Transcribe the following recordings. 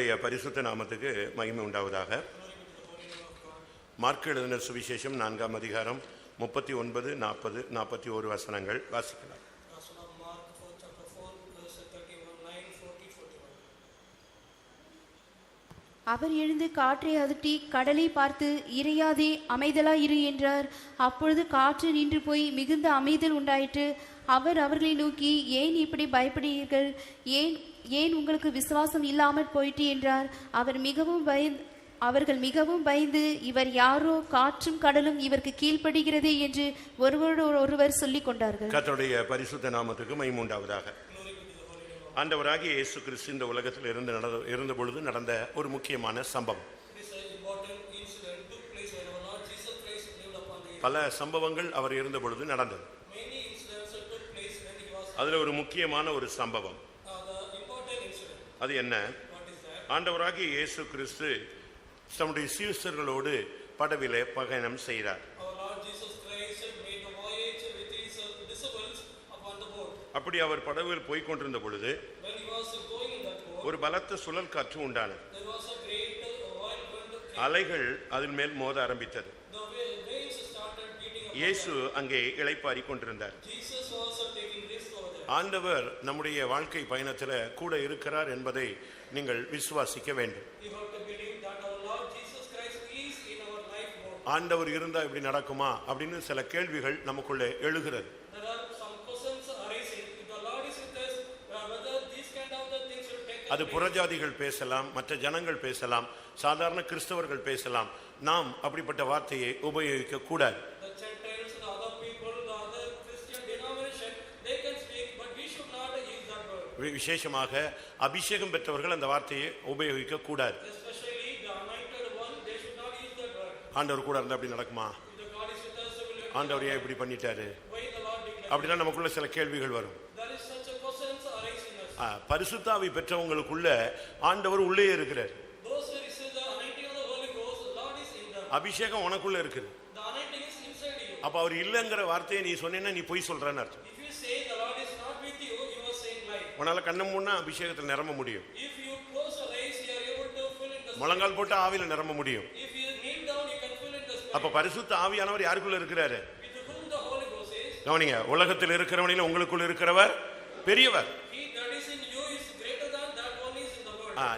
கர்த்தருடைய பரிசுத்த நாமத்துக்கு மகிமை உண்டாவதாக. மார்க் எழுதின சுவிசேஷம் 4ஆம் அதிகாரம் 39, 40, 41 வசனங்கள் வாசிக்கலாம். அவர் எழுந்து காற்றை அதட்டி கடலை பார்த்து, இறையாதே, அமைதலாய் இரு என்றார். அப்பொழுது காற்று நின்று போய் மிகுந்த அமைதல் உண்டாயிற்று. அவர் அவர்களை நோக்கி, ஏன் இப்படி பயப்படுகிறீர்கள்? ஏன் உங்களுக்கு விசுவாசம் இல்லாமல் போயிற்று என்றார். அவர்கள் மிகவும் பயந்து, இவர் யாரோ, காற்றும் கடலும் இவருக்கு கீழ்ப்படுகிறதே என்று ஒருவர் சொல்லிக் கொண்டார்கள். கர்த்தருடைய பரிசுத்த நாமத்துக்கு மகிமை உண்டாவதாக. ஆண்டவராகிய இயேசு கிறிஸ்து இந்த உலகத்தில் இருந்த பொழுது நடந்த ஒரு முக்கியமான சம்பவம். பல சம்பவங்கள் அவர் இருந்த பொழுது நடந்தது. அதுல ஒரு முக்கியமான ஒரு சம்பவம். அது என்ன? ஆண்டவராகிய இயேசு கிறிஸ்து தம்முடைய சீஷர்களோடு படவிலே பயணம் செய்தார். அப்படி அவர் படவில் போய்கொண்டிருந்த பொழுது ஒரு பலத்த சுழல் காற்று உண்டானது. அலைகள் அதன் மேல் மோத ஆரம்பித்தது. இயேசு அங்கே இளைப்பாரி கொண்டிருந்தார். ஆண்டவர் நம்முடைய வாழ்க்கை பயணத்தில் கூட இருக்கிறார் என்பதை நீங்கள் விசுவாசிக்க வேண்டும். ஆண்டவர் இருந்தா இப்படி நடக்குமா அப்படின்னு சில கேள்விகள் நமக்குள்ளே எழுகிறது. அது புறஜாதிகள் பேசலாம், மற்ற ஜனங்கள் பேசலாம், சாதாரண கிறிஸ்தவர்கள் பேசலாம். நாம் அப்படிப்பட்ட வார்த்தையை உபயோகிக்க கூடாது. விசேஷமாக அபிஷேகம் பெற்றவர்கள் அந்த வார்த்தையை உபயோகிக்க கூடாது. ஆண்டவர் கூட இருந்தா அப்படி நடக்குமா? ஆண்டவர் ஏன் இப்படி பண்ணிட்டாரு? அப்படின்னா நமக்குள்ள சில கேள்விகள் வரும். பரிசுத்த ஆவி பெற்றவங்களுக்குள்ள ஆண்டவர் உள்ளே இருக்கிறார். அபிஷேகம் உனக்குள்ள இருக்குது. அப்ப அவர் இல்லைங்கிற வார்த்தையை நீ சொன்னேன்னா நீ பொய் சொல்றன்னு அர்த்தம். உன்னால கண்ண மூணா அபிஷேகத்தில் நிரம்ப முடியும். முழங்கால் போட்டு ஆவியில நிரம்ப முடியும். அப்ப பரிசுத்த ஆவியானவர் யாருக்குள்ள இருக்கிறாரு? கவனிங்க, உலகத்தில் இருக்கிறவனில உங்களுக்குள்ள இருக்கிறவர் பெரியவர்.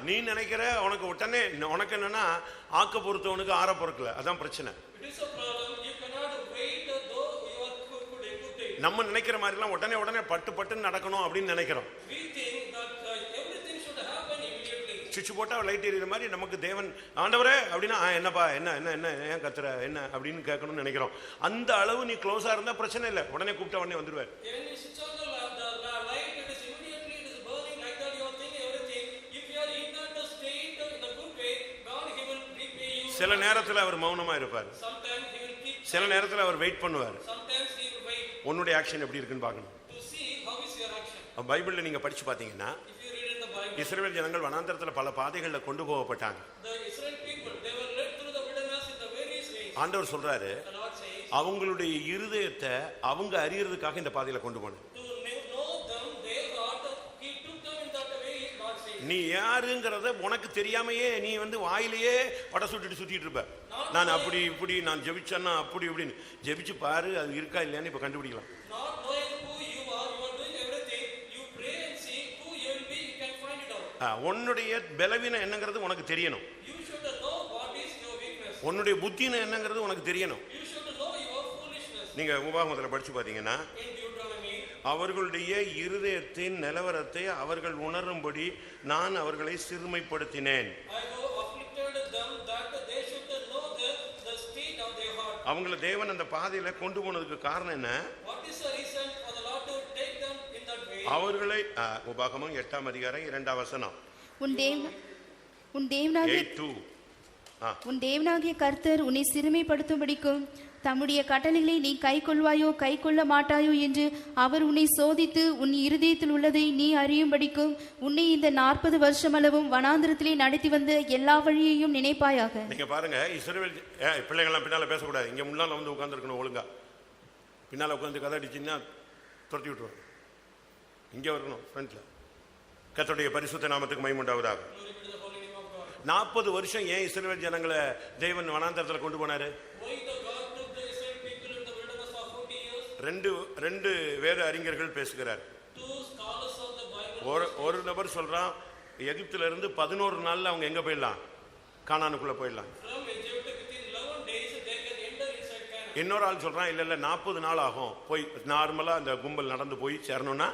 நீ நினைக்கிற உனக்கு உடனே உனக்கு என்னன்னா ஆக்க பொறுத்தவனுக்கு ஆற பொறுக்கல, அதான் பிரச்சனை. நம்ம நினைக்கிற மாதிரி எல்லாம் உடனே பட்டு நடக்கணும் அப்படின்னு நினைக்கிறோம். சுவிட்ச் போட்டா லைட் எரியுற மாதிரி நமக்கு தேவன் ஆண்டவரே அப்படின்னா என்னப்பா என்ன என்ன என்ன ஏன் கத்துற என்ன அப்படின்னு கேட்கணும்னு நினைக்கிறோம். அந்த அளவு நீ க்ளோஸா இருந்தா பிரச்சனை இல்லை, உடனே கூப்பிட்ட உடனே வந்துருவார். சில நேரத்தில் அவர் மௌனமா இருப்பார், சில நேரத்தில் அவர் வெயிட் பண்ணுவார். உன்னுடைய ஆக்ஷன் எப்படி இருக்குன்னு பார்க்கணும். பைபிள்ல நீங்க படிச்சு பாத்தீங்கன்னா இஸ்ரவேல் ஜனங்கள் வனாந்தரத்துல பல பாதைகள்ல கொண்டு போகப்பட்டாங்க. ஆண்டவர் சொல்றாரு, அவங்களுடைய இருதயத்தை அவங்க அறியறதுக்காக இந்த பாதையில கொண்டு போன. நீ யாருங்கிறத உனக்கு தெரியாமையே நீ வாயிலேயே பட சுட்டிட்டு இருப்ப. நான் அப்படி இப்படி நான் ஜெபிச்சேன்னா அப்படி இப்படின்னு ஜெபிச்சு பாரு, அது இருக்கா இல்லையான்னு இப்ப கண்டுபிடிக்கலாம். உன்னுடைய பலவீனம் என்னங்கிறது உனக்கு தெரியணும். உன்னுடைய புத்தின என்னங்கிறது உனக்கு தெரியணும். நீங்க உபாகமத்துல படிச்சு பாத்தீங்கன்னா அவர்களுடைய இருதயத்தின் நிலவரத்தை அவர்கள் உணரும்படி நான் அவர்களை சிறுமைப்படுத்தினேன். அவங்கள தேவன் அந்த பாதையில கொண்டு போனதுக்கு காரணம் என்ன? அவர்களை உபாகமம் 8ஆம் அதிகாரம் 2ஆம் வசனம். உன் தேவனாகிய கர்த்தர் உன்னை சிறுமைப்படுத்தும்படிக்கும் தம்முடைய கட்டளைகளை நீ கை கொள்வாயோ கை கொள்ள மாட்டாயோ என்று அவர் உன்னை சோதித்து உன் இருதயத்தில் உள்ளதை நீ அறியும்படிக்கும் உன்னை இந்த 40 வருஷம் அளவும் வனாந்திரத்திலே நடத்தி வந்த எல்லா வழியையும் நினைப்பாயாக. நீங்க பாருங்க, இஸ்ரவேல் பிள்ளைங்கள்லாம் பின்னால பேசக்கூடாது. இங்க முன்னால உட்கார்ந்து இருக்கணும். ஒழுங்கா பின்னால உட்கார்ந்து கதை அடிச்சுன்னா துரத்தி விட்டுருவாங்க. இங்க வரணும் ஃப்ரண்ட்ல. கர்த்தருடைய பரிசுத்த நாமத்துக்கு மகிமை உண்டாவதாக. 40 வருஷம் ஏன் இஸ்ரவேல் ஜனங்களை தேவன் வனாந்தரத்துல கொண்டு போனாரு? Why the God took the Israel people in the wilderness for 40 years? ரெண்டு வேத அறிஞர்கள் பேசுகிறார். Two scholars of the Bible. ஒரு நபர் சொல்றான், எகிப்துல இருந்து 11 நாள்ல அவங்க எங்க போயிடலாம்? கானானுக்குள்ள போயிடலாம். From Egypt within 11 days they can enter inside Canaan. இன்னொரு ஆள் சொல்றான், இல்ல 40 நாள் ஆகும், போய் நார்மலா அந்த கும்பல் நடந்து போய் சேரணும்னா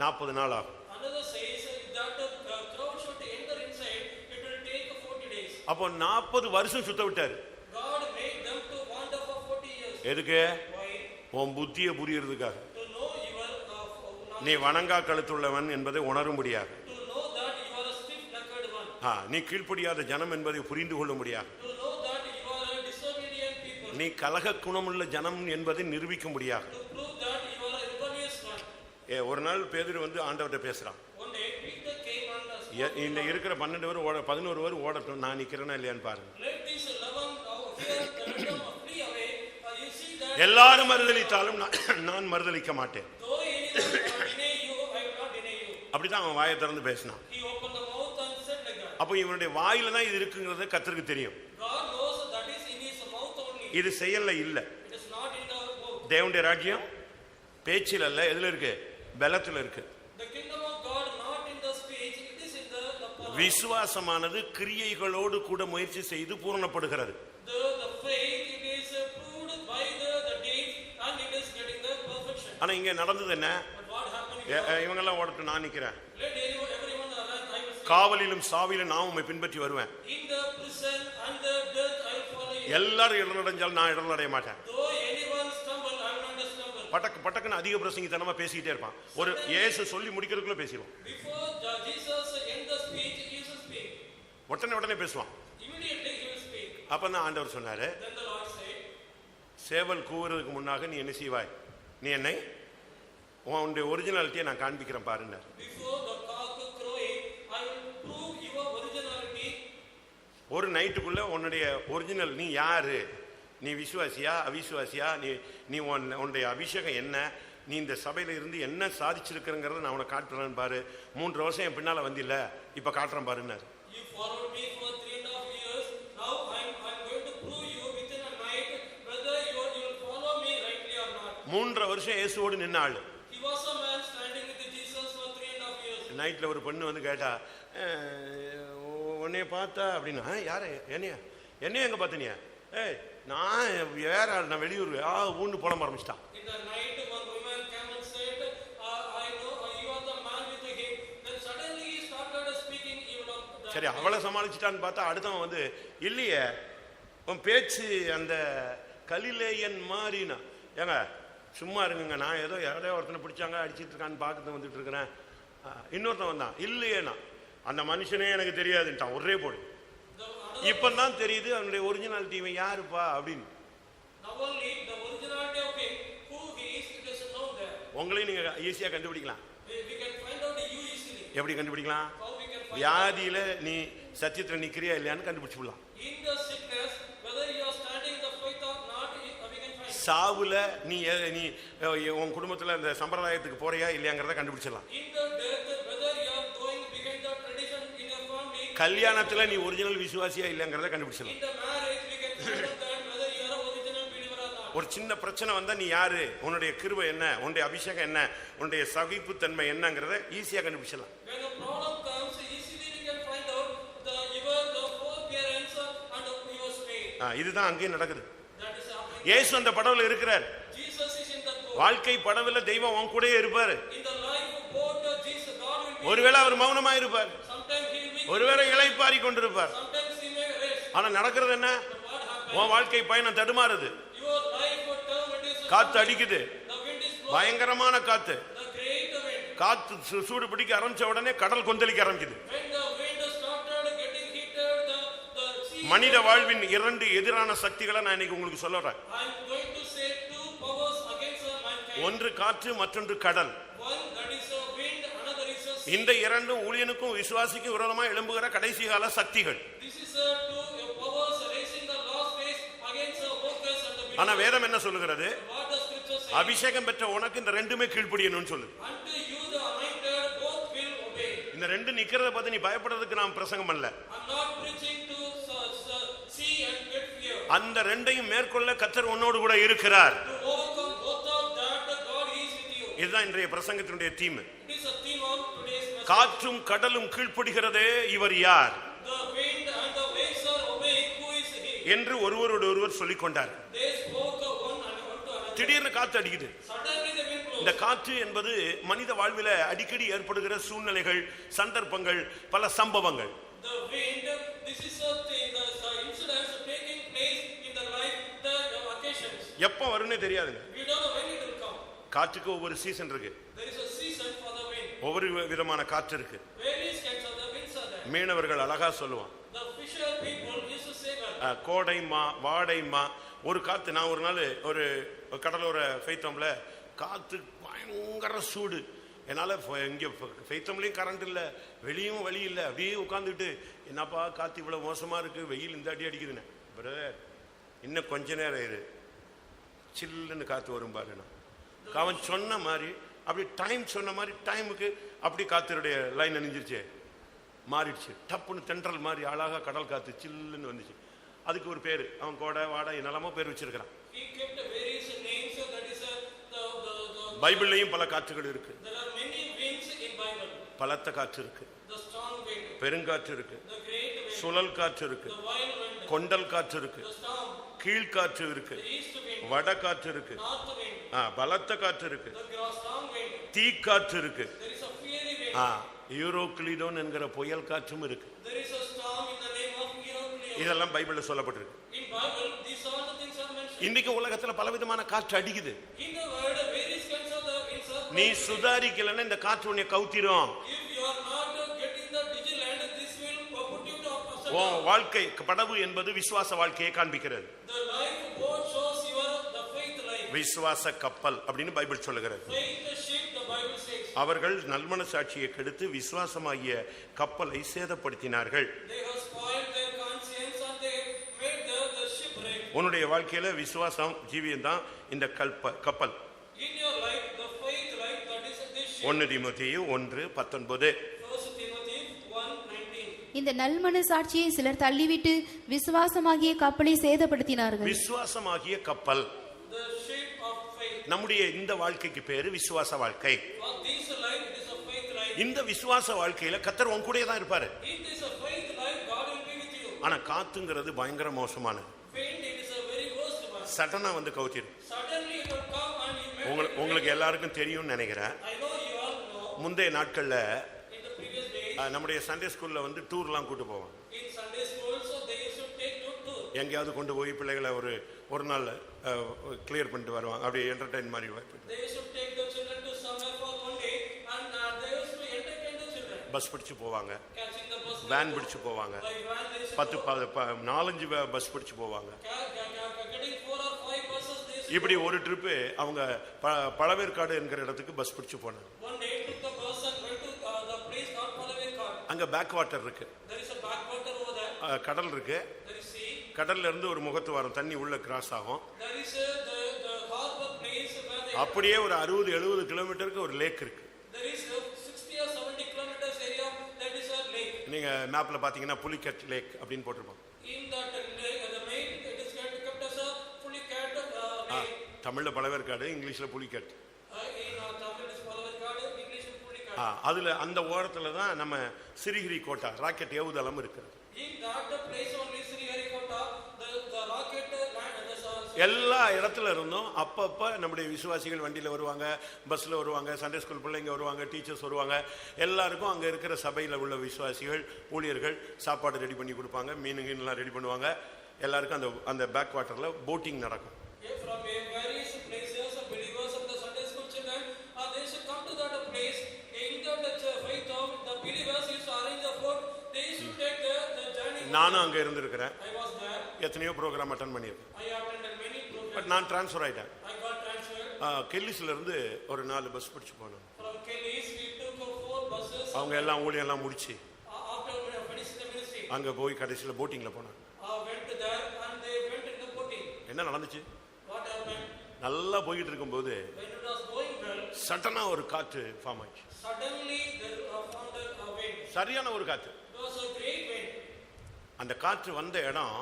40 நாள் ஆகும். Another says that the crowd should enter inside, it will take 40 days. அப்போ 40 வருஷம் சுத்த விட்டாரு. God made them to wander for 40 years. எதுக்கு? Why? உன் புத்தியை புரியறதுக்காக. To know your knowledge. நீ வணங்கா கழுத்துள்ளவன் என்பதை உணரும்படியாக. To know that you are a stiff-necked one. நீ கீழ்ப்படியாத ஜனம் என்பதை புரிந்து கொள்ள முடியாது. To know that you are a disobedient people. நீ கலக குணமுள்ள ஜனம் என்பதை நிரூபிக்க முடியாது. To prove that you are a rebellious one. ஒரு நாள் பேதுரு வந்து ஆண்டவர்கிட்ட பேசுறான். One day Peter came and இந்த இருக்கிற 12 பேர் 11 பேர் ஓடட்டும், நான் நிக்கிறேனா இல்லையான்னு பாருங்க. let these 11 here the rhythm of flee away. You see that எல்லாரும் மறுதலித்தாலும் நான் மறுதலிக்க மாட்டேன். though anyone deny you, I will not deny you. அப்படிதான் அவன் வாயை திறந்து பேசினான். He opened the mouth and said like that. அப்போ இவனுடைய வாயில தான் இது இருக்குங்கிறது கர்த்தருக்கு தெரியும். God knows that is in his mouth only. இது செயல்ல இல்ல. It is not in the mouth. தேவனுடைய ராஜ்யம் பேச்சில் அல்ல, எதுல இருக்கு? பலத்துல இருக்கு. The kingdom of God not in the speech, it is in the power. விசுவாசமானது கிரியைகளோடு கூட முயற்சி செய்து பூரணப்படுகிறது. The faith, it is proved by the deeds and it is getting the perfection. ஆனா இங்க நடந்தது என்ன? But what happened? இவங்க எல்லாம் ஓடட்டும், நான் நிக்கிறேன். Let everyone run, I will see. காவலிலும் சாவிலும் நான் உம்மை பின்பற்றி வருவேன். In the prison and the death I will follow you. எல்லாரும் இடனடைஞ்சால் நான் இடனடைய மாட்டேன். Though anyone stumble, I will not stumble. பட்டக்குன்னு அதிக பிரசங்கித்தனமா பேசிக்கிட்டே இருப்பான். ஒரு இயேசு சொல்லி முடிக்கிறதுக்குள்ள பேசிடுவான். Before Jesus end the speech, he will speak. உடனே பேசுவான். Immediately he will speak. அப்பதான் ஆண்டவர் சொன்னாரு, Then the Lord said, சேவல் கூவுறதுக்கு முன்னாக நீ என்ன செய்வாய்? நீ என்னை உன்னுடைய ஒரிஜினாலிட்டியை நான் காண்பிக்கிறேன் பாருங்க. before the cock crowing, I will prove your originality. ஒரு நைட்டுக்குள்ள உன்னுடைய ஒரிஜினல் நீ யாரு? நீ விசுவாசியா அவிசுவாசியா? நீ உன்னுடைய அபிஷேகம் என்ன? நீ இந்த சபையில இருந்து என்ன சாதிச்சிருக்கிறங்கிறத நான் உனக்கு காட்டுறேன்னு பாரு. 3 வருஷம் என் பின்னால வந்தில்ல, இப்ப காட்டுறேன் பாருன்னாரு. You followed me for 3.5 years. Now I'm going to prove you within a night whether you will follow me rightly or not. 3 வருஷம் இயேசுவோடு நின்ன ஆளு. He was a man standing with Jesus for 3.5 years. நைட்ல ஒரு பொண்ணு வந்து கேட்டா, உன்னைய பார்த்தா அப்படின்னா, யாரு? என்னைய எங்க பார்த்தனியா? நான் வேற ஆள், நான் வெளியூர் ஊண்டு போட ஆரம்பிச்சிட்டான். In the night, one woman came and said, I know you are the man with him. Then suddenly he started speaking even of the. சரி, அவளை சமாளிச்சுட்டான்னு பார்த்தா அடுத்தவன் வந்து, இல்லையே உன் பேச்சு அந்த கலிலேயன் மாறினா. ஏங்க சும்மா இருங்க, நான் ஏதோ யாரையோ ஒருத்தனை பிடிச்சாங்க அடிச்சிட்டு இருக்கான்னு பார்த்து வந்துட்டு இருக்கிறேன். இன்னொருத்தன் வந்தான், இல்லையேண்ணா அந்த மனுஷனே எனக்கு தெரியாதுன்ட்டான். ஒரே போடு. இப்பதான் தெரியுது அவனுடைய ஒரிஜினாலிட்டி, இவன் யாருப்பா அப்படின்னு. Now only the originality of him, who he is, it is known there. உங்களையும் நீங்க ஈஸியா கண்டுபிடிக்கலாம். We can find out you easily. எப்படி கண்டுபிடிக்கலாம்? How we can find வியாதியில நீ சத்தியத்துல நிக்கிறியா இல்லையான்னு கண்டுபிடிச்சுடலாம். in the sickness whether you are standing the faith or not, we can find. சாவுல நீ உன் குடும்பத்துல இந்த சம்பிரதாயத்துக்கு போறியா இல்லையாங்கிறத கண்டுபிடிச்சிடலாம். In the death whether you are going behind the tradition in your family. கல்யாணத்துல நீ ஒரிஜினல் விசுவாசியா இல்லையாங்கிறத கண்டுபிடிச்சிடலாம். In the marriage we can find out that whether you are a original believer or not. ஒரு சின்ன பிரச்சனை வந்தா நீ யாரு, உன்னுடைய கிருபை என்ன, உன்னுடைய அபிஷேகம் என்ன, உன்னுடைய சகிப்பு தன்மை என்னங்கிறத ஈஸியா கண்டுபிடிச்சிடலாம். When a problem comes, easily we can find out the forbearance and your strength. இதுதான் அங்கேயும் நடக்குது. That is happening. இயேசு அந்த படவுல இருக்கிறார். Jesus is in that boat. வாழ்க்கை படவுல தெய்வம் உன் கூடயே இருப்பாரு. In the life of boat, Jesus, God will be. ஒருவேளை அவர் மௌனமா இருப்பார், Sometimes he will be. ஒருவேளை இளைப்பாரி கொண்டிருப்பார். Sometimes he may rest. ஆனா நடக்கிறது என்ன? But what happens? உன் வாழ்க்கை பயணம் தடுமாறுது. Your life will turn, it is. காத்து அடிக்குது, The wind is blowing. பயங்கரமான காத்து. The great wind. காத்து சூடு பிடிக்க ஆரம்பிச்ச உடனே கடல் கொந்தளிக்க ஆரம்பிக்குது. When the wind started getting heated, the sea. மனித வாழ்வின் 2 எதிரான சக்திகளை நான் இன்னைக்கு உங்களுக்கு சொல்றேன். I am going to say 2 powers against mankind. ஒன்று காற்று, மற்றொன்று கடல். One that is a wind, another is a sea. இந்த 2 ஊழியனுக்கும் விசுவாசிக்கும் விரோதமா எழும்புகிற கடைசி கால சக்திகள். This is 2 powers raising the last days against the workers and the ஆனா வேதம் என்ன சொல்லுகிறது? what the scripture says. அபிஷேகம் பெற்ற உனக்கு இந்த 2மே கீழ்ப்படியணும்னு சொல்லு. Unto you the anointed both will obey. இந்த ரெண்டு நிக்கிறத பார்த்து நீ பயப்படுறதுக்கு நான் பிரசங்கம் பண்ணல. I'm not preaching to see and get fear. அந்த ரெண்டையும் மேற்கொள்ள கர்த்தர் உன்னோடு கூட இருக்கிறார். To overcome both of that, God is with you. இதுதான் இன்றைய பிரசங்கத்தினுடைய theme. It is a theme of today's message. காற்றும் கடலும் கீழ்ப்படுகிறதே இவர் யார் The wind and the waves are obeying, who is he? என்று ஒருவரோடு ஒருவர் சொல்லிக் கொண்டார். They spoke one and one to another. திடீர்னு காத்து அடிக்குது. Suddenly the wind blows. இந்த காற்று என்பது மனித வாழ்வில அடிக்கடி ஏற்படுகிற சூழ்நிலைகள், சந்தர்ப்பங்கள், பல சம்பவங்கள். The wind, this is a thing, the incidents taking place in the life, the occasions. எப்ப வரும்னே தெரியாதுங்க. We don't know when it will come. காற்றுக்கு ஒவ்வொரு சீசன் இருக்கு. There is a season for the wind. ஒவ்வொரு விதமான காற்று இருக்கு. Various kinds of the winds are there. மீனவர்கள் அழகா சொல்லுவான், The fisher people used to say that. கோடைமா வாடைமா. ஒரு காத்து, நான் ஒரு நாள் ஒரு கடலோர ஃபெய்த்தம்ல காத்து பயங்கர சூடு. என்னால் இங்கே ஃபெய்த்தம்லேயும் கரண்ட் இல்லை, வெளியும் வழி இல்லை. அப்படியே உட்காந்துக்கிட்டு என்னப்பா காற்று இவ்வளோ மோசமாக இருக்குது, வெயில் இந்த அடி அடிக்குதுண்ணே. பிரதர் இன்னும் கொஞ்ச நேரம் இரு, சில்லுன்னு காற்று வரும் பாருண்ணா. அவன் சொன்ன மாதிரி அப்படி டைம் சொன்ன மாதிரி டைமுக்கு அப்படி காற்றுடைய லைன் அணிஞ்சிருச்சு, மாறிடுச்சு. டப்புன்னு தென்றல் மாதிரி அழகாக கடல் காற்று சில்லுன்னு வந்துச்சு. அதுக்கு ஒரு பேர், அவன் கோடை வாடை என்னெல்லாமோ பேர் வச்சிருக்கிறான். He kept various names, so that is the பைபிள்லையும் பல காற்றுகள் இருக்கு. there are many winds in Bible. பலத்த காற்று இருக்கு, The strong wind, பெருங்காற்று இருக்கு, the great wind, சுழல் காற்று இருக்கு, the wild wind, கொண்டல் காற்று இருக்கு, the storm, கீழ்காற்று இருக்கு, the east wind, வட காற்று இருக்கு, north wind, பலத்த காற்று இருக்கு, the strong wind. தீக்காற்று இருக்கு, There is a fiery wind. யூரோக்ளிடோன் என்கிற புயல் காற்றும் இருக்கு. There is a storm in the name of Eurocleo. இதெல்லாம் பைபிள்ல சொல்லப்பட்டிருக்கு. In Bible, these all the things are mentioned. இன்னைக்கு உலகத்துல பலவிதமான காற்று அடிக்குது. In the world, various kinds of the winds are. நீ சுதாரிக்கலன்னா இந்த காற்று உன்னை கவுத்திரும். If you are not getting the vigilant, this will put you to upset. உன் வாழ்க்கை படகு என்பது விசுவாச வாழ்க்கையை காண்பிக்கிறது. The life boat shows the faith life. விசுவாச கப்பல் அப்படின்னு பைபிள் சொல்லுகிறது. Faith ship, the Bible says. அவர்கள் நல்மனசாட்சியை கெடுத்து விசுவாசமாகிய கப்பலை சேதப்படுத்தினார்கள். They have spoiled their conscience and they made the shipwreck. உன்னுடைய வாழ்க்கையில விசுவாசம் ஜீவியம் தான் இந்த கப்பல். In your life, the faith life, that is this ship. 1 தீமோத்தேயு 1:19. 1 Timothy 1:19. இந்த நல்மனசாட்சியை சிலர் தள்ளிவிட்டு விசுவாசமாகிய கப்பலை சேதப்படுத்தினார்கள். விசுவாசமாகிய கப்பல், The ship of faith. நம்முடைய இந்த வாழ்க்கைக்கு பேரு விசுவாச வாழ்க்கை. For this life, it is a faith life. இந்த விசுவாச வாழ்க்கையில கர்த்தர் உன் கூடயே தான் இருப்பாரு. In this faith life, God will be with you. ஆனா காத்துங்கிறது பயங்கர மோசமானது. Wind, it is a very worst one. சடனா வந்து கவுத்திடும். Suddenly it will come and you may. உங்களுக்கு எல்லாருக்கும் தெரியும்னு நினைக்கிறேன். I know you all know. முந்தைய நாட்கள்ல In the previous days, நம்முடைய சண்டே ஸ்கூல்ல வந்து டூர்லாம் கூட்டு போவாங்க. in Sunday school, so they used to take you to. எங்கேயாவது கொண்டு போய் பிள்ளைகளை ஒரு நாள் கிளியர் பண்ணிட்டு வருவாங்க. அப்படியே என்டர்டைன் மாதிரி. They used to take the children to somewhere for one day and they used to entertain the children. Bus பிடிச்சு போவாங்க, Catching the bus. வேன் பிடிச்சு போவாங்க, By van, they used to 4-5 bus பிடிச்சு போவாங்க. getting 4 or 5 buses. They used to. இப்படி ஒரு trip அவங்க பழவேற்காடு என்கிற இடத்துக்கு பஸ் பிடிச்சு போனாங்க. One day took the bus and went to the place called Palavekkad. அங்க பேக் வாட்டர் இருக்கு, There is a backwater over there. கடல் இருக்கு. There is sea. கடல்ல இருந்து ஒரு முகத்து வாரம் தண்ணி உள்ள கிராஸ் ஆகும். There is the harbor place where they. அப்படியே ஒரு 60-70 கிலோமீட்டருக்கு ஒரு லேக் இருக்கு. There is 60 or 70 kilometers area, that is a lake. நீங்க மேப்ல பாத்தீங்கன்னா புலிக்கட் லேக் அப்படின்னு போட்டிருப்போம். In that lake, the name, it is kept as a Pulicat lake. தமிழ்ல பழவேற்காடு, இங்கிலீஷ்ல Pulicat. In Tamil it is Palavekkad, English is Pulicat. அதுல அந்த ஓரத்துல தான் நம்ம சிறிகிரி கோட்டா ராக்கெட் ஏவுதளம் இருக்கு. In that place only Sriharikota, the rocket land, எல்லா இடத்துல இருந்தும் அப்பப்ப நம்முடைய விசுவாசிகள் வண்டியில வருவாங்க, பஸ்ல வருவாங்க, சண்டே ஸ்கூல் பிள்ளைங்க வருவாங்க, டீச்சர்ஸ் வருவாங்க. எல்லாருக்கும் அங்க இருக்கிற சபையில உள்ள விசுவாசிகள், ஊழியர்கள் சாப்பாடு ரெடி பண்ணி கொடுப்பாங்க, மீனுங்கெல்லாம் ரெடி பண்ணுவாங்க. எல்லாருக்கும் அந்த பேக் வாட்டர்ல போட்டிங் நடக்கும். from various places of believers of the Sunday school children, they should come to that place. In that faith of the believers used to arrange the boat. They used to take the journey. நானும் அங்க இருந்திருக்கிறேன். I was there. எத்தனையோ program attend பண்ணியிருக்கேன். I attended many programs. But நான் transfer ஆயிட்டேன். I got transferred. கெல்லிஸ்ல இருந்து ஒரு 4 bus பிடிச்சு போனோம். From Kelly's, we took 4 buses. அவங்க எல்லாம் ஊழியம் எல்லாம் முடிச்சு After finishing the ministry, அங்க போய் கடைசியில போட்டிங்ல போனாங்க. went there and they went in the boating. என்ன நடந்துச்சு? What happened? நல்லா போயிட்டு இருக்கும்போது When it was going well, சடனா ஒரு காற்று ஃபார்ம் ஆச்சு. Suddenly there found a wind. சரியான ஒரு காற்று. It was a great wind. அந்த காற்று வந்த இடம்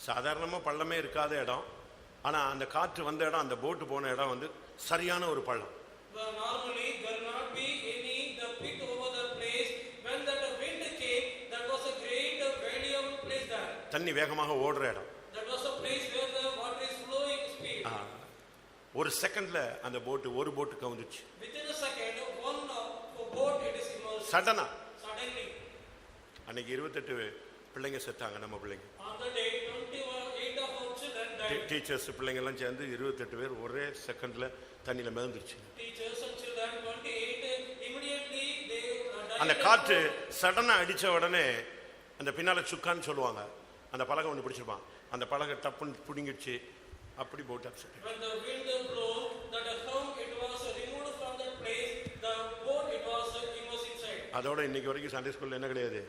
சாதாரணமா பள்ளமே இருக்காத இடம். ஆனா அந்த காற்று வந்த இடம், அந்த போட்டு போன இடம் வந்து சரியான ஒரு பள்ளம். Normally there will not be any the pit over the place. When that wind came, that was a great valley place there. தண்ணி வேகமாக ஓடுற இடம். That was a place where the water is flowing speed. ஒரு செகண்ட்ல அந்த போட்டு ஒரு போட்டு கவுந்துச்சு. Within a second, one boat it is immersed. சடனா. Suddenly. அன்னைக்கு 28 பிள்ளைங்க செத்தாங்க, நம்ம பிள்ளைங்க. On the day 28 of our children died. Teachers பிள்ளைங்க எல்லாம் சேர்ந்து 28 பேர் ஒரே செகண்ட்ல தண்ணியில மிதந்துருச்சு. Teachers and children 28 immediately they died. அந்த காற்று சடனா அடிச்ச உடனே அந்த பின்னால சுக்கான்னு சொல்லுவாங்க, அந்த பலகை ஒன்று பிடிச்சிருப்பான், அந்த பலகை டப்புன்னு புடிங்கிடுச்சு. அப்படி போட்டு upset. When the wind blew, that home it was removed from that place. The boat it was immersed inside. அதோட இன்னைக்கு வரைக்கும் சண்டே ஸ்கூல்ல என்ன கிடையாது,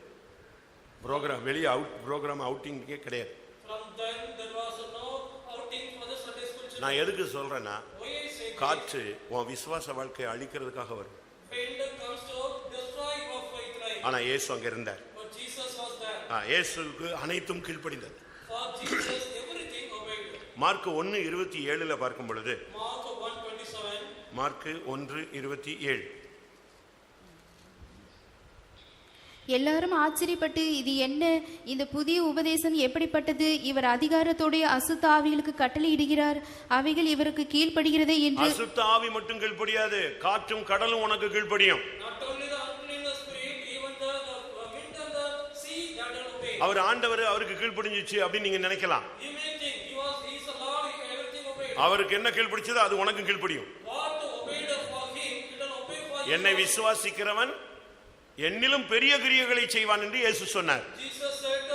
ப்ரோக்ராம் வெளியே ப்ரோக்ராம் அவுட்டிங்கே கிடையாது. From then there was no outing for the Sunday school children. நான் எதுக்கு சொல்றேன்னா, Why I say காற்று உன் விசுவாச வாழ்க்கையை அழிக்கிறதுக்காக வரும். wind comes to destroy your faith life. ஆனா இயேசு அங்க இருந்தார். But Jesus was there. இயேசுவுக்கு அனைத்தும் கீழ்ப்படிந்தது. For Jesus everything obeyed. Mark 1:27 பார்க்கும் பொழுது, Mark 1:27. மார்க் 1:27 எல்லாரும் ஆச்சரியப்பட்டு, இது என்ன, இந்த புதிய உபதேசம் எப்படிப்பட்டது, இவர் அதிகாரத்தோடு அசுத்த ஆவிகளுக்கு கட்டளை இடுகிறார், அவைகள் இவருக்கு கீழ்ப்படுகிறதே என்று. அசுத்த ஆவி மட்டும் கீழ்ப்படியாது, காற்றும் கடலும் உனக்கு கீழ்ப்படியும். Not only the unclean spirit, even the wind and the sea that will obey. அவர் ஆண்டவர், அவருக்கு கீழ்ப்படிஞ்சிச்சு அப்படின்னு நீங்க நினைக்கலாம். You may think he is the Lord, everything obeyed. அவருக்கு என்ன கீழ்ப்படிச்சதோ அது உனக்கு கீழ்ப்படியும். What obeyed for him, it will obey for you. என்னை விசுவாசிக்கிறவன் என்னிலும் பெரிய கிரியைகளை செய்வான் என்று இயேசு சொன்னார். Jesus said,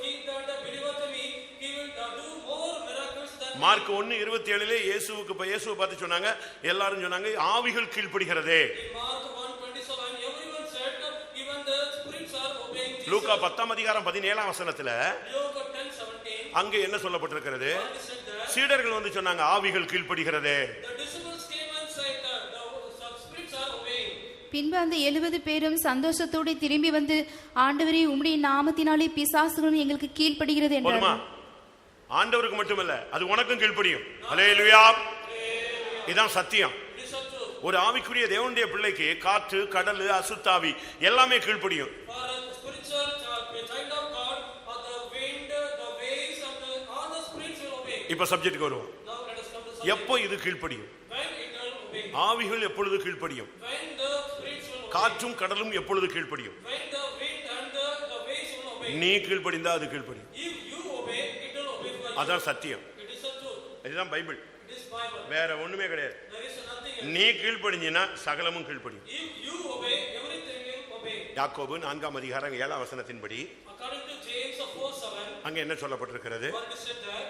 he that believeth me, he will do more miracles than me. Mark 1:27 இயேசுவை பார்த்து சொன்னாங்க, எல்லாரும் சொன்னாங்க ஆவிகள் கீழ்ப்படிகிறதே. In Mark 1:27, everyone said, even the spirits are obeying Jesus. Luca 10:17 Luke 10:17, அங்கே என்ன சொல்லப்பட்டிருக்கிறது, God said that, சீடர்கள் வந்து சொன்னாங்க ஆவிகள் கீழ்ப்படிகிறதே. the disciples came and said that the spirits are obeying. பின்பு அந்த 70 பேரும் சந்தோஷத்தோடு திரும்பி வந்து, ஆண்டவரே உம்முடைய நாமத்தினாலே பிசாசுகளும் எங்களுக்கு கீழ்ப்படுகிறது போதுமா? என்றார். ஆண்டவருக்கு மட்டுமல்ல, அது உனக்கும் கீழ்ப்படியும். ஹல்லேலூயா. இதான் சத்தியம். It is a truth. ஒரு ஆவிக்குரிய தேவனுடைய பிள்ளைக்கு காற்று, கடல், அசுத்தாவி எல்லாமே கீழ்ப்படியும். For a spiritual child of God, the wind, the waves, and all the spirits will obey. இப்ப சப்ஜெக்ட்டுக்கு வருவோம். Now let us come to subject. எப்போ இது கீழ்ப்படியும்? When it will obey. ஆவிகள் எப்பொழுது கீழ்ப்படியும்? When the spirits will obey. காற்றும் கடலும் எப்பொழுது கீழ்ப்படியும்? When the wind and the waves will obey. நீ கீழ்ப்படிந்தா அது கீழ்ப்படியும். If you obey, it will obey for you. அதான் சத்தியம். It is a truth. இதுதான் பைபிள். It is Bible. வேற ஒண்ணுமே கிடையாது. There is nothing else. நீ கீழ்ப்படிஞ்சினா சகலமும் கீழ்ப்படியும். If you obey, everything will obey. யாக்கோபு 4:7 According to James 4:7, அங்க என்ன சொல்லப்பட்டிருக்கிறது? what is said there?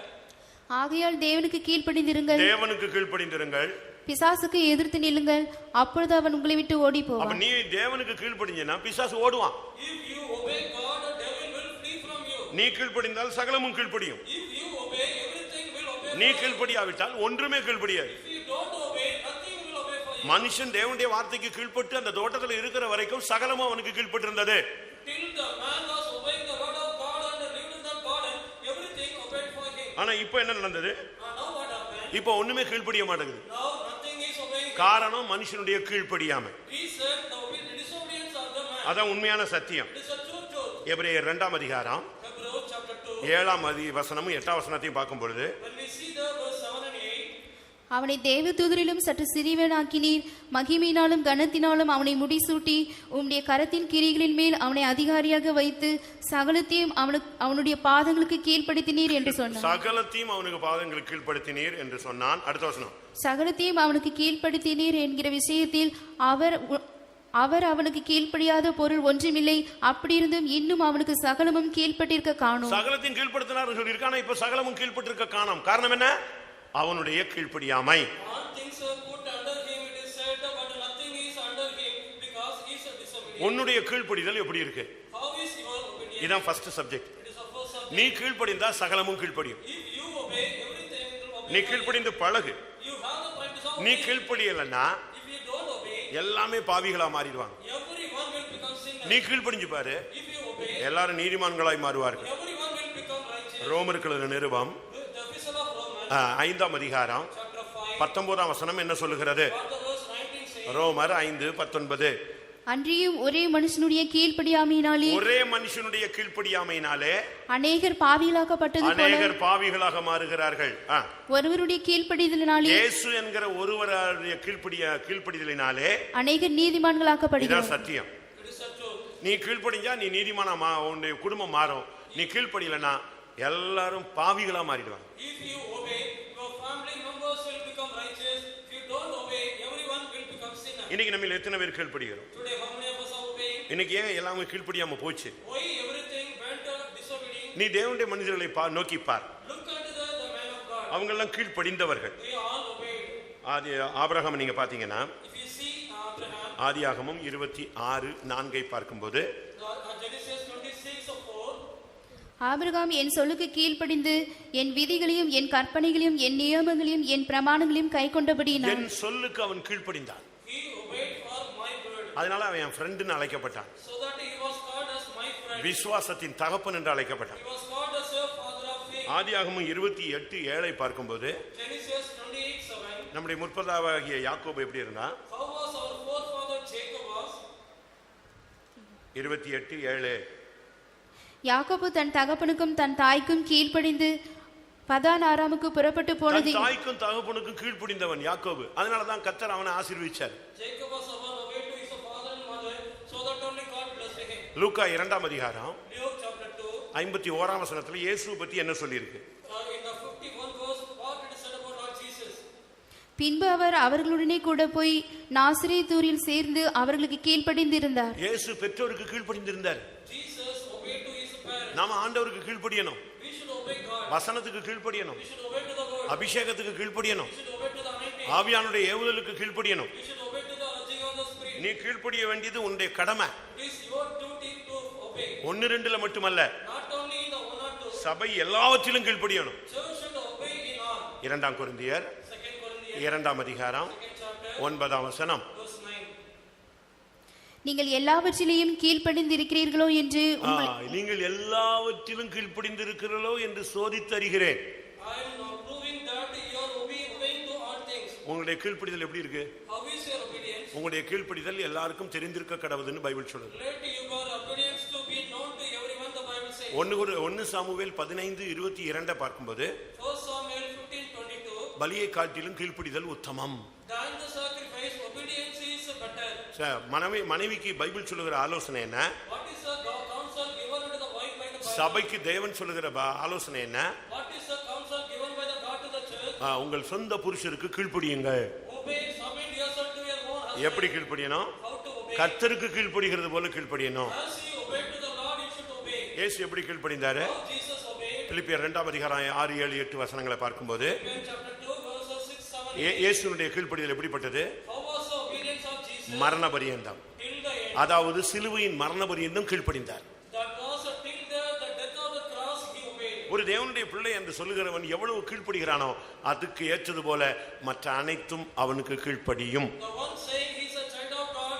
ஆகையால் தேவனுக்கு கீழ்ப்படிந்திருங்கள், தேவனுக்கு கீழ்ப்படிந்திருங்கள். பிசாசுக்கு எதிர்த்து நில்லுங்கள், அப்பொழுது அவன் உங்களை விட்டு ஓடி அப்ப போவான். நீ தேவனுக்கு கீழ்ப்படிஞ்சினா பிசாசு ஓடுவான். If you obey God, the devil will flee from you. நீ கீழ்ப்படிந்தால் சகலமும் கீழ்ப்படியும். If you obey, everything will obey. நீ கீழ்ப்படியாவிட்டால் ஒன்றுமே கீழ்ப்படியாது. If you don't obey, nothing will obey for you. மனுஷன் தேவனுடைய வார்த்தைக்கு கீழ்ப்பட்டு அந்த தோட்டத்தில் இருக்கிற வரைக்கும் சகலமும் அவனுக்கு கீழ்ப்பட்டு இருந்தது. Till the man was obeying the word of God and lived in the garden, everything obeyed for him. ஆனா இப்ப என்ன நடந்தது? Now what happened? இப்ப ஒண்ணுமே கீழ்ப்படிய மாட்டேங்குது. Now nothing is obeying. காரணம் மனுஷனுடைய கீழ்ப்படியாமை. He said the disobedience of the man. அதான் உண்மையான சத்தியம். It is a true truth. எபிரேயர் 2:2 Hebrews chapter 2. 7 8 பார்க்கும் பொழுது, When we see the verse 7 and 8, அவனை தேவதூதரிலும் சற்று சிறியவனாக்கினீர், மகிமையினாலும் கனத்தினாலும் அவனை முடிசூட்டி உம்முடைய கரத்தின் கிரிகளின் மேல் அவனை அதிகாரியாக வைத்து சகலத்தையும் அவனுடைய பாதங்களுக்கு கீழ்ப்படுத்தினீர் என்று சொன்னார். சகலத்தையும் அவனுக்கு பாதங்களுக்கு கீழ்ப்படுத்தினீர் என்று சொன்னான். அடுத்த வசனம், சகலத்தையும் அவனுக்கு கீழ்ப்படுத்தினீர் என்கிற விஷயத்தில் அவர் அவனுக்கு கீழ்ப்படியாத பொருள் ஒன்றுமில்லை, அப்படி இருந்தும் இன்னும் அவனுக்கு சகலமும் கீழ்ப்பட்டிருக்க காணோம். சகலத்தையும் கீழ்ப்படுத்தினார் சொல்லியிருக்கான, இப்ப சகலமும் கீழ்ப்பட்டிருக்க காணோம். காரணம் என்ன? அவனுடைய கீழ்ப்படியாமை. all things are put under him, it is said, but nothing is under him because he is a disobedient. உன்னுடைய கீழ்ப்படிதல் எப்படி இருக்கு? How is your obedience? இதான் first subject. It is a first subject. நீ கீழ்ப்படிந்தா சகலமும் கீழ்ப்படியும். If you obey, everything will obey. நீ கீழ்ப்படிந்து பழகு. You have the practice of நீ obeying. கீழ்ப்படியலன்னா If you don't எல்லாமே பாவிகளா மாறிடுவாங்க. everyone will become sinners. நீ கீழ்ப்படிஞ்சு பாரு, If you obey, எல்லாரும் நீதிமான்களாய் மாறுவார்கள். everyone will become righteous. ரோமர்கள் நிருபம் The epistle of Romans 5ஆம் அதிகாரம் chapter 5 19ஆம் வசனம் என்ன சொல்லுகிறது? what the verse 19 says, ரோமர் 5:19. அன்றியும் ஒரே மனுஷனுடைய கீழ்ப்படியாமையினாலே ஒரே மனுஷனுடைய கீழ்ப்படியாமையினாலே அநேகர் பாவிகளாக்கப்பட்டது போல அநேகர் பாவிகளாக மாறுகிறார்கள். ஒருவருடைய கீழ்ப்படிதலினாலே இயேசு என்கிற ஒருவருடைய கீழ்ப்படிதலினாலே அநேகர் நீதிமான்களாக்கப்படுகிறார். இதான் சத்தியம். it is a truth. நீ கீழ்ப்படிஞ்சா நீ நீதிமானா, உன்னுடைய குடும்பம் மாறும். நீ கீழ்ப்படியலனா எல்லாரும் பாவிகளா மாறிடுவாங்க. If you obey, your family members will become righteous. If you don't obey, everyone will become sinner. இன்னைக்கு நம்ம எத்தனை பேர் கீழ்ப்படிகிறோம்? Today, how many of us are obeying? இன்னைக்கு ஏன் எல்லாமே கீழ்ப்படியாம போச்சு? Why everything went disobedient? நீ தேவனுடைய மனிதர்களை நோக்கி பார். Look unto the man of God. அவங்க எல்லாம் கீழ்ப்படிந்தவர்கள். They all obeyed. ஆதி ஆபிரகாம் நீங்க பாத்தீங்கன்னா If you see Abraham, ஆதியாகமம் 26:4 பார்க்கும்போது Genesis 26:4, ஆபிரகாம் என் சொல்லுக்கு கீழ்ப்படிந்து என் விதிகளையும் என் கற்பனைகளையும் என் நியமங்களையும் என் பிரமாணங்களையும் கை கொண்டபடியினால் என் சொல்லுக்கு அவன் கீழ்ப்படிந்தான். he obeyed for my word, அதனால அவன் என் ஃப்ரெண்டுன்னு அழைக்கப்பட்டான். so that he was called as my friend. விசுவாசத்தின் தகப்பன் என்று அழைக்கப்பட்டான். He was called as a father of faith. ஆதியாகமம் 28:7 பார்க்கும்போது Genesis 28:7. நம்முடைய முற்பதாவாகிய யாக்கோபு எப்படி இருந்தா? How was our forefather Jacob was? 28:7. யாக்கோபு தன் தகப்பனுக்கும் தன் தாய்க்கும் கீழ்ப்படிந்து பதான் ஆராமுக்கு புறப்பட்டு போனது. தன் தாய்க்கும் தகப்பனுக்கும் கீழ்ப்படிந்தவன் யாக்கோபு. அதனாலதான் கர்த்தர் அவனை ஆசீர்வதிச்சார். Jacob was obeyed to his father and mother, so that only God blessed him. லூக்கா 2ஆம் அதிகாரம் Luke chapter 2, 51ஆம் வசனத்துல இயேசுவை பத்தி என்ன சொல்லியிருக்கு? in the 51 verse, what it is said about Lord Jesus. பின்பு அவர் அவர்களுடனே கூட போய் நாசரேத்தூரில் சேர்ந்து அவர்களுக்கு கீழ்ப்படிந்திருந்தார். இயேசு பெற்றோருக்கு கீழ்ப்படிந்திருந்தார். Jesus obeyed to his parents. நாம ஆண்டவருக்கு கீழ்ப்படியணும், We should obey God. வசனத்துக்கு கீழ்ப்படியணும், We should obey to the word. அபிஷேகத்துக்கு கீழ்ப்படியணும், We should obey to the anointing. ஆவியானுடைய ஏவுதலுக்கு கீழ்ப்படியணும். We should obey to the urging of the Spirit. நீ கீழ்ப்படிய வேண்டியது உன்னுடைய கடமை. It is your duty to obey. 1-2ல மட்டுமல்ல, Not only in the 1 or 2. சபை எல்லாவற்றிலும் கீழ்ப்படியணும். Church should obey in all. 2 கொரிந்தியர் 2 Corinthians 2ஆம் அதிகாரம் 2nd chapter 9ஆம் வசனம். verse 9. நீங்கள் எல்லாவற்றிலேயும் கீழ்ப்படிந்திருக்கிறீர்களோ என்று நீங்கள் எல்லாவற்றிலும் கீழ்ப்படிந்திருக்கிறீர்களோ என்று சோதித்தறிகிறேன். I am now proving that you are obeying to all things. உங்களுடைய கீழ்ப்படிதல் எப்படி இருக்கு? How is your obedience? உங்களுடைய கீழ்ப்படிதல் எல்லாருக்கும் தெரிந்திருக்க கடவுதுன்னு பைபிள் சொல்லுது. Let your obedience to be known to everyone, the Bible says. 1 Samuel 15:22 பார்க்கும்போது 1 Samuel 15:22. பலியை காட்டிலும் கீழ்ப்படிதல் உத்தமம். Than the sacrifice, obedience is better. மனைவிக்கு பைபிள் சொல்லுகிற ஆலோசனை என்ன? What is the counsel given unto the wife by the Bible? சபைக்கு தேவன் சொல்லுகிற ஆலோசனை என்ன? What is the counsel given by the God to the church? உங்கள் சொந்த புருஷருக்கு கீழ்ப்படியுங்கள். Obey, submit yourself to your own husband. எப்படி கீழ்ப்படியணும்? How to obey? கர்த்தருக்கு கீழ்ப்படிகிறது போல கீழ்ப்படியணும். As you obey to the Lord, you should obey. இயேசு எப்படி கீழ்ப்படிந்தாரு? How Jesus obeyed. பிலிப்பியர் 2ஆம் அதிகாரம் 6, 7, 8 வசனங்களை பார்க்கும்போது Philippians chapter 2 verses 6, 7. இயேசுனுடைய கீழ்ப்படிதல் எப்படிப்பட்டது? How was the obedience of Jesus மரண பரியந்தம். till the end? அதாவது சிலுவையின் மரண பரியந்தம் கீழ்ப்படிந்தார். That was till the death of the cross he obeyed. ஒரு தேவனுடைய பிள்ளை என்று சொல்லுகிறவன் எவ்வளவு கீழ்ப்படுகிறானோ அதுக்கு ஏற்றது போல மற்ற அனைத்தும் அவனுக்கு கீழ்ப்படியும். The one saying he is a child of God,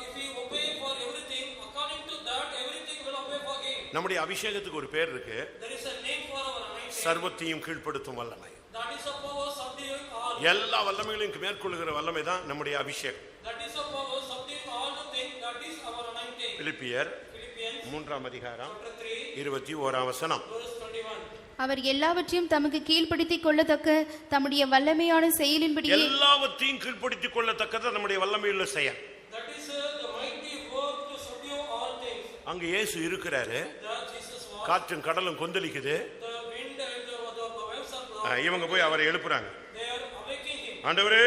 if he obey for everything, according to that everything will obey for him. நம்முடைய அபிஷேகத்துக்கு ஒரு பேர் இருக்கு, There is a name for our anointing. சர்வத்தையும் கீழ்ப்படுத்தும் வல்லமை. That is a power subduing all. எல்லா வல்லமைகளையும் மேற்கொள்ளுகிற வல்லமை தான் நம்முடைய அபிஷேகம். That is a power subduing all the things. That is our anointing. பிலிப்பியர் Philippians 3ஆம் அதிகாரம் chapter 3 21ஆம் வசனம். verse 21. அவர் எல்லாவற்றையும் தமக்கு கீழ்ப்படுத்திக் கொள்ளத்தக்க தம்முடைய வல்லமையான செயலின்படியே எல்லாவற்றையும் கீழ்ப்படுத்திக் கொள்ளத்தக்கது நம்முடைய வல்லமையுள்ள செயல். That is the mighty work to subdue all things. அங்க இயேசு இருக்கிறாரு, That Jesus was. காற்றும் கடலும் கொந்தளிக்குது. The wind and the waves are blowing. இவங்க போய் அவரை எழுப்புறாங்க. They are awaking him. ஆண்டவரே,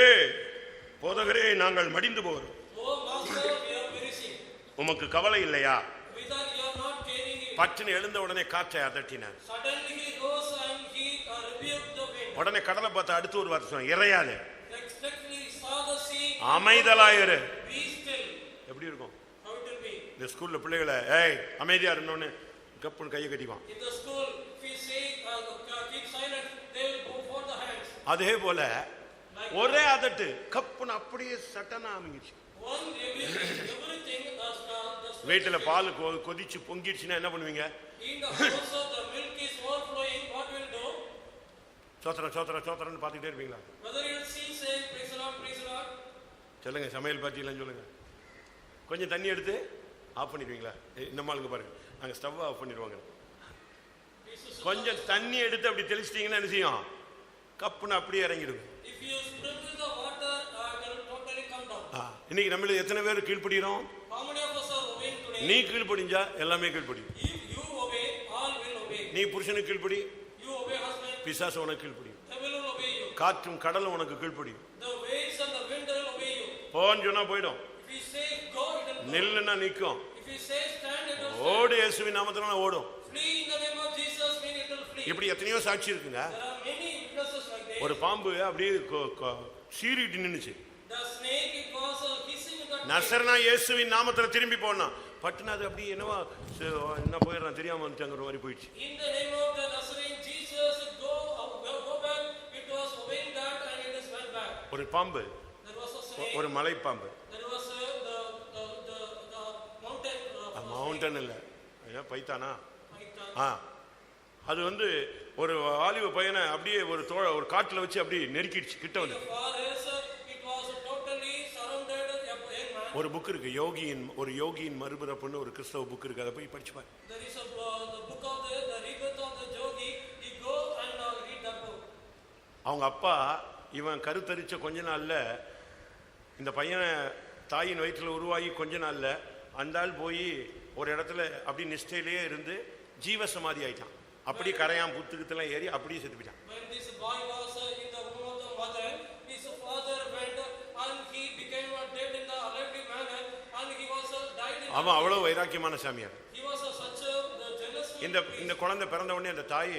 போதகரே, நாங்கள் மடிந்து போகிறோம். Oh master, we are perishing. உமக்கு கவலை இல்லையா? Without you are not caring it. பட்டுன்னு எழுந்த உடனே காற்றை அதட்டினார். Suddenly he rose and he rebuked the wind. உடனே கடலை பார்த்து அடுத்து ஒரு வார்த்தை சொன்னார், இறையாதே, Expectedly he saw the sea. அமைதலாயிரு. Be still. எப்படி இருக்கும்? How it will be? இந்த ஸ்கூல்ல பிள்ளைகளை ஏய் அமைதியா இருந்தோன்னு கப்புன்னு கையை கட்டிவான். In the school, if we say keep silent, they will go for the hands. அதே போல ஒரே அதட்டு கப்புன்னு அப்படியே சட்டனா அமைஞ்சிச்சு. One everything the வீட்டுல பால் கொதிச்சு பொங்கிடுச்சுன்னா என்ன பண்ணுவீங்க? in the house of the milk is overflowing, what will do? சோத்திரன்னு பார்த்துக்கிட்டே இருப்பீங்களா? Whether you see say praise the Lord, praise the Lord. சொல்லுங்க, சமையல் பாட்டிலாம் சொல்லுங்க. கொஞ்சம் தண்ணி எடுத்து ஆஃப் பண்ணிடுவீங்களா? இந்த மாளுங்க பாருங்க, அங்கே ஸ்டவ் ஆஃப் பண்ணிடுவாங்க. கொஞ்சம் தண்ணி எடுத்து அப்படி தெளிச்சிட்டீங்கன்னா என்ன செய்யும்? கப்புன்னு அப்படியே இறங்கிடுங்க. If you sprinkle the water, it will totally come down. இன்னைக்கு நம்மள எத்தனை பேர் கீழ்ப்படிறோம்? How many of us are obeying today? நீ கீழ்ப்படிஞ்சா எல்லாமே கீழ்ப்படியும். If you obey, all will obey. நீ புருஷனுக்கு கீழ்ப்படி, You obey husband, பிசாசு உனக்கு கீழ்ப்படியும். devil will obey you. காற்றும் கடலும் உனக்கு கீழ்ப்படியும். The waves and the wind will obey you. போன்னு சொன்னா போயிடும். If you say go, it will go. நில்லுன்னா நிற்கும். If you say stand, it will stand. ஓடு, இயேசுவின் நாமத்தினால ஓடும். Flee in the name of Jesus, mean it will flee. இப்படி எத்தனையோ சாட்சி இருக்குங்க. There are many witnesses like that. ஒரு பாம்பு அப்படியே சீறிட்டு நின்னுச்சு. The snake, it was hissing in the நசரனா இயேசுவின் நாமத்துல திரும்பி போனான். பட்டுனா அது அப்படி என்னவா என்ன போயிடறான் தெரியாம வந்துட்டாங்க, ஒரு மாதிரி போயிடுச்சு. In the name of the Nazarene Jesus, go back. It was obeying that and it is went back. ஒரு பாம்பு, There was a snake. ஒரு மலை பாம்பு. There was the mountain. Mountain இல்ல, பைத்தானா? Python. அது வந்து ஒரு ஆலிவ பையனை அப்படியே ஒரு காட்டுல வச்சு அப்படியே நெருக்கிடுச்சு கிட்ட வந்து. The forest, it was totally surrounded a young man. ஒரு புக் இருக்கு, யோகியின் மறுபிறப்புன்னு ஒரு கிறிஸ்தவ புக் இருக்கு, அதை போய் படிச்சு பாரு. There is the book of the rebirth of the yogi. You go and read that book. அவங்க அப்பா இவன் கருத்தரிச்ச கொஞ்ச நாள்ல, இந்த பையனை தாயின் வயிற்றுல உருவாகி கொஞ்ச நாள்ல அந்த ஆள் போய் ஒரு இடத்துல அப்படி நிஷ்டையிலேயே இருந்து ஜீவசமாதி ஆயிட்டான். அப்படி கரையான் புத்துக்கெல்லாம் ஏறி அப்படியே செத்து போயிட்டான். When this boy was in the womb of the mother, his father went and he became dead in the lively manner and he was died in அவன் அவ்வளவு வைராக்கியமான சாமியார். he was such a jealous. இந்த குழந்தை பிறந்த உடனே அந்த தாய்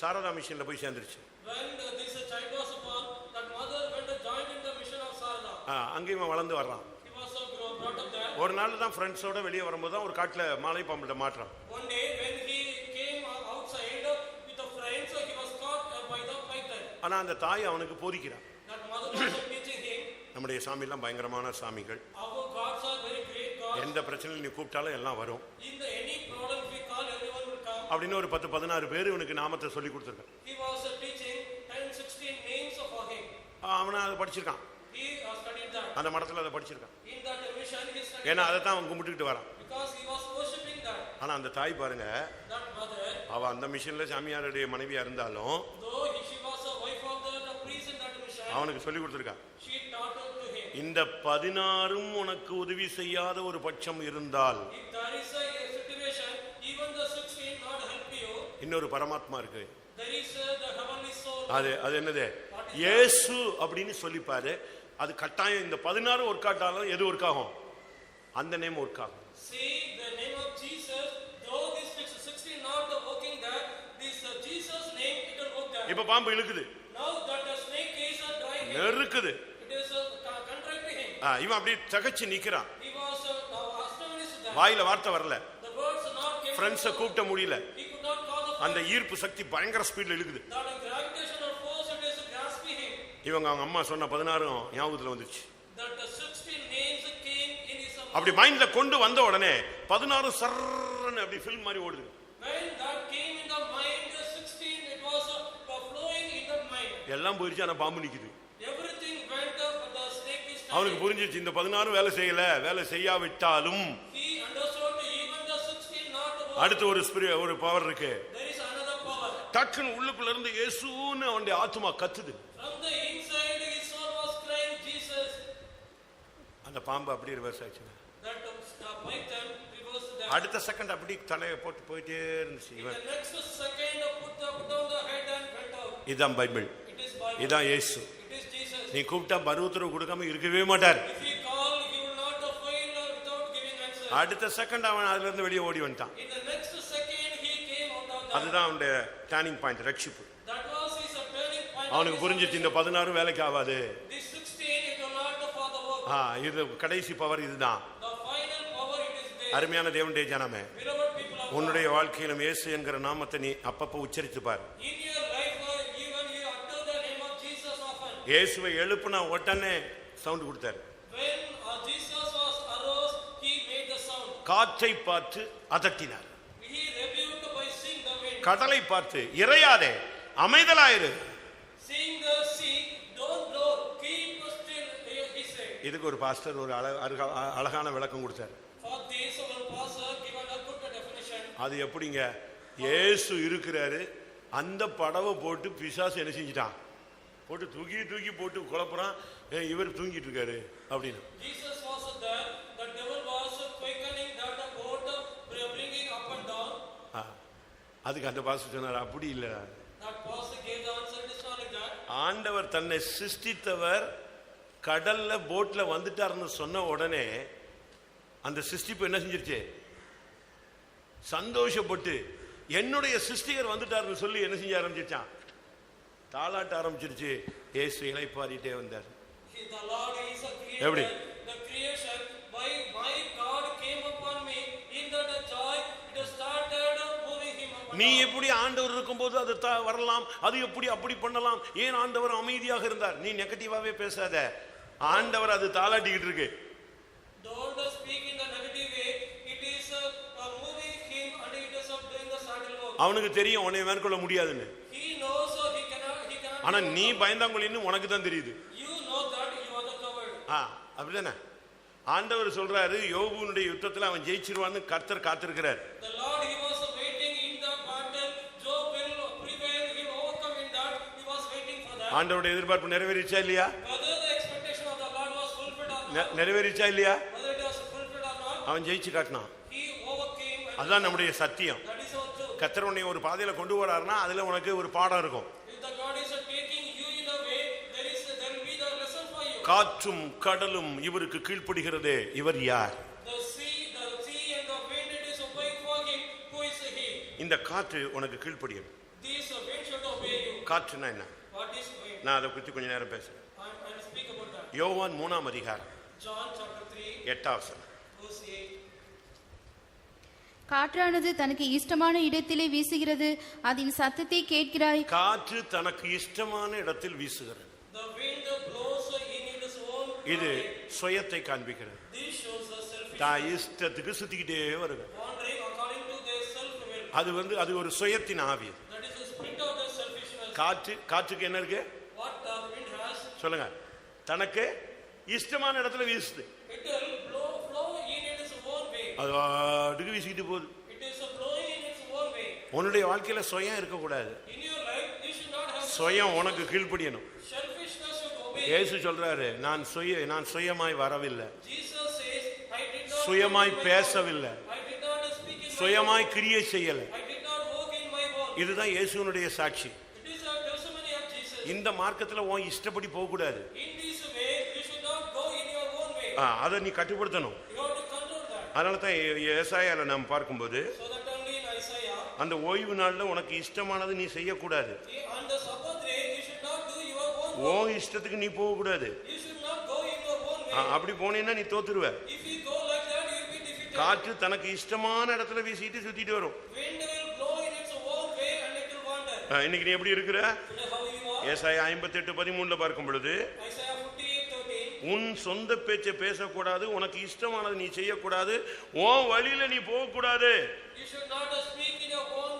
சாரதா மிஷன்ல போய் சேர்ந்துருச்சு. When this child was born, that mother went and joined in the mission of Sarada. அங்கேயும் வளர்ந்து வர்றான். He was brought up there. ஒரு நாள் தான் ஃப்ரெண்ட்ஸோட வெளியே வரும்போது தான் ஒரு காட்டுல மாலை பாம்புட்ட மாட்டுறான். One day when he came outside with the friends, he was caught by the python. ஆனா அந்த தாய் அவனுக்கு போதிக்கிறான். That mother was teaching him. நம்முடைய சாமிலாம் பயங்கரமான சாமிகள். Our gods are very great gods. எந்த பிரச்சனையும் நீ கூப்பிட்டாலும் எல்லாம் வரும். In the any problem we call, everyone will come. அப்படின்னு ஒரு 10-16 பேர் இவனுக்கு நாமத்தை சொல்லி கொடுத்துருக்கான். He was teaching 10-16 names for him. அவனை அதை படிச்சிருக்கான். He studied that. அந்த மடத்துல அதை படிச்சிருக்கான். In that mission he studied. ஏன்னா அதை தான் அவன் கும்பிட்டுக்கிட்டு வரான். Because he was worshipping that. ஆனா அந்த தாய் பாருங்க, That mother, அவ அந்த மிஷன்ல சாமியாருடைய மனைவியா இருந்தாலும் though she was a wife of the priest in that mission, அவனுக்கு சொல்லி கொடுத்துருக்கான். she taught to him. இந்த 16ம் உனக்கு உதவி செய்யாத ஒரு பட்சம் இருந்தால், If there is a situation, even the 16 not help you, இன்னொரு பரமாத்மா இருக்கு. there is the heavenly soul. அது என்னது? இயேசு அப்படின்னு சொல்லிப்பாரு. அது கட்டாயம் இந்த 16 ஒர்க் ஆட்டாலும் எது ஒர்க் ஆகும்? அந்த நேம் ஒர்க் ஆகும். See the name of Jesus, though this 16 not working there, this Jesus name it will work there. இப்ப பாம்பு இழுக்குது, Now that the snake is drying, நெருக்குது. it is contracting him. இவன் அப்படி தகச்சு நிக்கிறான். He was astonished that வாயில வார்த்தை வரல, the words not came. ஃப்ரெண்ட்ஸை கூப்பிட்ட முடியல. He could not call the அந்த ஈர்ப்பு சக்தி பயங்கர ஸ்பீட்ல இழுக்குது. that gravitational force it is grasping him. இவங்க அவங்க அம்மா சொன்ன 16 ஞாபகத்துல வந்துச்சு. That the 16 names came in his mind. அப்படி மைண்ட்ல கொண்டு வந்த உடனே 16 சர்ன்னு அப்படி ஃபில்ம் மாதிரி ஓடுது. When that came in the mind, the 16 it was flowing in the mind. எல்லாம் போயிடுச்சு, ஆனா பாம்பு நிக்குது. Everything went up, but the snake is standing. அவனுக்கு புரிஞ்சிச்சு, இந்த 16 வேலை செய்யாவிட்டாலும் He understood even the 16 not working. அடுத்து ஒரு பவர் இருக்கு. There is another power. டக்குன்னு உள்ளுக்குள்ள இருந்து இயேசுன்னு அவனுடைய ஆத்துமா கத்துது. From the inside his soul was crying Jesus. அந்த பாம்பு அப்படியே ரிவர்ஸ் ஆச்சு. That python reversed that. அடுத்த செகண்ட் அப்படி தலையை போட்டு போயிட்டே இருந்துச்சு. In the next second put down the head and went out. இதுதான் பைபிள், It is Bible. இதுதான் இயேசு. It is Jesus. நீ கூப்பிட்டா பருவத்துறவு கொடுக்காம இருக்கவே மாட்டார். If he call, he will not fail without giving answer. அடுத்த செகண்ட் அவன் அதுல இருந்து வெளியே ஓடி வந்துட்டான். In the next second he came out of that. அதுதான் அவனுடைய டர்னிங் பாயிண்ட், ரட்சிப்பு. That was his turning point. அவனுக்கு புரிஞ்சிச்சு, இந்த 16 வேலைக்கு ஆகாது. This 16 it will not for the work. இது கடைசி பவர் இதுதான். The final power it is there. அருமையான தேவனுடைய ஜனமே, Beloved people of உன்னுடைய வாழ்க்கையிலும் இயேசு என்கிற நாமத்தை நீ அப்பப்ப உச்சரித்து பார். in your life even you utter the name of Jesus often. இயேசுவை எழுப்புனா உடனே சவுண்ட் கொடுத்தாரு. When Jesus காற்றை பார்த்து அதட்டினார். He rebuked by seeing the wind. கடலை பார்த்து இறையாதே, அமைதலாயிரு. Seeing the sea, don't blow, keep still, he said. இதுக்கு ஒரு பாஸ்டர் ஒரு அழகான விளக்கம் கொடுத்தார். For this our pastor given a good definition. அது எப்படிங்க? இயேசு இருக்கிறாரு, அந்த படவை போட்டு பிசாசு என்ன செஞ்சிட்டான், போட்டு தூக்கி போட்டு குழப்பறான், இவர் தூங்கிட்டு இருக்காரு அப்படின்னு. Jesus was there, the devil was quickening that boat, bringing up and down. அதுக்கு அந்த பாஸ்டர் சொன்னார், அப்படி இல்ல. That pastor gave the answer, it is not like that. ஆண்டவர் தன்னை சிருஷ்டித்தவர் கடல்ல போட்ல வந்துட்டாருன்னு சொன்ன உடனே அந்த சிருஷ்டிப்பு என்ன செஞ்சிருச்சு, சந்தோஷப்பட்டு என்னுடைய சிருஷ்டிகர் வந்துட்டாருன்னு சொல்லி என்ன செஞ்ச ஆரம்பிச்சிருச்சான், தாளாட்ட ஆரம்பிச்சிருச்சு. இயேசு இளைப்பாறிட்டே வந்தார். The Lord is a creator. எப்படி? The creation by my God came upon me in that joy it started moving him up. நீ எப்படி ஆண்டவர் இருக்கும்போது அது வரலாம், அது எப்படி அப்படி பண்ணலாம், ஏன் ஆண்டவர் அமைதியாக இருந்தார்? நீ நெகட்டிவாவே பேசாத. ஆண்டவர் அது தாளாட்டிக்கிட்டு இருக்கு. Don't speak in the negative way. It is moving him and it is doing the subtle work. அவனுக்கு தெரியும் உன்னை மேற்கொள்ள முடியாதுன்னு. He knows he cannot. ஆனா நீ பயந்தாங்கொள்ளின்னு உனக்கு தான் தெரியுது. You know that you are the covered. அப்படிதானே? ஆண்டவர் சொல்றாரு, யோபுனுடைய யுத்தத்துல அவன் ஜெயிச்சிருவான்னு கர்த்தர் காத்திருக்கிறார். The Lord he was waiting in the battle. Job will prevail, he will overcome in that. He was waiting for that. ஆண்டவருடைய எதிர்பார்ப்பு நிறைவேறிச்சா இல்லையா? Whether the expectation of the Lord was fulfilled or not. நிறைவேறிச்சா இல்லையா? Whether it was fulfilled or not. அவன் ஜெயிச்சு காட்டினான். He overcame. அதுதான் நம்முடைய சத்தியம். That is our truth. கர்த்தர் உன்னை ஒரு பாதையில கொண்டு வராருன்னா அதுல உனக்கு ஒரு பாடம் இருக்கும். If the God is taking you in a way, there will be the lesson for you. காற்றும் கடலும் இவருக்கு கீழ்ப்படுகிறதே, இவர் யார்? The sea and the wind it is obeying for him. Who is he? இந்த காற்று உனக்கு கீழ்ப்படியும். This wind should obey you. காற்றுனா என்ன? What is wind? நான் அதை பற்றி கொஞ்ச நேரம் பேசுறேன். I'll speak about that. யோவான் 3ஆம் அதிகாரம் John chapter 3 8ஆம் வசனம். verse 8. காற்றானது தனக்கு இஷ்டமான இடத்திலே வீசுகிறது, அதன் சத்தத்தை கேட்கிறாய். காற்று தனக்கு இஷ்டமான இடத்தில் வீசுகிறது. The wind blows in its own இது சுயத்தை காண்பிக்கிறது. This shows the selfish. தான் இஷ்டத்துக்கு சுத்திக்கிட்டே வருது. Wandering according to their self will. அது ஒரு சுயத்தின் ஆவி. That is the spirit of the selfishness. காற்றுக்கு என்ன இருக்கு? What the wind has. சொல்லுங்க. தனக்கு இஷ்டமான இடத்துல வீசுது. It will flow in its own way. அது அடுக்கு வீசிக்கிட்டு போகுது. It is blowing in its own way. உன்னுடைய வாழ்க்கையில சுயம் இருக்கக்கூடாது. In your life, you should not have. சுயம் உனக்கு கீழ்ப்படியணும். Selfishness should obey. இயேசு சொல்றாரு, நான் சுயமாய் வரவில்லை, Jesus says, I did not. சுயமாய் பேசவில்லை, I did not speak in my சுயமாய் கிரியை செய்யல. I did not walk in my own. இதுதான் இயேசுனுடைய சாட்சி. It is a testimony of Jesus. இந்த மார்க்கத்துல உன் இஷ்டப்படி போக கூடாது. In this way, you should not go in your own way. அதை நீ கட்டுப்படுத்தணும். You have to control that. அதனால தான் ஏசாயால நாம் பார்க்கும்போது So that only in Isaiah, அந்த ஓய்வு நாள்ல உனக்கு இஷ்டமானது நீ செய்யக்கூடாது. on the Sabbath day, you should not do your own way. உன் இஷ்டத்துக்கு நீ போக கூடாது. You should not go in your own way. அப்படி போனீன்னா நீ தோத்துருவ. If you go like that, you will be defeated. காற்று தனக்கு இஷ்டமான இடத்துல வீசிட்டு சுத்திட்டு வரும். Wind will blow in its own way and it will wander. இன்னைக்கு நீ எப்படி இருக்கிற? Today how you are? ஏசாயா 58:13 பார்க்கும் பொழுது, Isaiah 58:13. உன் சொந்த பேச்சை பேசக்கூடாது, உனக்கு இஷ்டமானது நீ செய்யக்கூடாது, உன் வழியில நீ போகக்கூடாது. You should not speak in your own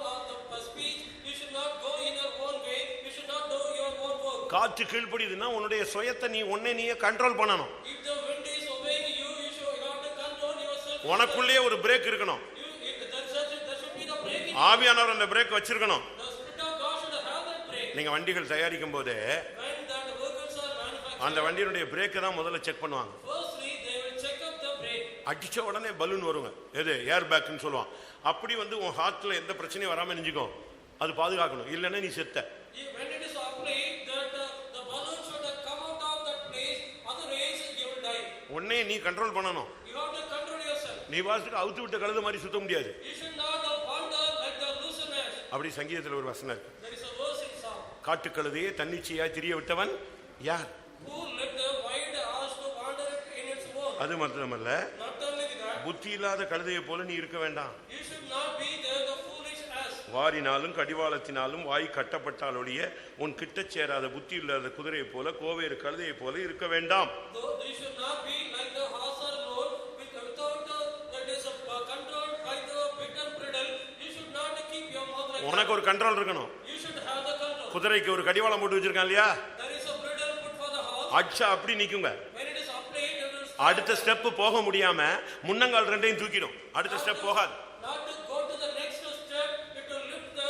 speech. You should not go in your own way. You should not do your own work. காற்று கீழ்ப்படியுதுன்னா உன்னுடைய சுயத்தை நீயே கண்ட்ரோல் பண்ணணும். If the wind is obeying you, you should have to control yourself. உனக்குள்ளே ஒரு break இருக்கணும். There should be the break in ஆவியானவர் அந்த பிரேக் வச்சிருக்கணும். the spirit of God should have that break. நீங்க வண்டிகள் தயாரிக்கும் போது When that vehicles are manufactured, அந்த வண்டியினுடைய பிரேக்கை தான் முதல்ல செக் பண்ணுவாங்க. firstly they will check up the brake. அடிச்ச உடனே பலூன் வருங்க, எது ஏர் பேக்னு சொல்லுவான். அப்படி உன் ஹார்ட்ல எந்த பிரச்சனையும் வராம நினைச்சுக்கும், அது பாதுகாக்கணும். இல்லைன்னா நீ செத்த. When it is applied, that the balloon should come out of that place, otherwise you will die. உன்னை நீ கண்ட்ரோல் பண்ணணும். You have to control yourself. நீ வாசத்துக்கு அவுத்து விட்ட கழுத மாதிரி சுத்த முடியாது. You should not wander like the looseners. அப்படி சங்கீதத்தில் ஒரு வசனம் இருக்கு. There is a verse in Psalm. காட்டு கழுதையை தன்னிச்சையாய் திரிய விட்டவன் யார்? Who let the wild ass to wander in its own. அது மட்டுமல்ல, Not only that, புத்தி இல்லாத கழுதையை போல நீ இருக்க வேண்டாம். you should not be there the foolish ass. வாரினாலும் கடிவாளத்தினாலும் வாய் கட்டப்பட்டால் ஒழிய உன் கிட்ட சேராத புத்தி இல்லாத குதிரையை போல கோவேறு கழுதையை போல இருக்க வேண்டாம். Though you should not be like the horse or lord without that is உனக்கு ஒரு கண்ட்ரோல் இருக்கணும். You should have the control. குதிரைக்கு ஒரு கடிவாளம் போட்டு வச்சிருக்கான் இல்லையா? There is a bridle put for the horse. அடிச்சா அப்படி நிக்குங்க. When it is applied, it will அடுத்த ஸ்டெப் போக முடியாம முன்னங்கால் ரெண்டையும் தூக்கிடும். அடுத்த ஸ்டெப் போகாது. not to go to the next step, it will lift the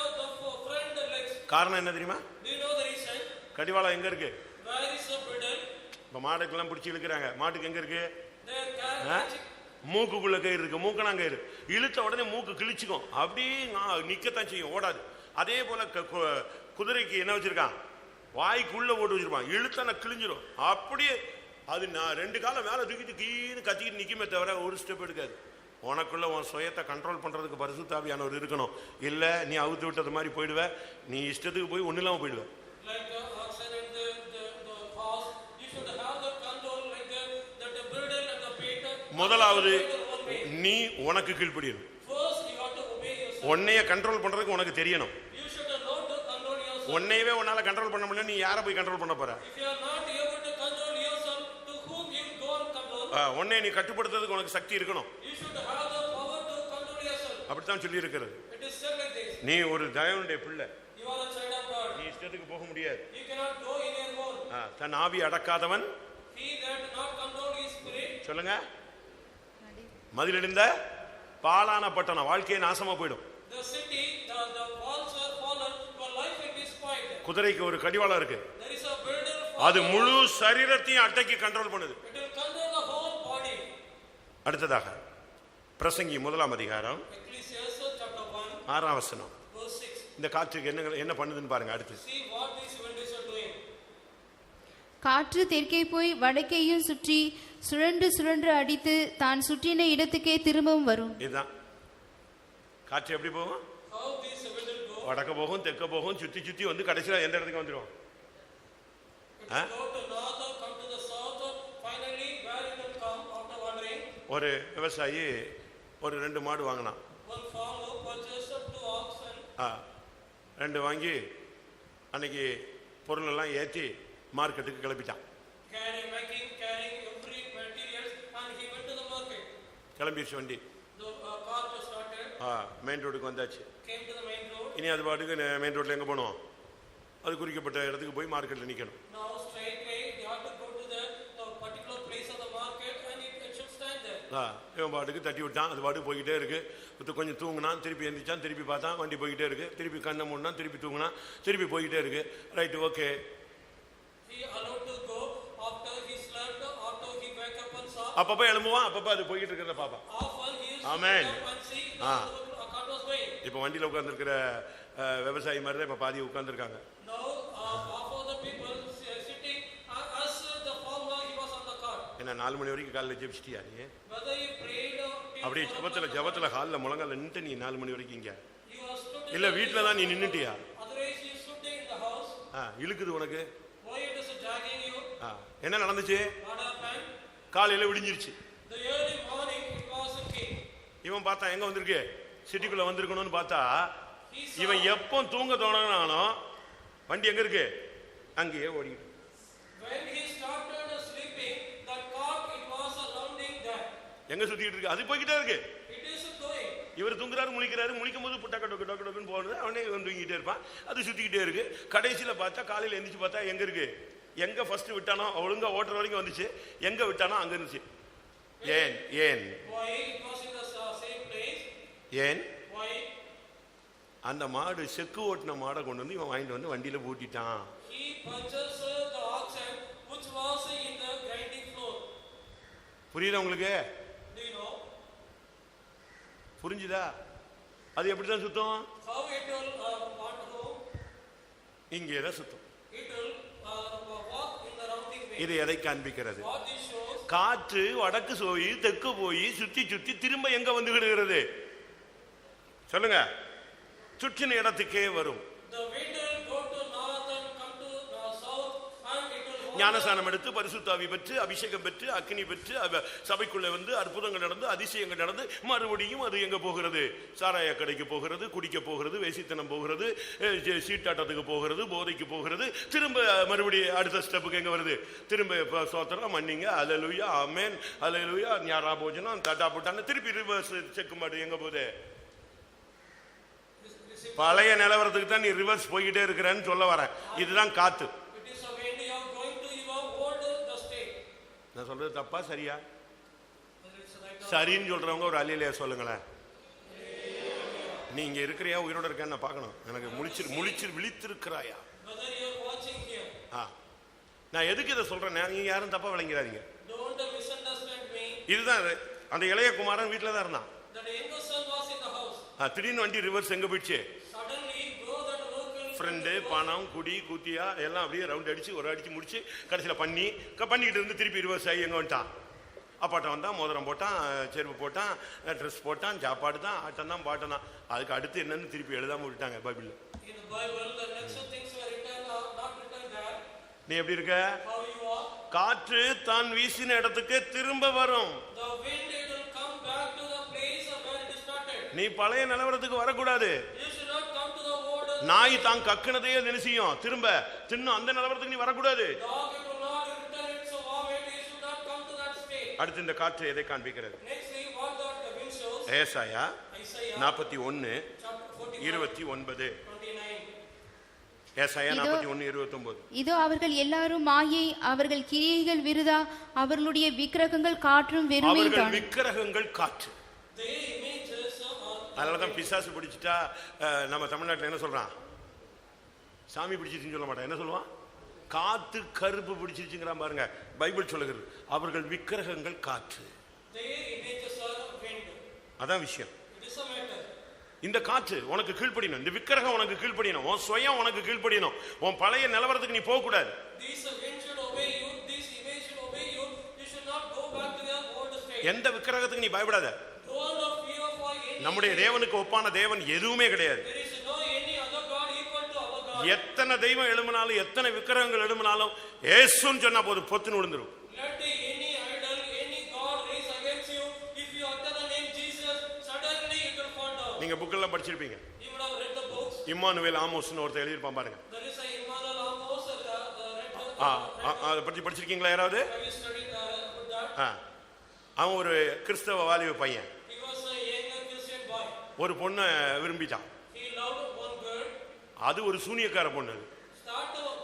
front legs. காரணம் என்ன தெரியுமா? Do you know the reason? கடிவாளம் எங்க இருக்கு? Where is the bridle? இப்ப மாடுக்கெல்லாம் பிடிச்சி இழுக்கிறாங்க. மாட்டுக்கு எங்க இருக்கு? They are catching. மூக்குக்குள்ள கயிறு இருக்கு. மூக்கணாங்க கயிறு இழுத்த உடனே மூக்கு கிழிச்சுக்கும். அப்படியே நிக்கத்தான் செய்யும், ஓடாது. அதே போல குதிரைக்கு என்ன வச்சிருக்கான்? வாய்க்குள்ள போட்டு வச்சிருப்பான். இழுத்தன கிழிஞ்சிரும். அப்படியே அது நான் 2 காலம் மேல தூக்கிட்டு கீழே கத்திக்கிட்டு நிக்குமே தவிர ஒரு ஸ்டெப் எடுக்காது. உனக்குள்ள உன் சுயத்தை கண்ட்ரோல் பண்றதுக்கு பரிசுத்த ஆவியானவர் இருக்கணும். இல்ல நீ அவுத்து விட்டது மாதிரி போயிடுவ. நீ இஷ்டத்துக்கு போய் ஒண்ணு இல்லாம போயிடுவ. Like the oxen and the horse, you should have the control like the bridle and the bait. முதலாவது நீ உனக்கு கீழ்ப்படியணும். First, you have to obey yourself. உன்னைய கண்ட்ரோல் பண்றதுக்கு உனக்கு தெரியணும். You should know to control yourself. உன்னையவே உன்னால கண்ட்ரோல் பண்ண முடியல, நீ யாரை போய் கண்ட்ரோல் பண்ண போற? If you are not able to control yourself, to whom you go and control? உன்னை நீ கட்டுப்படுத்துறதுக்கு உனக்கு சக்தி இருக்கணும். You should have the power to control yourself. அப்படித்தான் சொல்லி இருக்கிறது. It is said like this. நீ ஒரு தேவனுடைய பிள்ளை. You are a child of God. நீ இஷ்டத்துக்கு போக முடியாது. You cannot go in your own. தன் ஆவி அடக்காதவன் He that not control his spirit. சொல்லுங்க. மதிலிருந்த பாழான பட்டணம், வாழ்க்கையை நாசமா போயிடும். The city, the walls are fallen, your life will be spoiled. குதிரைக்கு ஒரு கடிவாளம் இருக்கு. There is a bridle. அது முழு சரீரத்தையும் அடக்கி கண்ட்ரோல் பண்ணுது. It will control the whole body. அடுத்ததாக பிரசங்கி 1 அதிகாரம் Ecclesiastes chapter 1, 6 வசனம். verse 6. இந்த காற்றுக்கு என்ன பண்ணுதுன்னு பாருங்க. அடுத்து See what these winds are doing. காற்று தெற்கே போய் வடக்கேயும் சுற்றி சுழன்று சுழன்று அடித்து தான் சுற்றின இடத்துக்கே திரும்பவும் வரும். இதுதான் காற்று எப்படி போகும்? How these winds will go? வடக்க போகும், தெற்க போகும், சுத்தி சுத்தி வந்து கடைசியில எந்த இடத்துக்கு வந்துடும்? It will go to north, come to the south, finally where it will come after wandering. ஒரு விவசாயி ஒரு 2 மாடு வாங்கினான். One farmer purchased 2 oxen. 2 வாங்கி அன்னைக்கு பொருள் எல்லாம் ஏற்றி மார்க்கெட்டுக்கு கிளப்பிட்டான். Carrying every materials and he went to the market. கிளம்பிடுச்சு வண்டி. The cart started. மெயின் ரோடுக்கு வந்தாச்சு. Came to the main road. இனி அது பாட்டுக்கு மெயின் ரோட்ல எங்க போகணும்? அது குறிக்கப்பட்ட இடத்துக்கு போய் மார்க்கெட்ல நிக்கணும். Now straightway they have to go to the particular place of the market and it should stand there. இவன் பாட்டுக்கு தட்டி விட்டான். அது பாட்டுக்கு போய்கிட்டே இருக்கு. கொஞ்சம் தூங்கினான், திருப்பி எந்திரிச்சான், திருப்பி பார்த்தான், வண்டி போய்கிட்டே இருக்கு. திருப்பி கண்ணை மூடினான், திருப்பி தூங்கினான், திருப்பி போய்கிட்டே இருக்கு. Right, okay. He allowed to go after he slept, after he wake up and saw. அப்பப்ப எழும்புவான், அப்பப்ப அது போய்கிட்டு இருக்கிறத பாப்பான். Often he used Amen. to stop and see the cart was going. இப்போ வண்டியில உட்கார்ந்து இருக்கிற விவசாயி மாதிரி தான் இப்ப பாதி உட்கார்ந்து இருக்காங்க. Now half of the people sitting as the farmer he was on the cart. என்ன 4 மணி வரைக்கும் காலையில ஜெபிச்சிட்டியா நீ? Whether you prayed அப்படியே ஜபத்துல ஹால்ல முழங்கால நின்று நீ 4 மணி வரைக்கும் இங்க? you are stood இல்ல வீட்ல தான் நீ நின்னுட்டியா? otherwise you stood in the house. இழுக்குது உனக்கு. Why it is dragging you? என்ன நடந்துச்சு? What happened? காலையில விடிஞ்சிருச்சு. The early morning it was a king. இவன் பார்த்தா எங்க வந்திருக்கு? சிட்டிக்குள்ள வந்திருக்கணும்னு பார்த்தா இவன் எப்போ தூங்க தோணாலும் வண்டி எங்க இருக்கு? அங்கேயே ஓடிட்டு. When he started sleeping, the cart it was surrounding there. எங்க சுத்திட்டு இருக்கு? அது போய்கிட்டே இருக்கு. It is going. இவர் தூங்குறாரு, முழிக்கும் போது டக்குன்னு போடுறது, அவனே தூங்கிட்டே இருப்பான். அது சுத்திக்கிட்டே இருக்கு. கடைசியில பார்த்தா காலையில எந்திரிச்சு பார்த்தா எங்க இருக்கு? எங்க ஃபர்ஸ்ட் விட்டானோ ஒழுங்கா ஓட்டுற வரைக்கும் வந்துச்சு, எங்க விட்டானோ அங்க இருந்துச்சு. ஏன் ஏன் Why it was in the same place? ஏன் Why? அந்த மாடு செக்கு ஓட்டின மாடை கொண்டு வந்து இவன் வாங்கிட்டு வந்து வண்டியில பூட்டிட்டான். He purchased the oxen which was in the grinding floor. புரியுதா உங்களுக்கு? Do you know? புரிஞ்சுதா? அது எப்படிதான் சுத்தம்? How it will want to go? இங்கே தான் சுத்தம். It will walk in the rounding way. இது எதை காண்பிக்கிறது? What this shows? காற்று வடக்கு போய் தெற்கு போய் சுத்தி சுத்தி திரும்ப எங்க வந்து விடுகிறது? சொல்லுங்க. சுற்றின இடத்துக்கே வரும். The wind will go to north and come to south and it will ஞானஸ்நானம் எடுத்து பரிசுத்த ஆவி பெற்று அபிஷேகம் பெற்று அக்கினி பெற்று சபைக்குள்ளே வந்து அற்புதங்கள் நடந்து அதிசயங்கள் நடந்து மறுபடியும் அது எங்க போகிறது? சாராய கடைக்கு போகிறது, குடிக்க போகிறது, வேசித்தனம் போகிறது, சீட்டாட்டத்துக்கு போகிறது, போதைக்கு போகிறது. திரும்ப மறுபடியும் அடுத்த ஸ்டெப்புக்கு எங்க வருது? திரும்ப சோத்திரம் மன்னிங்க, அல்லேலூயா, ஆமென், அல்லேலூயா, ஞாரா போஜனம், தட்டா போட்டான்னு திருப்பி ரிவர்ஸ் செக் மாடு எங்க போகுது? பழைய நிலவரத்துக்கு தான் நீ ரிவர்ஸ் போய்கிட்டே இருக்கிறன்னு சொல்ல வரேன். இதுதான் காத்து. It is a wind you are going to your old the state. நான் சொல்றது தப்பா சரியா? Whether it's right or சரின்னு சொல்றவங்க ஒரு அல்லேலூயா சொல்லுங்களேன். நீ இங்க இருக்கிறியா, உயிரோட இருக்கான்னு நான் பார்க்கணும். எனக்கு முழிச்சு விழித்திருக்கிறாயா? whether you are watching here. நான் எதுக்கு இதை சொல்றேன், நீங்க யாரும் தப்பா விளங்கிறாதீங்க. Don't misunderstand me. இதுதான் அந்த இளைய குமாரன் வீட்டுல தான் இருந்தான். That younger son was in the house. திடீர்னு வண்டி ரிவர்ஸ் எங்க போயிடுச்சு? Suddenly bro that local friend பணம் குடி கூத்தியா எல்லாம் அப்படியே ரவுண்ட் அடிச்சு ஒரு அடிச்சு முடிச்சு கடைசியில் பண்ணிக்கிட்டு இருந்து திருப்பி ரிவர்ஸ் ஆகி எங்கே வந்துட்டான்? அப்பாட்ட வந்தான், மோதிரம் போட்டான், செருப்பு போட்டான், ட்ரெஸ் போட்டான், சாப்பாடு தான், ஆட்டம் தான், பாட்டம் தான். அதுக்கு அடுத்து என்னன்னு திருப்பி எழுதாம விட்டாங்க Bible. in the Bible the next things were written or not written there. நீ எப்படி இருக்க? How you are? காற்று தான் வீசின இடத்துக்கு திரும்ப வரும். The wind it will come back to the place where it started. நீ பழைய நிலவரத்துக்கு வரக்கூடாது. You should not come to the old. நாய் தான் கக்குனதையே நினைச்சியும் திரும்ப தின்னும் அந்த நிலவரத்துக்கு நீ வரக்கூடாது. Dog it will not return its vomit. You should not come to that state. அடுத்து இந்த காற்று எதை காண்பிக்கிறது? Nextly what the wind shows. ஏசாயா Isaiah 41 chapter 29. 29. ஏசாயா 41:29. இதோ அவர்கள் எல்லாரும் மாயை, அவர்கள் கிரியைகள் விருதா, அவர்களுடைய விக்கிரகங்கள் காற்றும் வெறுமை அவர்கள் தான். விக்கிரகங்கள் காற்று. They images are. அதனாலதான் பிசாசு பிடிச்சிட்டா நம்ம தமிழ்நாட்டில் என்ன சொல்றான்? சாமி பிடிச்சிருச்சுன்னு சொல்ல மாட்டான். என்ன சொல்லுவான்? காத்து கருப்பு பிடிச்சிருச்சுங்கிறான் பாருங்க. பைபிள் சொல்லுகிறது அவர்கள் விக்கிரகங்கள் காற்று. Their images are wind. அதான் விஷயம். It is a matter. இந்த காற்று உனக்கு கீழ்ப்படியணும், இந்த விக்கிரகம் உனக்கு கீழ்ப்படியணும், உன் சுயம் உனக்கு கீழ்ப்படியணும். உன் பழைய நிலவரத்துக்கு நீ போக கூடாது. These wind should obey you. This image should obey you. You should not go back to your old state. எந்த விக்கிரகத்துக்கு நீ பயப்படாத. Don't fear for any. நம்முடைய தேவனுக்கு ஒப்பான தேவன் எதுவுமே கிடையாது. There is no any other God equal to our God. எத்தனை தெய்வம் எழும்பினாலும் எத்தனை விக்கிரகங்கள் எழும்பினாலும் ஏசுன்னு சொன்னா போது பொத்துன்னு விழுந்துரும். Let any idol, any God raise against you. If you utter the name Jesus, suddenly it will fall down. நீங்க புக்கெல்லாம் படிச்சிருப்பீங்க. You would have read the books. Immanuel ஆமோஸ்னு ஒருத்தர் எழுதியிருப்பான் பாருங்க. There is a Emmanuel Amos, read. அதை பற்றி படிச்சிருக்கீங்களா யாராவது? Have you studied about that? அவன் ஒரு கிறிஸ்தவ வாலிப பையன். He was a young Christian boy. ஒரு பொண்ணை விரும்பிட்டான். He loved one girl. அது ஒரு சூனியக்கார பொண்ணு.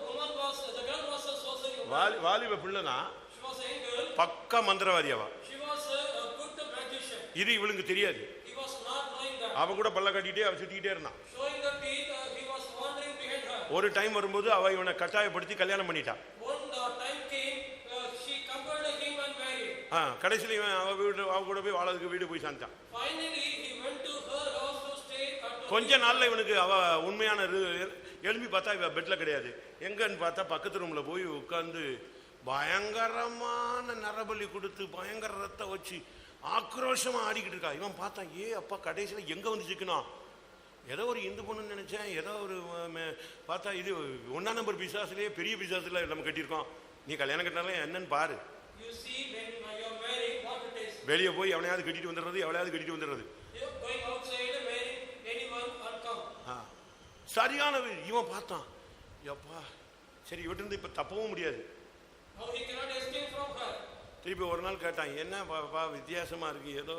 Woman was the girl was a sorcery woman. வாலிப பிள்ளைதான். She was a young girl. பக்கா மந்திரவாதி அவ. She was a good magician. இது இவளுக்கு தெரியாது. He was not knowing that. அவ கூட பல்ல கட்டிட்டே அவ சுத்திட்டே இருந்தான். Showing the teeth, he was wandering behind her. ஒரு டைம் வரும்போது அவ இவனை கட்டாயப்படுத்தி கல்யாணம் பண்ணிட்டான். When the time came, she compelled him and married. கடைசியில் இவன் அவ கூட போய் வாழறதுக்கு வீடு போய் சாந்தான். Finally, he went to her house to stay at home. கொஞ்ச நாள்ல இவனுக்கு அவ உண்மையான எழுப்பி பார்த்தா இவ பெட்ல கிடையாது. எங்கன்னு பார்த்தா பக்கத்து ரூம்ல போய் உட்கார்ந்து பயங்கரமான நரபலி கொடுத்து பயங்கர ரத்தம் வச்சு ஆக்ரோஷமா ஆடிக்கிட்டு இருக்கா. இவன் பார்த்தான், அப்பா கடைசியில் எங்க வந்து சிக்கணும்? ஏதோ ஒரு இந்து பொண்ணுன்னு நினைச்சேன். ஏதோ ஒரு பார்த்தா இது 1ஆம் நம்பர் பிசாசுலயே பெரிய பிசாசுல நம்ம கட்டியிருக்கோம். நீ கல்யாணம் கட்டினாலும் என்னன்னு பாரு. You see, when you are married, what it is. வெளியே போய் எவனையாவது கட்டிட்டு வந்துடுறது, எவளையாவது கட்டிட்டு வந்துடுறது. You are going outside, marrying anyone and come. சரியான இவன் பார்த்தான், எப்பா சரி இவற்றிருந்து இப்ப தப்பவும் முடியாது. Now he cannot escape from her. திருப்பி ஒரு நாள் கேட்டான், என்ன பாப்பா வித்தியாசமா இருக்கு, ஏதோ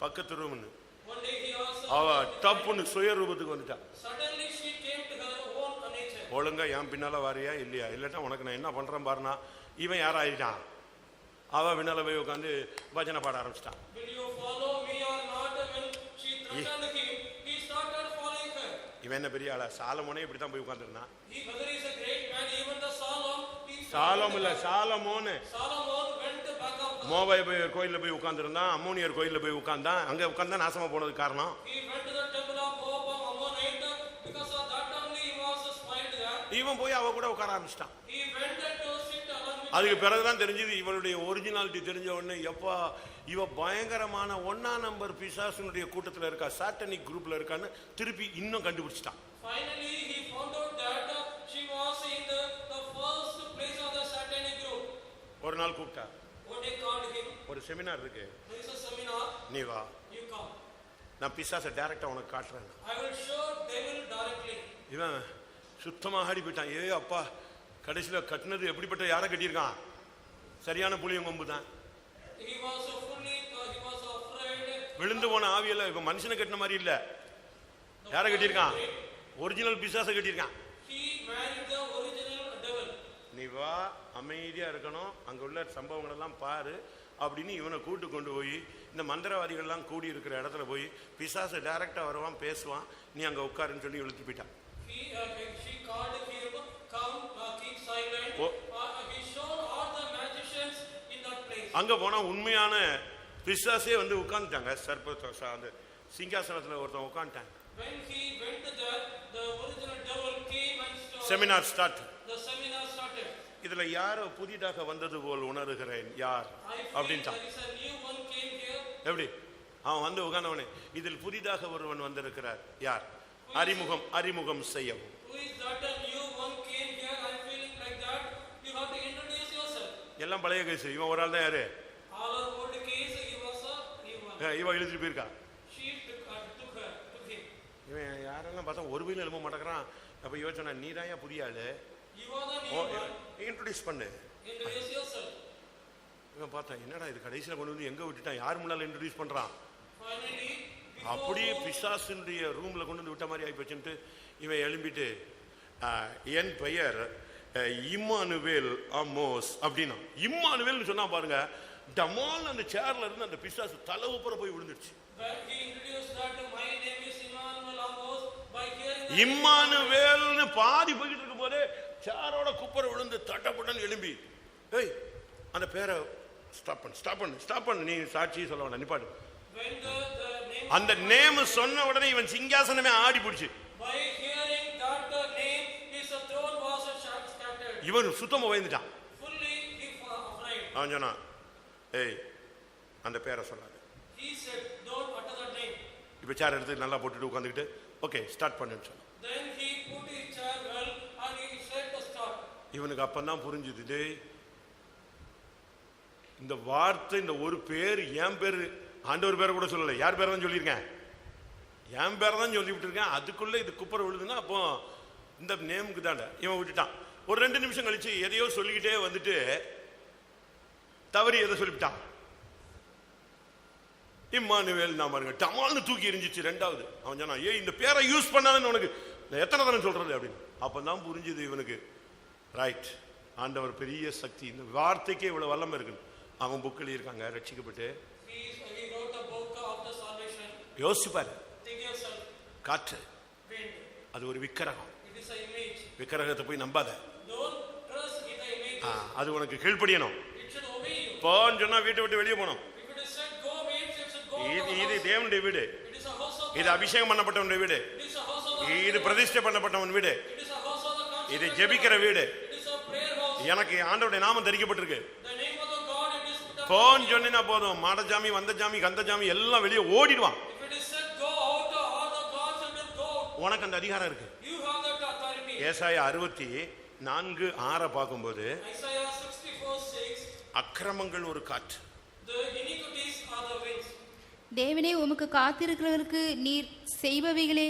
பக்கத்து ரூம்னு. One day he asked. அவ டப்புன்னு சுய ரூபத்துக்கு வந்துட்டான். Suddenly she came to her own nature. ஒழுங்கா என் பின்னால வாரியா இல்லையா, இல்லட்டா உனக்கு நான் என்ன பண்றேன் பாருனா. இவன் யாராயிட்டான்? அவ பின்னால போய் உட்காந்து பஜனை பாட ஆரம்பிச்சிட்டான். Will you follow me or not? When she threatened him, he started following her. இவன் என்ன பெரிய ஆளா? சாலமோனே இப்படித்தான் போய் உட்காந்துருந்தான். Whether he is a great man, even the சாலம் இல்ல சாலமோனு. Solomon went back up. மோவாய் கோயில்ல போய் உட்கார்ந்துருந்தான், அம்மோனியர் கோயில்ல போய் உட்கார்ந்தான். அங்க உட்கார்ந்தா நாசமா போனதுக்கு காரணம். He went to the temple of Moab and Ammonite because of that only he was spoiled there. இவன் போய் அவ கூட உட்கார ஆரம்பிச்சிட்டான். He went to sit along with. அதுக்கு பிறகுதான் தெரிஞ்சது இவளுடைய ஒரிஜினாலிட்டி. தெரிஞ்ச உடனே எப்பா இவ பயங்கரமான 1ஆம் நம்பர் பிசாசுனுடைய கூட்டத்துல இருக்கா, சாட்டனிக் குரூப்ல இருக்கான்னு திருப்பி இன்னும் கண்டுபிடிச்சிட்டான். Finally he found out that she was in the first place of the satanic group. ஒரு நாள் கூப்பிட்டா. One day called him. ஒரு செமினார் இருக்கு, There is a seminar. நீ வா, You come. நான் பிசாசை டைரக்டா உனக்கு காட்டுறேன். I will show devil directly. இவன் சுத்தமா ஆடி போயிட்டான். அப்பா கடைசியில கட்டினது எப்படிப்பட்ட யாரை கட்டியிருக்கான்? சரியான புளியங்கொம்பு தான். He was fully, he was afraid. விழுந்து போன ஆவியெல்லாம் இப்ப மனுஷனை கட்டின மாதிரி இல்ல, யாரை கட்டியிருக்கான்? ஒரிஜினல் பிசாசை கட்டியிருக்கான். He married the original devil. நீ வா, அமைதியா இருக்கணும், அங்க உள்ள சம்பவங்கள் எல்லாம் பாரு அப்படின்னு இவனை கூட்டு கொண்டு போய் இந்த மந்திரவாதிகள்லாம் கூடி இருக்கிற இடத்துல போய் பிசாசு டைரக்டா வருவான், பேசுவான், நீ அங்க உட்காருன்னு சொல்லி இழுத்து போயிட்டான். She called him, come, keep silent. He showed all the magicians in that place. அங்க போனா உண்மையான பிசாசே வந்து உட்கார்ந்துட்டாங்க. அந்த சிங்காசனத்துல ஒருத்தன் உட்கார்ந்துட்டாங்க. When he went there, the original devil came and seminar start. the seminar started. இதுல யாரோ புதிதாக வந்தது போல் உணர்கிறேன், யார் அப்படின்ட்டான். There is a new one came here. எப்படி? அவன் வந்து உட்கார்ந்தவனே, இதில் புதிதாக ஒருவன் வந்திருக்கிறார், யார்? அறிமுகம் செய்யவும். Who is that? A new one came here. I'm feeling like that. You have to introduce yourself. எல்லாம் பழைய கேஸ். இவன் ஒரு ஆள் தான். யாரு? All our old case. He was a new one. இவன் இழுத்துட்டு போயிருக்கா. She took him. இவன் யாரெல்லாம் பார்த்தா ஒரு வயலும் எழுப்ப மாட்டேங்கிறான். அப்ப இவன் சொன்னா, நீ தான் புதிய ஆளு, You are the new one. Introduce பண்ணு. Introduce yourself. இவன் பார்த்தா, என்னடா இது கடைசியில கொண்டு வந்து எங்க விட்டுட்டான், யார் முன்னால இன்ட்ரோடியூஸ் பண்றான்? Finally, அப்படியே பிசாசுடைய ரூம்ல கொண்டு வந்து விட்ட மாதிரி ஆகி போச்சுன்ட்டு இவன் எழும்பிட்டு, என் பெயர் இம்மானுவேல் ஆமோஸ் அப்படின்னா. இம்மானுவேல்னு சொன்னா பாருங்க, டமால் அந்த சேர்ல இருந்து அந்த பிசாசு தலை உப்புற போய் விழுந்துருச்சு. he introduced that my name is Emmanuel Amos. By hearing that, இம்மானுவேல்னு பாதி போய்கிட்டு இருக்கும் போதே சேரோட குப்புற விழுந்து தட்டப்பட்டன்னு எழும்பி, ஏய் அந்த பேரை ஸ்டாப் பண்ணு, நீ சாட்சி சொல்ல வேண்டாம், நிப்பாடு. when the name, அந்த நேம் சொன்ன உடனே இவன் சிங்காசனமே ஆடி போடுச்சு. by hearing that the name, his throne was scattered. இவன் சுத்தமா பயந்துட்டான். Fully he afraid. அவன் சொன்னான், ஏய் அந்த பேரை சொல்லாது. He said, don't utter that name. இப்ப சேர் எடுத்து நல்லா போட்டுட்டு உட்காந்துக்கிட்டு, ஓகே ஸ்டார்ட் பண்ணுன்னு சொன்னான். Then he put his chair well and he said to start. இவனுக்கு அப்பந்தான் புரிஞ்சுது, டேய் இந்த வார்த்தை, இந்த ஒரு பேர், என் பேரு, ஆண்டவர் பேரை கூட சொல்லலை, யார் பேரை தான் சொல்லியிருக்கேன், என் பேரை தான் சொல்லிவிட்டு இருக்கேன், அதுக்குள்ள இது குப்புற விழுதுன்னா அப்போ இந்த நேமுக்கு தாண்ட இவன் விட்டுட்டான். ஒரு 2 நிமிஷம் கழிச்சு எதையோ சொல்லிக்கிட்டே வந்துட்டு தவறி எதை சொல்லிவிட்டான், இம்மானுவேல் நான் பாருங்க, டமால்னு தூக்கி எரிஞ்சிச்சு. ரெண்டாவது அவன் சொன்னான், ஏய் இந்த பேரை யூஸ் பண்ணாதுன்னு உனக்கு எத்தனை தடவை சொல்றது அப்படின்னு. அப்பதான் புரிஞ்சுது இவனுக்கு, ரைட், ஆண்டவர் பெரிய சக்தி, இந்த வார்த்தைக்கே இவ்வளவு வல்லமை இருக்கு. அவன் புக்கில் இருக்காங்க ரட்சிக்கப்பட்டு. He wrote a book of the salvation. யோசிப்பாரு, Think yourself. காற்று Wind. அது ஒரு விக்கிரகம். It is an image. விக்கிரகத்தை போய் நம்பாத, Don't trust in the image. அது உனக்கு கீழ்ப்படியணும். It should obey you. போன்னு சொன்னா வீட்டை விட்டு வெளியே போகணும். If it is said go, means it should go. இது தேவனுடைய வீடு, It is a house of இது அபிஷேகம் பண்ணப்பட்டவனுடைய வீடு, It is a house of the இது பிரதிஷ்டை பண்ணப்பட்டவன் வீடு, It is a house of the conscience. இது ஜெபிக்கிற வீடு. It is a prayer house. எனக்கு ஆண்டவருடைய நாமம் தரிக்கப்பட்டிருக்கு. The name of the God, it is put up. போன்னு சொன்னா போதும், மாடஜாமி வந்தஜாமி கந்தஜாமி எல்லாம் வெளியே ஓடிடுவான். If it is said go out, all the gods will go. உனக்கு அந்த அதிகாரம் இருக்கு. You have that authority. ஏசாயா 64:6 பார்க்கும்போது, Isaiah 64:6. அக்கிரமங்கள் ஒரு காற்று, The iniquities are the winds. தேவனே உமக்கு காத்திருக்கிறவருக்கு நீர் செய்பவைகளே,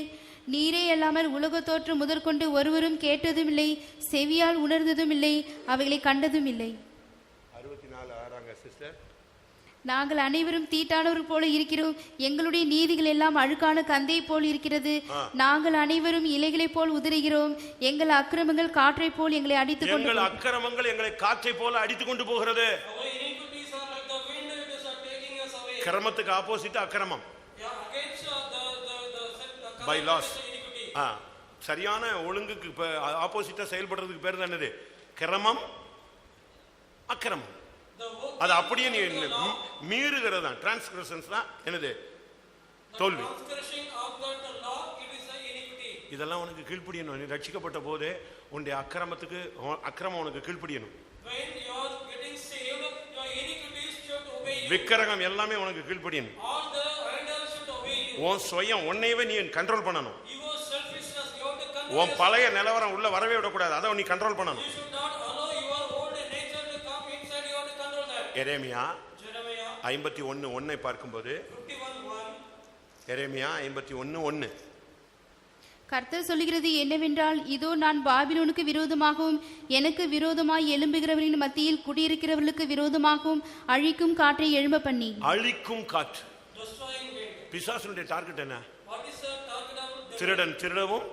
நீரே அல்லாமல் உலக தோற்றம் முதற்கொண்டு ஒருவரும் கேட்டதும் இல்லை, செவியால் உணர்ந்ததும் இல்லை, அவைகளை கண்டதும் இல்லை. 64:6 சிஸ்டர். நாங்கள் அனைவரும் தீட்டானவர் போல இருக்கிறோம், எங்களுடைய நீதிகள் எல்லாம் அழுக்கான கந்தை போல் இருக்கிறது. நாங்கள் அனைவரும் இலைகளை போல் உதிர்கிறோம், எங்கள் அக்கிரமங்கள் காற்றை போல் எங்களை அடித்துக் கொண்டு எங்கள் அக்கிரமங்கள் எங்களை காற்றை போல அடித்துக் கொண்டு போகிறது. Our iniquities are like the wind, it is taking us away. கிரமத்துக்கு ஆப்போசிட் அக்கிரமம். Yeah, against the By laws. iniquity. சரியான ஒழுங்குக்கு ஆப்போசிட்டா செயல்படுறதுக்கு பேர் தான் என்னது? கிரமம், அக்கிரமம். அது அப்படியே நீ மீறுகிறது தான், டிரான்ஸ்கிரஷன்ஸ் தான் என்னது? தோல்வி. இதெல்லாம் உனக்கு கீழ்ப்படியணும். நீ ரட்சிக்கப்பட்ட போதே உன்னுடைய அக்கிரமத்துக்கு, அக்கிரமம் உனக்கு கீழ்ப்படியணும். விக்கிரகம் எல்லாமே உனக்கு கீழ்ப்படியணும். உன் சுயம், உன்னையவே நீ கண்ட்ரோல் பண்ணணும். உன் பழைய நிலவரம் உள்ள வரவே விடக்கூடாது, அதை நீ கண்ட்ரோல் பண்ணணும். எரேமியா 51:1 பார்க்கும்போது, எரேமியா 51:1, கர்த்தர் சொல்லுகிறது என்னவென்றால், இதோ நான் பாபிலோனுக்கு விரோதமாகவும் எனக்கு விரோதமாய் எழும்புகிறவரின் மத்தியில் குடியிருக்கிறவர்களுக்கு விரோதமாகவும் அழிக்கும் காற்றை எழும்ப பண்ணி. அழிக்கும் காற்று. பிசாசுடைய டார்கெட் என்ன? திருடன் திருடவும்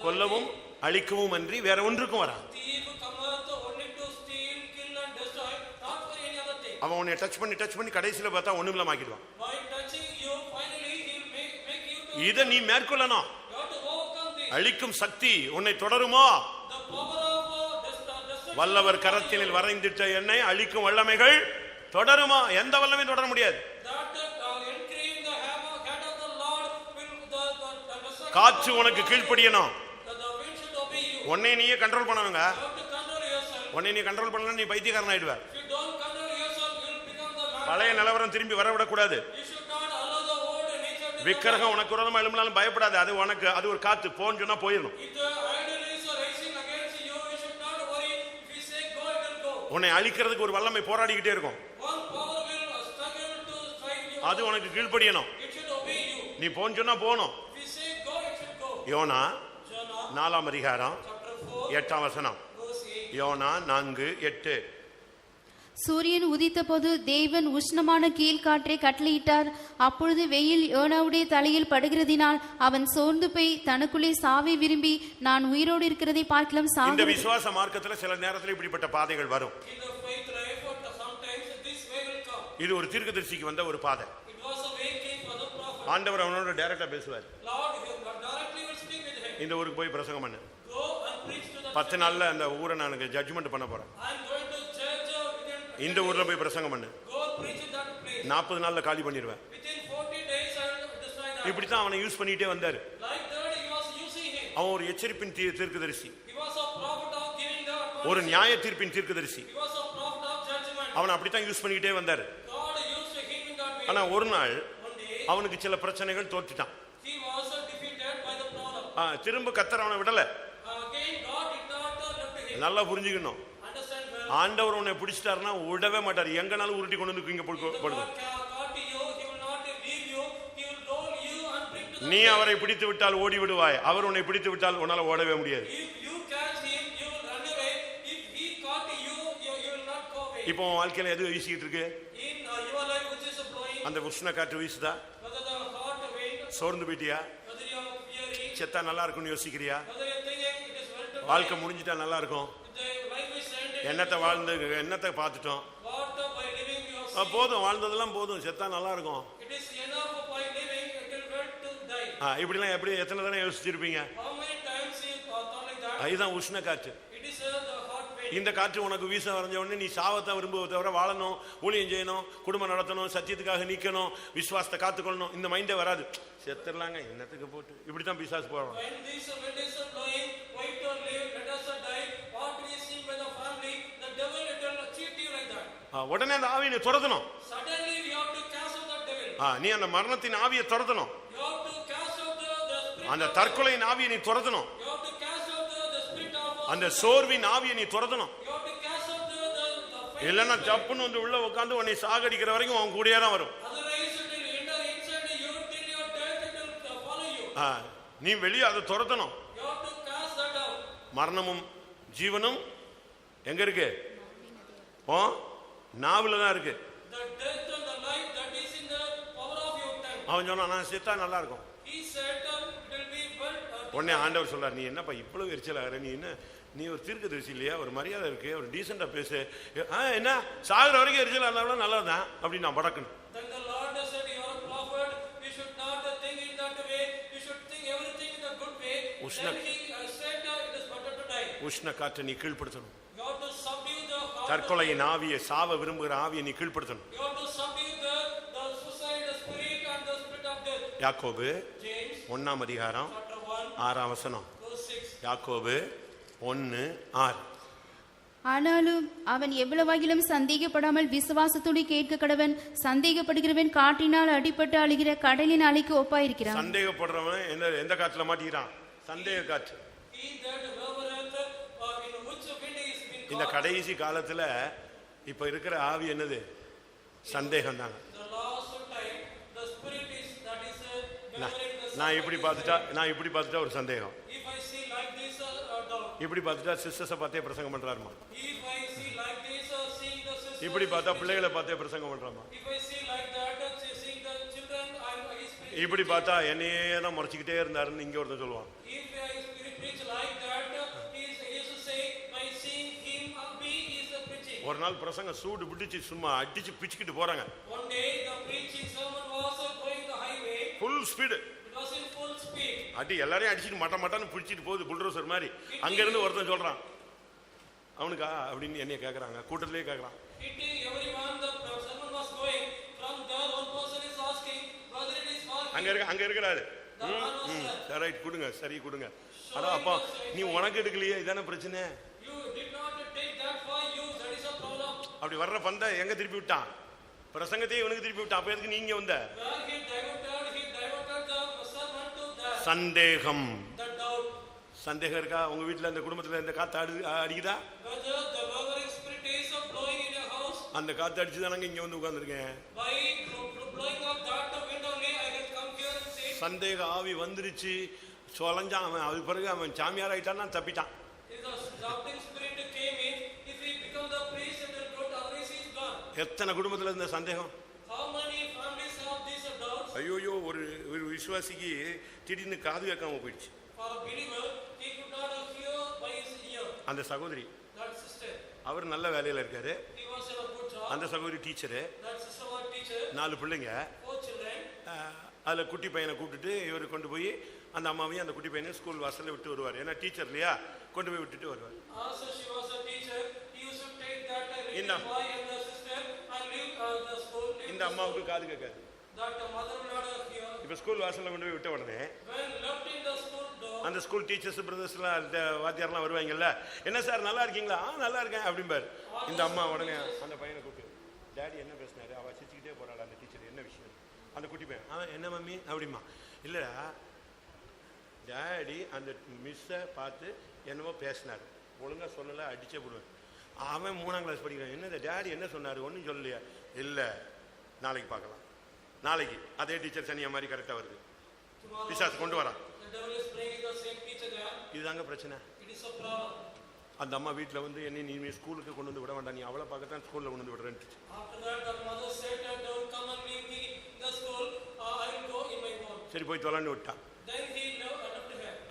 கொல்லவும் அழிக்கவும் அன்றி வேற ஒன்றுக்கும் வரான். thief cometh only to steal, kill and destroy, not for any other thing. அவன் உன்னை டச் பண்ணி கடைசியில பார்த்தா ஒண்ணுமில்லாம ஆக்கிடுவான். By touching you, finally he will make you to. இதை நீ மேற்கொள்ளணும். You have to overcome this. அழிக்கும் சக்தி உன்னை தொடருமோ? The power of destruction. வல்லவர் கரத்தினில் வரைந்திட்ட என்னை அழிக்கும் வல்லமைகள் தொடருமா? எந்த வல்லமையும் தொடர முடியாது. That increasing the hand of the Lord will the destruction. காற்று உனக்கு கீழ்ப்படியணும். The wind should obey you. உன்னை நீயே கண்ட்ரோல் பண்ணணுங்க. You have to control yourself. உன்னை நீ கண்ட்ரோல் பண்ணல நீ பைத்தியக்காரன் ஆயிடுவ. If you don't control yourself, you will become the man. பழைய நிலவரம் திரும்பி வரவிடக்கூடாது. You should not allow the old nature to. விக்கிரகம் உனக்கு விரோதமா எழும்பினாலும் பயப்படாது. அது ஒரு காத்து போன்னு சொன்னா போயிடும். If the idol is rising against you, you should not worry. If you say go, it will go. உன்னை அழிக்கிறதுக்கு ஒரு வல்லமை போராடிக்கிட்டே இருக்கும். One power will struggle to strike you. அது உனக்கு கீழ்ப்படியணும். It should obey you. நீ போன்னு சொன்னா போகணும். If you say go, it should go. யோனா Jonah 4 அதிகாரம் chapter 4 8 வசனம். verse 8. யோனா 4:8. சூரியன் உதித்தபோது தேவன் உஷ்ணமான கீழ்காற்றை கட்டளையிட்டார். அப்பொழுது வெயில் யோனாவுடைய தலையில் படுகிறதினால் அவன் சோர்ந்து போய் தனக்குள்ளே சாவை விரும்பி நான் உயிரோடு இருக்கிறதை பார்க்கலாம் இந்த சாக. விசுவாச மார்க்கத்துல சில நேரத்துல இப்படிப்பட்ட பாதைகள் வரும். In the faith life, sometimes this way will come. இது ஒரு தீர்க்கதரிசிக்கு வந்த ஒரு பாதை. It was a way came for the prophet. ஆண்டவர் அவனோட டைரக்டா பேசுவார். Lord, you directly will speak with him. இந்த ஊருக்கு போய் பிரசங்கம் பண்ணு. Go and preach to the 10 நாள்ல அந்த ஊரை நான் ஜட்ஜ்மெண்ட் பண்ண போறேன். I am going to judge within. இந்த ஊர்ல போய் பிரசங்கம் பண்ணு. Go preach in that place. 40 நாள்ல காலி பண்ணிடுவேன். Within 40 days I will destroy that. இப்படித்தான் அவனை யூஸ் பண்ணிட்டே வந்தாரு. Like that he was using him. அவன் ஒரு எச்சரிப்பின் தீர்க்கதரிசி. He was a prophet of giving the advice. ஒரு நியாய தீர்ப்பின் தீர்க்கதரிசி. He was a prophet of judgment. அவனை அப்படித்தான் யூஸ் பண்ணிக்கிட்டே வந்தாரு. God used him in that way. ஆனா ஒரு நாள் One day அவனுக்கு சில பிரச்சனைகள் தோற்றிட்டான். he was defeated by the problem. திரும்ப கர்த்தர் அவனை விடல. Again God did not left him. நல்லா புரிஞ்சுக்கணும். Understand well. ஆண்டவர் உன்னை பிடிச்சிட்டாருன்னா விடவே மாட்டார். எங்கனாலும் உருட்டி கொண்டு வந்து இங்க God போடுங்க. caught you, he will not leave you. He will roll you and bring to the. நீ அவரை பிடித்து விட்டால் ஓடி விடுவாய். அவர் உன்னை பிடித்து விட்டால் உன்னால ஓடவே முடியாது. If you catch him, you will run away. If he caught you, you will not go away. இப்போ உன் வாழ்க்கையில எது வீசிக்கிட்டு இருக்கு? In your life, which is blowing, அந்த உஷ்ண காற்று வீசுதா? whether the hot wind, சோர்ந்து போயிட்டியா? whether you are fearing, செத்தா நல்லா இருக்கும்னு யோசிக்கிறியா? whether you are thinking it is well to வாழ்க்கை முடிஞ்சிட்டா நல்லா இருக்கும். the life is ended. என்னத்தை பார்த்துட்டோம்? What by living your போதும், வாழ்ந்ததெல்லாம் போதும், செத்தா நல்லா இருக்கும். it is enough by living until well to die. இப்படிலாம் எப்படி எத்தனை தானே யோசிச்சிருப்பீங்க? How many times you thought like that? அதுதான் உஷ்ண காற்று. It is the hot wind. இந்த காற்று உனக்கு வீச வரைஞ்ச உடனே நீ சாவத்தை விரும்புவதை தவிர வாழணும், ஊழியம் செய்யணும், குடும்பம் நடத்தணும், சத்தியத்துக்காக நிக்கணும், விசுவாசத்தை காத்துக்கொள்ளணும், இந்த மைண்டே வராது. செத்துடலாங்க என்னத்துக்கு போட்டு இப்படித்தான் பிசாசு போறோம். When this wind is blowing, why to live, let us die. What we see by the family, the devil it will cheat you like that. உடனே அந்த ஆவியை துரத்தணும். Suddenly we have to cast out the devil. நீ அந்த மரணத்தின் ஆவியை துரத்தணும். You have to cast out the spirit. அந்த தற்கொலையின் ஆவியை நீ துரத்தணும். You have to cast out the spirit of. அந்த சோர்வின் ஆவியை நீ துரத்தணும். You have to cast out the இல்லைன்னா ஜப்புன்னு வந்து உள்ள உட்காந்து உன்னை சாகடிக்கிற வரைக்கும் அவன் கூடயே தான் வரும். otherwise it will enter inside you till your death it will follow you. நீ வெளியே அதை துரத்தணும். You have to cast that out. மரணமும் ஜீவனும் எங்க இருக்கு? நாவுல தான் இருக்கு. The death and the life that is in the power of your tongue. அவன் சொன்னா நான் செத்தா நல்லா இருக்கும். He said it will be well. உடனே ஆண்டவர் சொல்றார், நீ என்னப்பா இவ்வளவு எரிச்சல் ஆகிற? நீ ஒரு தீர்க்கதரிசி இல்லையா? ஒரு மரியாதை இருக்கு, ஒரு டீசெண்டா பேசு. என்ன சாகுற வரைக்கும் எரிச்சல் இருந்தாலும் நல்லதுதான் அப்படின்னு நான் படக்கணும். Then the Lord said, you are a prophet. You should not think in that way. You should think everything in a good way. Then he said it is better to die. உஷ்ண காற்றை நீ கீழ்ப்படுத்தணும். You have to subdue the heart. தற்கொலையின் ஆவியை, சாவ விரும்புகிற ஆவியை நீ கீழ்ப்படுத்தணும். You have to subdue the suicide, the spirit and the spirit of death. யாக்கோபு James 1 அதிகாரம் chapter 1 6 வசனம். verse 6. யாக்கோபு 1:6. ஆனாலும் அவன் எவ்வளவாகிலும் சந்தேகப்படாமல் விசுவாசத்தோடு கேட்க கடவன். சந்தேகப்படுகிறவன் காற்றினால் அடிபட்டு அழுகிற கடலின் அலைக்கு ஒப்பாயிருக்கிறான். சந்தேகப்படுறவன் எந்த காற்றுல மாட்டிக்கிறான்? சந்தேக காற்று. He that wavereth, in which wind is been இந்த caught. கடைசி காலத்துல இப்ப இருக்கிற ஆவி என்னது? சந்தேகம் தாங்க. The last time, the spirit is that is wavering the நான் இப்படி பார்த்துட்டா ஒரு சந்தேகம். If I see like this, doubt. இப்படி பார்த்துட்டா சிஸ்டர்ஸை பார்த்தே பிரசங்கம் பண்றாருமா. If I see like this, seeing the sisters. இப்படி பார்த்தா பிள்ளைகளை பார்த்தே பிரசங்கம் பண்றாமா. If I see like that, seeing the children, he is இப்படி பார்த்தா என்னையே தான் முறைச்சிக்கிட்டே இருந்தாருன்னு இங்க ஒருத்தன் சொல்லுவான். If he preach like that, he used to say, by seeing him, me is preaching. ஒரு நாள் பிரசங்க சூடு பிடிச்சு சும்மா அடிச்சு பிச்சுக்கிட்டு போறாங்க. One day the preaching sermon was going the highway. Full speed. It was in full speed. அடி எல்லாரையும் அடிச்சுட்டு மட்டன்னு பிடிச்சிட்டு போகுது புல்டோசர் மாதிரி. அங்க இருந்து ஒருத்தன் சொல்றான், அவனுக்கா அப்படின்னு என்னைய கேக்குறாங்க, கூட்டத்திலேயே கேக்குறான். Hitting everyone, the sermon was going. From there, one person is asking whether it is for him. அங்க இருக்கிறாரு. ரைட் கொடுங்க, சரி கொடுங்க. அதான் அப்பா நீ உனக்கு எடுக்கலையே, இதானே பிரச்சனை. You did not take that for you, that is a problem. அப்படி வர்ற பந்த எங்க திருப்பி விட்டான்? பிரசங்கத்தையே இவனுக்கு திருப்பி விட்டான். அப்ப எதுக்கு நீங்க வந்த? Where he diverted the sermon to that. சந்தேகம். The doubt. சந்தேகம் இருக்கா உங்க வீட்டுல, இந்த குடும்பத்துல? இந்த காத்து அடிக்குதா? Whether the wavering spirit is blowing in your house. அந்த காத்து அடிச்சுதான் இங்க வந்து உட்கார்ந்துருக்கேன். By blowing of that wind only, I can come here and say. சந்தேக ஆவி வந்துருச்சு, சொலஞ்சான். அவன் அது பிறகு அவன் சாமியார் ஆயிட்டான்னா தப்பிட்டான். If the doubting spirit came in, if he become the priest and the God, otherwise he is gone. எத்தனை குடும்பத்துல இருந்த சந்தேகம்? How many families have these doubts? ஐயோயோ, ஒரு விசுவாசிக்கு திடீர்னு காது கேட்காம போயிடுச்சு. For a believer, he could not hear by his ear. அந்த சகோதரி, That sister, அவர் நல்ல வேலையில இருக்காரு. he was in a good job. அந்த சகோதரி teacher, That sister was teacher. 4 பிள்ளைங்க. 4 children. அதுல குட்டி பையனை கூப்பிட்டுட்டு இவர் கொண்டு போய் அந்த அம்மாவையும் அந்த குட்டி பையனை ஸ்கூல் வாசல்ல விட்டு வருவார். ஏன்னா டீச்சர் இல்லையா, கொண்டு போய் விட்டுட்டு வருவார். Also she was a teacher. He used to take that Inna. little boy and the sister and leave the school. இந்த அம்மாவுக்கு காது கேட்காது. That the mother will not hear. இப்ப ஸ்கூல் வாசல்ல கொண்டு போய் விட்ட உடனே When left in the school door, அந்த ஸ்கூல் டீச்சர்ஸ் பிரதர்ஸ்லாம் வாத்தியார்லாம் வருவாங்கல்ல, என்ன சார் நல்லா இருக்கீங்களா? நல்லா இருக்கேன் அப்படிம்பாரு. இந்த அம்மா உடனே அந்த பையனை கூப்பிட்டு, டேடி என்ன பேசினாரு? அவ சிரிச்சுக்கிட்டே போறாள் அந்த டீச்சர், என்ன விஷயம்? அந்த குட்டி பையன், என்ன மம்மி அப்படிமா? இல்லடா, டேடி அந்த மிஸ்ஸை பார்த்து என்னவோ பேசினார், ஒழுங்கா சொல்லலை, அடிச்சே போடுவேன். அவன் 3ஆம் கிளாஸ் படிக்கிறான். என்ன டேடி என்ன சொன்னார்? ஒன்றும் சொல்லலையா? இல்லை, நாளைக்கு பார்க்கலாம். நாளைக்கு அதே டீச்சர் சனியா மாதிரி கரெக்டாக வருது, பிசாசு கொண்டு வரான். the devil is bringing the same teacher there. இதுதாங்க பிரச்சனை. It is a problem. அந்த அம்மா வீட்டில் வந்து என்ன நீ ஸ்கூலுக்கு கொண்டு வந்து விட வேண்டாம், நீ அவளை பார்க்கத்தான் ஸ்கூலில் கொண்டு வந்து விடுறேன்ட்டு. After that, the mother said that don't come and leave me in the school. I will go in my own. சரி போய் தொலைன்னு விட்டான். Then he left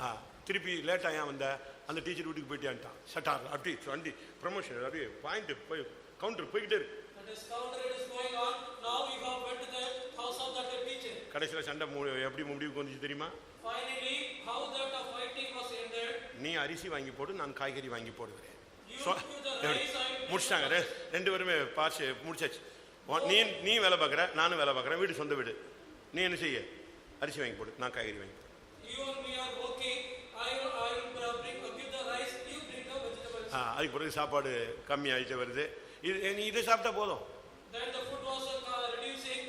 her. திருப்பி லேட் ஆகியா வந்த அந்த டீச்சர் வீட்டுக்கு போயிட்டான்ட்டான். சட்டார் அப்படி வண்டி ப்ரமோஷன் அப்படியே பாயிண்ட் போய் கவுண்டர் போய்கிட்டே இருக்கு. That is counter, it is going on. Now we have went to the house of that teacher. கடைசியில் சண்டை எப்படி முடிவுக்கு வந்துச்சு தெரியுமா? Finally, how that fighting was ended. நீ அரிசி வாங்கி போடு, நான் காய்கறி வாங்கி போடுகிறேன். You give the rice and முடிச்சிட்டாங்க. 2 பேருமே பாஸ் முடிச்சாச்சு. நீ வேலை பார்க்குற, நானும் வேலை பார்க்குறேன், வீடு சொந்த வீடு. நீ என்ன செய்ய? அரிசி வாங்கி போடு, நான் காய்கறி வாங்கி போடு. you and me are working. I will give the rice. You bring the vegetables. அதுக்கு பிறகு சாப்பாடு கம்மி ஆகிட்டு வருது. நீ இதை சாப்பிட்டா போதும். Then the food was reducing.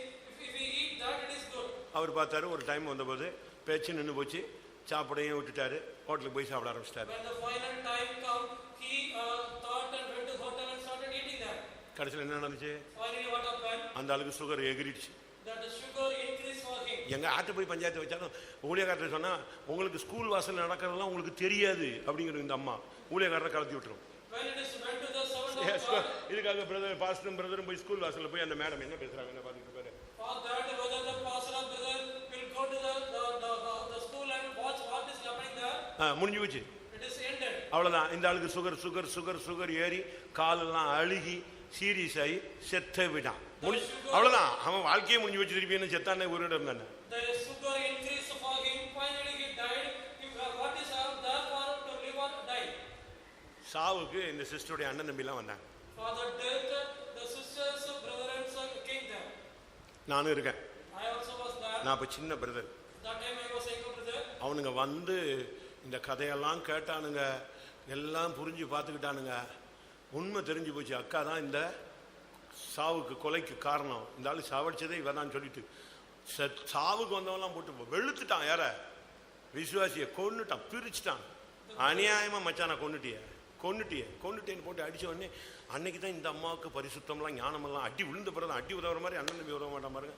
If we eat that, it is good. அவர் பார்த்தாரு, ஒரு டைம் வந்தபோது பேச்சு நின்று போச்சு, சாப்பிடையும் விட்டுட்டாரு, ஹோட்டலுக்கு போய் சாப்பிட ஆரம்பிச்சிட்டாரு. When the final time come, he thought and went to hotel and started eating that. கடைசியில் என்ன நடந்துச்சு? Finally, what happened? அந்த ஆளுக்கு sugar எகிரிடுச்சு. That the sugar increased for him. எங்க ஆட்டு போய் பஞ்சாயத்து வச்சாலும் ஊழியக்காரர் சொன்னா, உங்களுக்கு ஸ்கூல் வாசல் நடக்கிறதெல்லாம் உங்களுக்கு தெரியாது அப்படிங்கிற இந்த அம்மா ஊழியக்காரரை கலத்தி விட்டுரும். When it is went to the servant of God, இதுக்காக பிரதர் பாஸ்டரும் பிரதரும் போய் ஸ்கூல் வாசல்ல போய் அந்த மேடம் என்ன பேசுறாங்க என்ன பார்த்துட்டு பாரு. for that, whether the pastor or brother will go to the school and watch what is happening there. முடிஞ்சு போச்சு. It is ended. அவ்வளவுதான். இந்த ஆளுக்கு சுகர் சுகர் சுகர் சுகர் ஏறி காலெல்லாம் அழுகி சீரியஸ் ஆகி செத்த விடான். அவ்வளவுதான், அவன் வாழ்க்கையே முடிஞ்சு வச்சு. திருப்பி என்ன செத்தானே ஒரு இடம் தானே. The sugar increased for him. Finally, he died. What is there for to live or die? சாவுக்கு இந்த சிஸ்டருடைய அண்ணன் தம்பிலாம் வந்தாங்க. For the death, the sisters, brother and son came there. நானும் இருக்கேன். I also was there. நான் இப்போ சின்ன brother. That time I was younger brother. அவனுங்க வந்து இந்த கதையெல்லாம் கேட்டானுங்க, எல்லாம் புரிஞ்சு பார்த்துக்கிட்டானுங்க. உண்மை தெரிஞ்சு போச்சு, அக்கா தான் இந்த சாவுக்கு கொலைக்கு காரணம், இந்த ஆளு சாவடிச்சதே இவ தான் சொல்லிட்டு சாவுக்கு வந்தவெல்லாம் போட்டு வெளுத்துட்டான். யார? விசுவாசியை கொன்னுட்டான், பிரிச்சுட்டான். அநியாயமா மச்சான கொன்னுட்டேன்னு போட்டு அடிச்ச உடனே அன்னைக்கு தான் இந்த அம்மாவுக்கு பரிசுத்தம்லாம் ஞானமெல்லாம் அடி விழுந்த பிறகு அடி உதவுற மாதிரி அண்ணன் தம்பி உதவ மாட்டான் பாருங்க,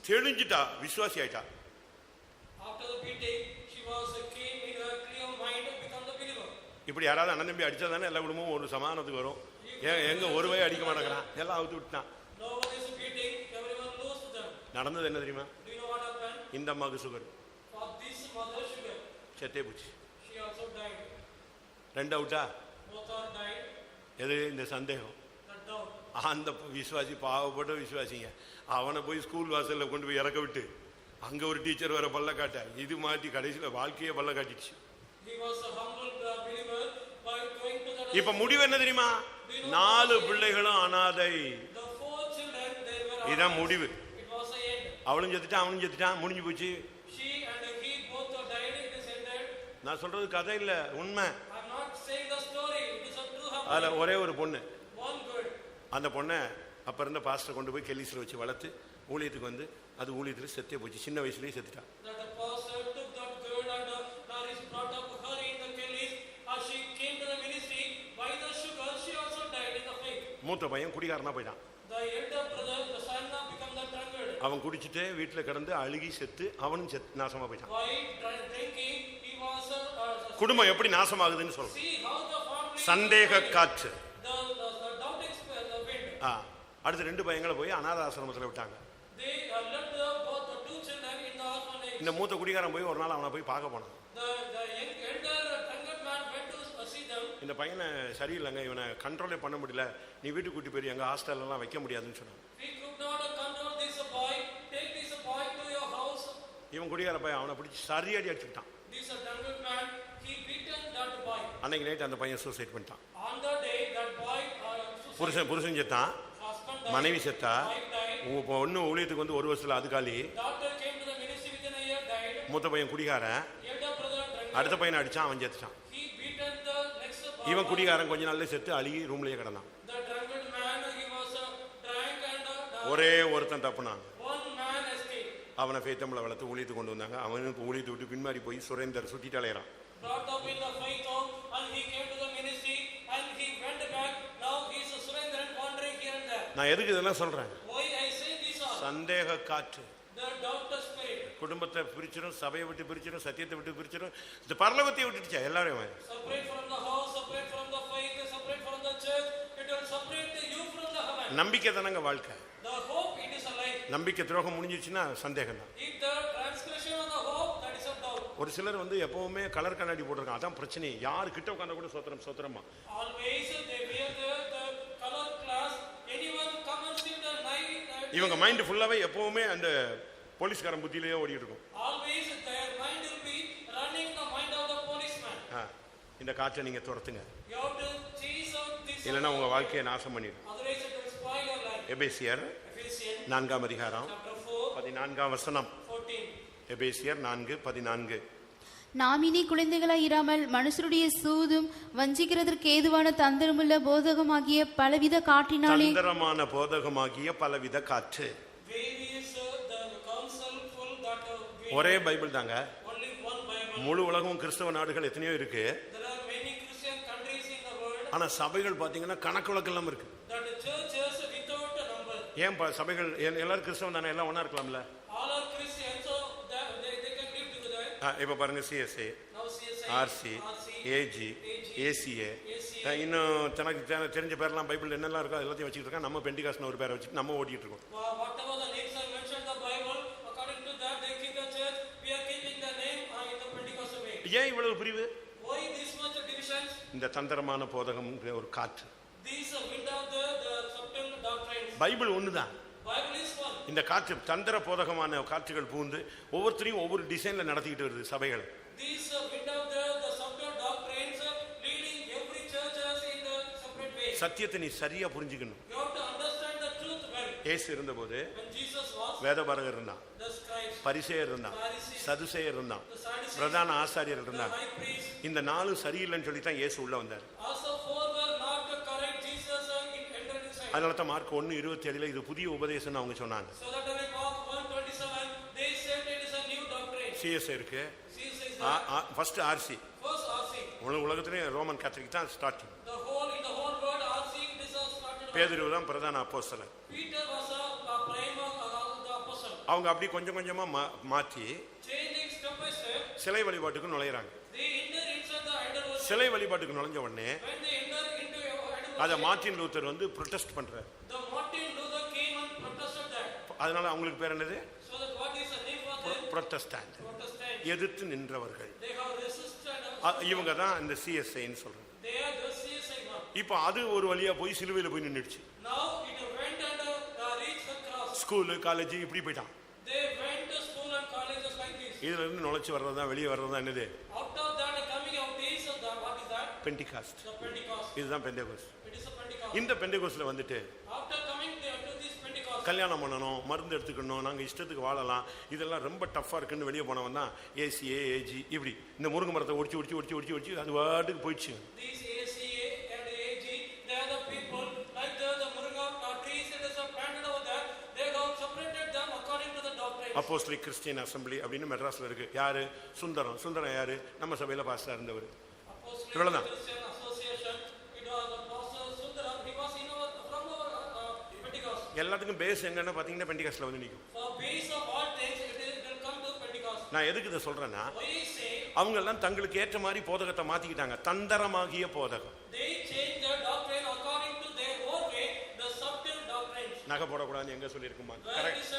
தெளிஞ்சிட்டா, விசுவாசி ஆயிட்டா. After the beating, she was came in her clear mind to become the believer. இப்படி யாராவது அண்ணன் தம்பி அடிச்சா தானே எல்லா குடும்பமும் ஒரு சமாதானத்துக்கு வரும். எங்க ஒரு வய அடிக்க மாட்டேங்கிறான், எல்லாம் அவுத்து விட்டான். No one is beating, everyone knows to them. நடந்தது என்ன தெரியுமா? Do you know what happened? இந்த அம்மாவுக்கு sugar, For this mother sugar, செத்தே போச்சு. she also died. ரெண்டு அவுட்டா? Both are died. எது இந்த சந்தேகம்? The doubt. அந்த விசுவாசி பாவப்பட்ட விசுவாசிங்க, அவனை போய் ஸ்கூல் வாசல்ல கொண்டு போய் இறக்க விட்டு அங்க ஒரு டீச்சர் வர பல்ல காட்ட, இது மாட்டி கடைசியில வாழ்க்கையே பல்ல காட்டிடுச்சு. He was a humble believer by going to the. இப்ப முடிவு என்ன தெரியுமா? 4 பிள்ளைகளும் அனாதை. The 4 children, they were. இதான் முடிவு. It was the end. அவளும் செத்துட்டான், அவனும் செத்துட்டான், முடிஞ்சு போச்சு. She and he both died. It is ended. நான் சொல்றது கதை இல்ல, உண்மை. I'm not saying the story. It is a true happening. அதுல ஒரே ஒரு பொண்ணு, One girl. அந்த பொண்ணை அப்ப இருந்த பாஸ்டர் கொண்டு போய் கெல்லிஸ்ல வச்சு வளர்த்து ஊழியத்துக்கு வந்து அது ஊழியத்துல செத்தே போச்சு. சின்ன வயசுலயே செத்துட்டான். That the pastor took that girl and now is brought up her in the Kelly's. As she came to the ministry, by the sugar, she also died in the faith. மூத்த பையன் குடிகாரனா போயிட்டான். The elder brother, the son, become the drunkard. அவன் குடிச்சிட்டு வீட்டுல கிடந்து அழுகி செத்து அவனும் நாசமா போயிட்டான். By drinking, he was. குடும்பம் எப்படி நாசமாகுதுன்னு சொல்றோம். See how the family. சந்தேக காற்று. The doubting the wind. அடுத்து 2 பையங்களை போய் அநாத ஆசிரமத்துல விட்டாங்க. They left both the 2 children in the orphanage. இந்த மூத்த குடிகாரன் போய் ஒரு நாள் அவனை போய் பார்க்க போனான். The elder drunkard man went to see them. இந்த பையனை சரியில்லைங்க, இவனை கண்ட்ரோலே பண்ண முடியல, நீ வீட்டுக்கு கூட்டி போய் எங்க ஹாஸ்டல்ல எல்லாம் வைக்க முடியாதுன்னு சொன்னான். We could not control this boy. Take this boy to your house. இவன் குடிகார பையன் அவனை பிடிச்சி சரியாடி அடிச்சுட்டான். This drunkard man, he beaten that boy. அன்னைக்கு நைட் அந்த பையன் சூசைட் பண்ணிட்டான். On the day that boy புருஷன் செத்தான், மனைவி செத்தா, பொண்ணு ஊழியத்துக்கு வந்து 1 வருஷத்துல அது காலி. daughter came to the ministry within a year, died. மூத்த பையன் குடிகாரன், Elder brother drunkard. அடுத்த பையனை அடிச்சான், அவன் செத்துட்டான். He beaten the next boy. இவன் குடிகாரன் கொஞ்ச நாள்ல செத்து அழுகி ரூம்லயே கிடந்தான். The drunkard man, he was drank and ஒரே ஒருத்தன் தப்புனான். one man escaped. அவனை ஃபேத்தம்ல வளர்த்து ஊழியத்துக்கு கொண்டு வந்தாங்க. அவனுக்கு ஊழியத்தை விட்டு பின்மாறி போய் சுரேந்தர் சுத்திட்டு அலையறான். Brought up in the faith of, and he came to the ministry and he went back. Now he is surrendered, wandering here and there. நான் எதுக்கு இதெல்லாம் சொல்றேன்? Why I say this all? சந்தேக காற்று The doubt spirit. குடும்பத்தை பிரிச்சிடும், சபையை விட்டு பிரிச்சிடும், சத்தியத்தை விட்டு பிரிச்சிடும், இந்த பரலோகத்தை விட்டுடுச்சா எல்லாரையும். Separate from the house, separate from the faith, separate from the church. It will separate you from the heaven. நம்பிக்கை தானங்க வாழ்க்கை. The hope, it is a life. நம்பிக்கை துரோகம் முடிஞ்சிச்சுன்னா சந்தேகம் தான். If the transgression of the hope, that is a doubt. ஒரு சிலர் வந்து எப்பவுமே கலர் கண்ணாடி போட்டிருக்காங்க, அதான் பிரச்சனை. யாரு கிட்ட உட்கார்ந்தா கூட சோத்திரமா. Always they wear the color class. Anyone come and see the night. இவங்க மைண்ட் ஃபுல்லாவே எப்பவுமே அந்த போலீஸ்காரன் புத்தியிலேயே ஓடிட்டு இருக்கும். Always their mind will be running the mind of the policeman. இந்த காற்றை நீங்க துரத்துங்க, You have to chase out this. இல்லைன்னா உங்க வாழ்க்கையை நாசம் பண்ணிடும். Otherwise it will spoil your life. எபேசியர் Ephesians 4 அதிகாரம் chapter 4, 14 வசனம். 14. எபேசியர் 4:14. நாம் இனி குழந்தைகளாய் இராமல் மனுஷருடைய சூதும் வஞ்சிக்கிறதற்கு ஏதுவான தந்திரமுள்ள போதகமாகிய பலவித காற்றினாலே. தந்திரமான போதகமாகிய பலவித காற்று. Various the counselful that ஒரே பைபிள் தாங்க. only one Bible. முழு உலகம் கிறிஸ்தவ நாடுகள் எத்தனையோ இருக்கு. There are many Christian countries in the world. ஆனா சபைகள் பாத்தீங்கன்னா கணக்கு வழக்கெல்லாம் இருக்கு. That the churches without a number. ஏன் சபைகள் எல்லாரும் கிறிஸ்தவம் தானே, எல்லாம் ஒண்ணா இருக்கலாம்ல. All are Christians, so they can live together. இப்ப பாருங்க, CSI, Now CSI, RC, AG, ACA, இன்னும் தனக்கு தெரிஞ்ச பேர்லாம் பைபிள் என்னெல்லாம் இருக்கோ எல்லாத்தையும் வச்சுட்டு இருக்கான். நம்ம பெண்டிகாஸ்ட்னு ஒரு பேரை வச்சுட்டு நம்ம ஓடிட்டு இருக்கோம். whatever the names are mentioned in the Bible, according to that they keep the church. We are keeping the name in the Pentecostal way. ஏன் இவ்வளவு பிரிவு? Why this much divisions? இந்த தந்திரமான போதகம் ஒரு காற்று. These wind of the subtle doctrines. Bible ஒண்ணுதான். Bible is one. இந்த காற்று தந்திர போதகமான காற்றுகள் பூந்து ஒவ்வொருத்தரையும் ஒவ்வொரு டிசைன்ல நடத்திக்கிட்டு வருது சபைகளை. These wind of the subtle doctrines leading every church in the separate way. சத்தியத்தை நீ சரியா புரிஞ்சுக்கணும். You have to understand the truth well. இயேசு இருந்தபோது When Jesus was, வேதபாரகர் இருந்தான், the scribes, பரிசேயர் இருந்தான், சதுசேயர் இருந்தான், the Sadducees, பிரதான ஆசாரியர் the இருந்தாங்க. high priest. இந்த 4 சரியில்லைன்னு சொல்லி தான் இயேசு உள்ள வந்தார். Also four were not correct. Jesus entered inside. அதனால தான் மார்க் 1:27 இது புதிய உபதேசம்னு அவங்க சொன்னாங்க. So that in Mark 1:27, they said it is a new doctrine. CS இருக்கு, Jesus is the first RC. first RC. உலகத்திலே ரோமன் கேத்தலிக் தான் starting. The whole world RC, this was started. பேதுரு தான் பிரதான அப்போஸ்தலன். Peter was a prime the apostle. அவங்க அப்படி கொஞ்சம் கொஞ்சமா மாற்றி Changing step by step, சிலை வழிபாட்டுக்கு நுழையிறாங்க. they enter inside the idol worship. சிலை வழிபாட்டுக்கு நுழைஞ்ச உடனே When they enter into idol அத worship, மார்ட்டின் லூத்தர் வந்து ப்ரொடெஸ்ட் பண்றாரு. the Martin Luther came and protested that. அதனால அவங்களுக்கு பேர் என்னது? So that what is the name for them? Protestant, Protestant. எதிர்த்து நின்றவர்கள். They have resisted. இவங்க தான் இந்த சிஎஸ்ஐன்னு சொல்றாங்க. They are the CSI one. இப்போ அது ஒரு வழியா போய் சிலுவையில போய் நின்றுச்சு. Now it went and reached the cross. School college இப்படி போயிட்டான். They went to school and colleges like this. இதுல இருந்து நுழைச்சு வர்றதா வெளியே வர்றதா என்னது? Out of that coming out is what is that? Pentecost. The Pentecost. இதுதான் பெந்தேகோஸ்த். It is a Pentecost. இந்த பெந்தேகோஸ்ட்ல வந்துட்டு After coming to this Pentecost. கல்யாணம் பண்ணணும், மருந்து எடுத்துக்கணும், நாங்க இஷ்டத்துக்கு வாழலாம், இதெல்லாம் ரொம்ப டஃப்பா இருக்குன்னு வெளியே போனவன் தான் ஏசிஏ ஏஜி இப்படி இந்த முருங்கை மரத்தை ஒடிச்சு அது வாட்டுக்கு போயிடுச்சு. These ACA and AG, they are the people like the Muruga trees that is planted over there. They have separated them according to the doctrine. Apostolic Christian assembly அப்படின்னு மெட்ராஸ்ல இருக்கு. யாரு? சுந்தரம் யாரு? நம்ம சபையில பாஸ்டரா இருந்தவர். Apostolic இவ்வளவுதான். Christian Association. It was the Pastor Sundaram. He was from our Pentecost. எல்லாத்துக்கும் பேஸ் எங்கன்னா பாத்தீங்கன்னா பெண்டிகாஸ்ட்ல வந்து நிக்கும். For base of all things, it will come to Pentecost. நான் எதுக்கு இதை சொல்றேன்னா, Why is saying? அவங்க எல்லாம் தங்களுக்கு ஏற்ற மாதிரி போதகத்தை மாத்திக்கிட்டாங்க. தந்திரமாகிய போதகம். They changed their doctrine according to their own way, the subtle doctrines. நகை போடக்கூடாதுன்னு எங்க சொல்லியிருக்குமா?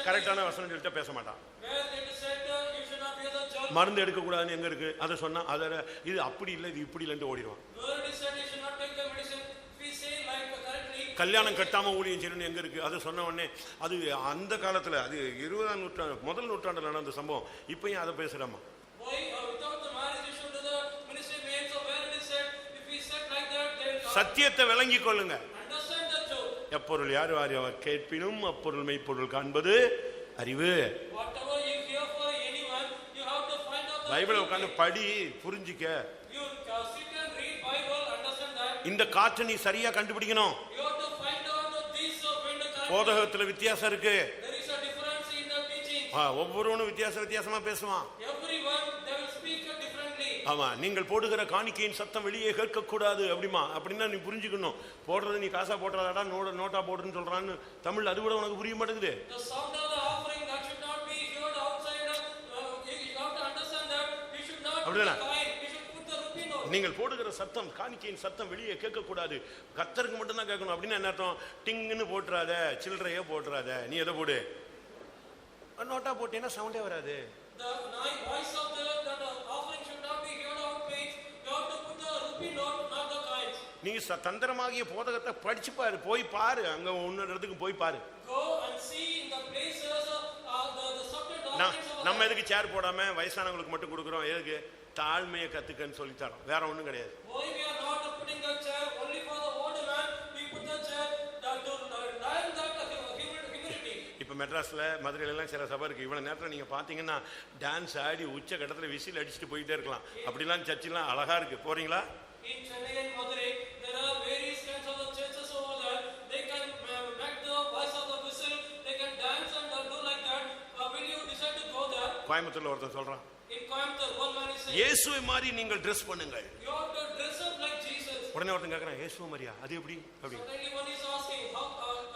கரெக்டான வசனம் சொல்லிட்டு பேச மாட்டான். Where it is said you should not wear the jewelry. மருந்து எடுக்கக்கூடாதுன்னு எங்க இருக்கு? அதை சொன்னா அதை இது அப்படி இல்லை இது இப்படி இல்லைன்னு ஓடிடுவான். Where it is said you should not take the medicine. If we say like correctly. கல்யாணம் கட்டாம ஊழியம் செய்யணும்னு எங்க இருக்கு? அதை சொன்ன உடனே அது அந்த காலத்துல அது 20ஆம் நூற்றாண்டு முதல் நூற்றாண்டுல நடந்த சம்பவம். இப்பயும் அதை பேசுறாமா? Why without the marriage you should do the ministry means of where it is said if we said like that then சத்தியத்தை விளங்கி கொள்ளுங்க. understand the truth. எப்பொருள் யார் கேட்பினும் அப்பொருள் மெய்ப்பொருள் காண்பது அறிவு. Whatever you hear for anyone you have to find out the பைபிளை truth. உட்கார்ந்து படி, புரிஞ்சிக்க. You sit and read Bible, understand that. இந்த காற்றை நீ சரியா கண்டுபிடிக்கணும். You have to find out these wind currents. போதகத்துல வித்தியாசம் இருக்கு. There is a difference in the teaching. ஒவ்வொருவனும் வித்தியாசமா பேசுவான். Everyone they will speak differently. ஆமா, நீங்கள் போடுகிற காணிக்கையின் சத்தம் வெளியே கேட்க கூடாது அப்படிமா. அப்படின்னா நீ புரிஞ்சுக்கணும். போடுறது நீ காசா போடுறதாடா நோட்டா போடுன்னு சொல்றான்னு தமிழ் அது கூட உனக்கு புரிய மாட்டேங்குது. The sound of the offering that should not be heard outside. You have to understand that you should not put the coin. You should put the rupee note. நீங்கள் போடுகிற சத்தம் காணிக்கையின் சத்தம் வெளியே கேட்க கூடாது, கர்த்தருக்கு மட்டும் தான் கேட்கணும். அப்படின்னு என்ன அர்த்தம்? டிங்குன்னு போட்டுறாத, சில்லறையே போட்டுறாத, நீ எதை போடு? நோட்டா போட்டேன்னா சவுண்டே வராது. The voice of the offering should not be heard out page. You have to put the rupee note, not the coins. நீ தந்திரமாகிய போதகத்தை படிச்சு பாரு, போய் பாரு, அங்க ஒன்னு இடத்துக்கு போய் பாரு. Go and see in the places the subject doctrines of நம்ம எதுக்கு சேர் போடாம வயசானவங்களுக்கு மட்டும் கொடுக்குறோம்? எதுக்கு? தாழ்மையை கத்துக்கன்னு சொல்லி தரோம், வேற ஒண்ணும் கிடையாது. why we are not putting the chair only for the old man. We put the chair to learn that humility. இப்ப மெட்ராஸ்ல மதுரையில எல்லாம் சில சபை இருக்கு. இவ்வளவு நேரத்துல நீங்க பாத்தீங்கன்னா டான்ஸ் ஆடி உச்ச கட்டத்துல விசில் அடிச்சுட்டு போயிட்டே இருக்கலாம். அப்படிலாம் சர்ச்செல்லாம் அழகா இருக்கு. போறீங்களா? In Chennai and Madurai, there are various kinds of the churches over there. They can make the voice of the whistle. They can dance and do like that. Will you decide to go there? கோயம்புத்தூர்ல ஒருத்தன் சொல்றான், In Coimbatore, one man is saying, இயேசுவை மாதிரி நீங்கள் dress பண்ணுங்கள். you have to dress up like Jesus. உடனே ஒருத்தன் கேக்குறான், இயேசுவை மாதிரியா? அது எப்படி? அப்படி Suddenly one is asking, how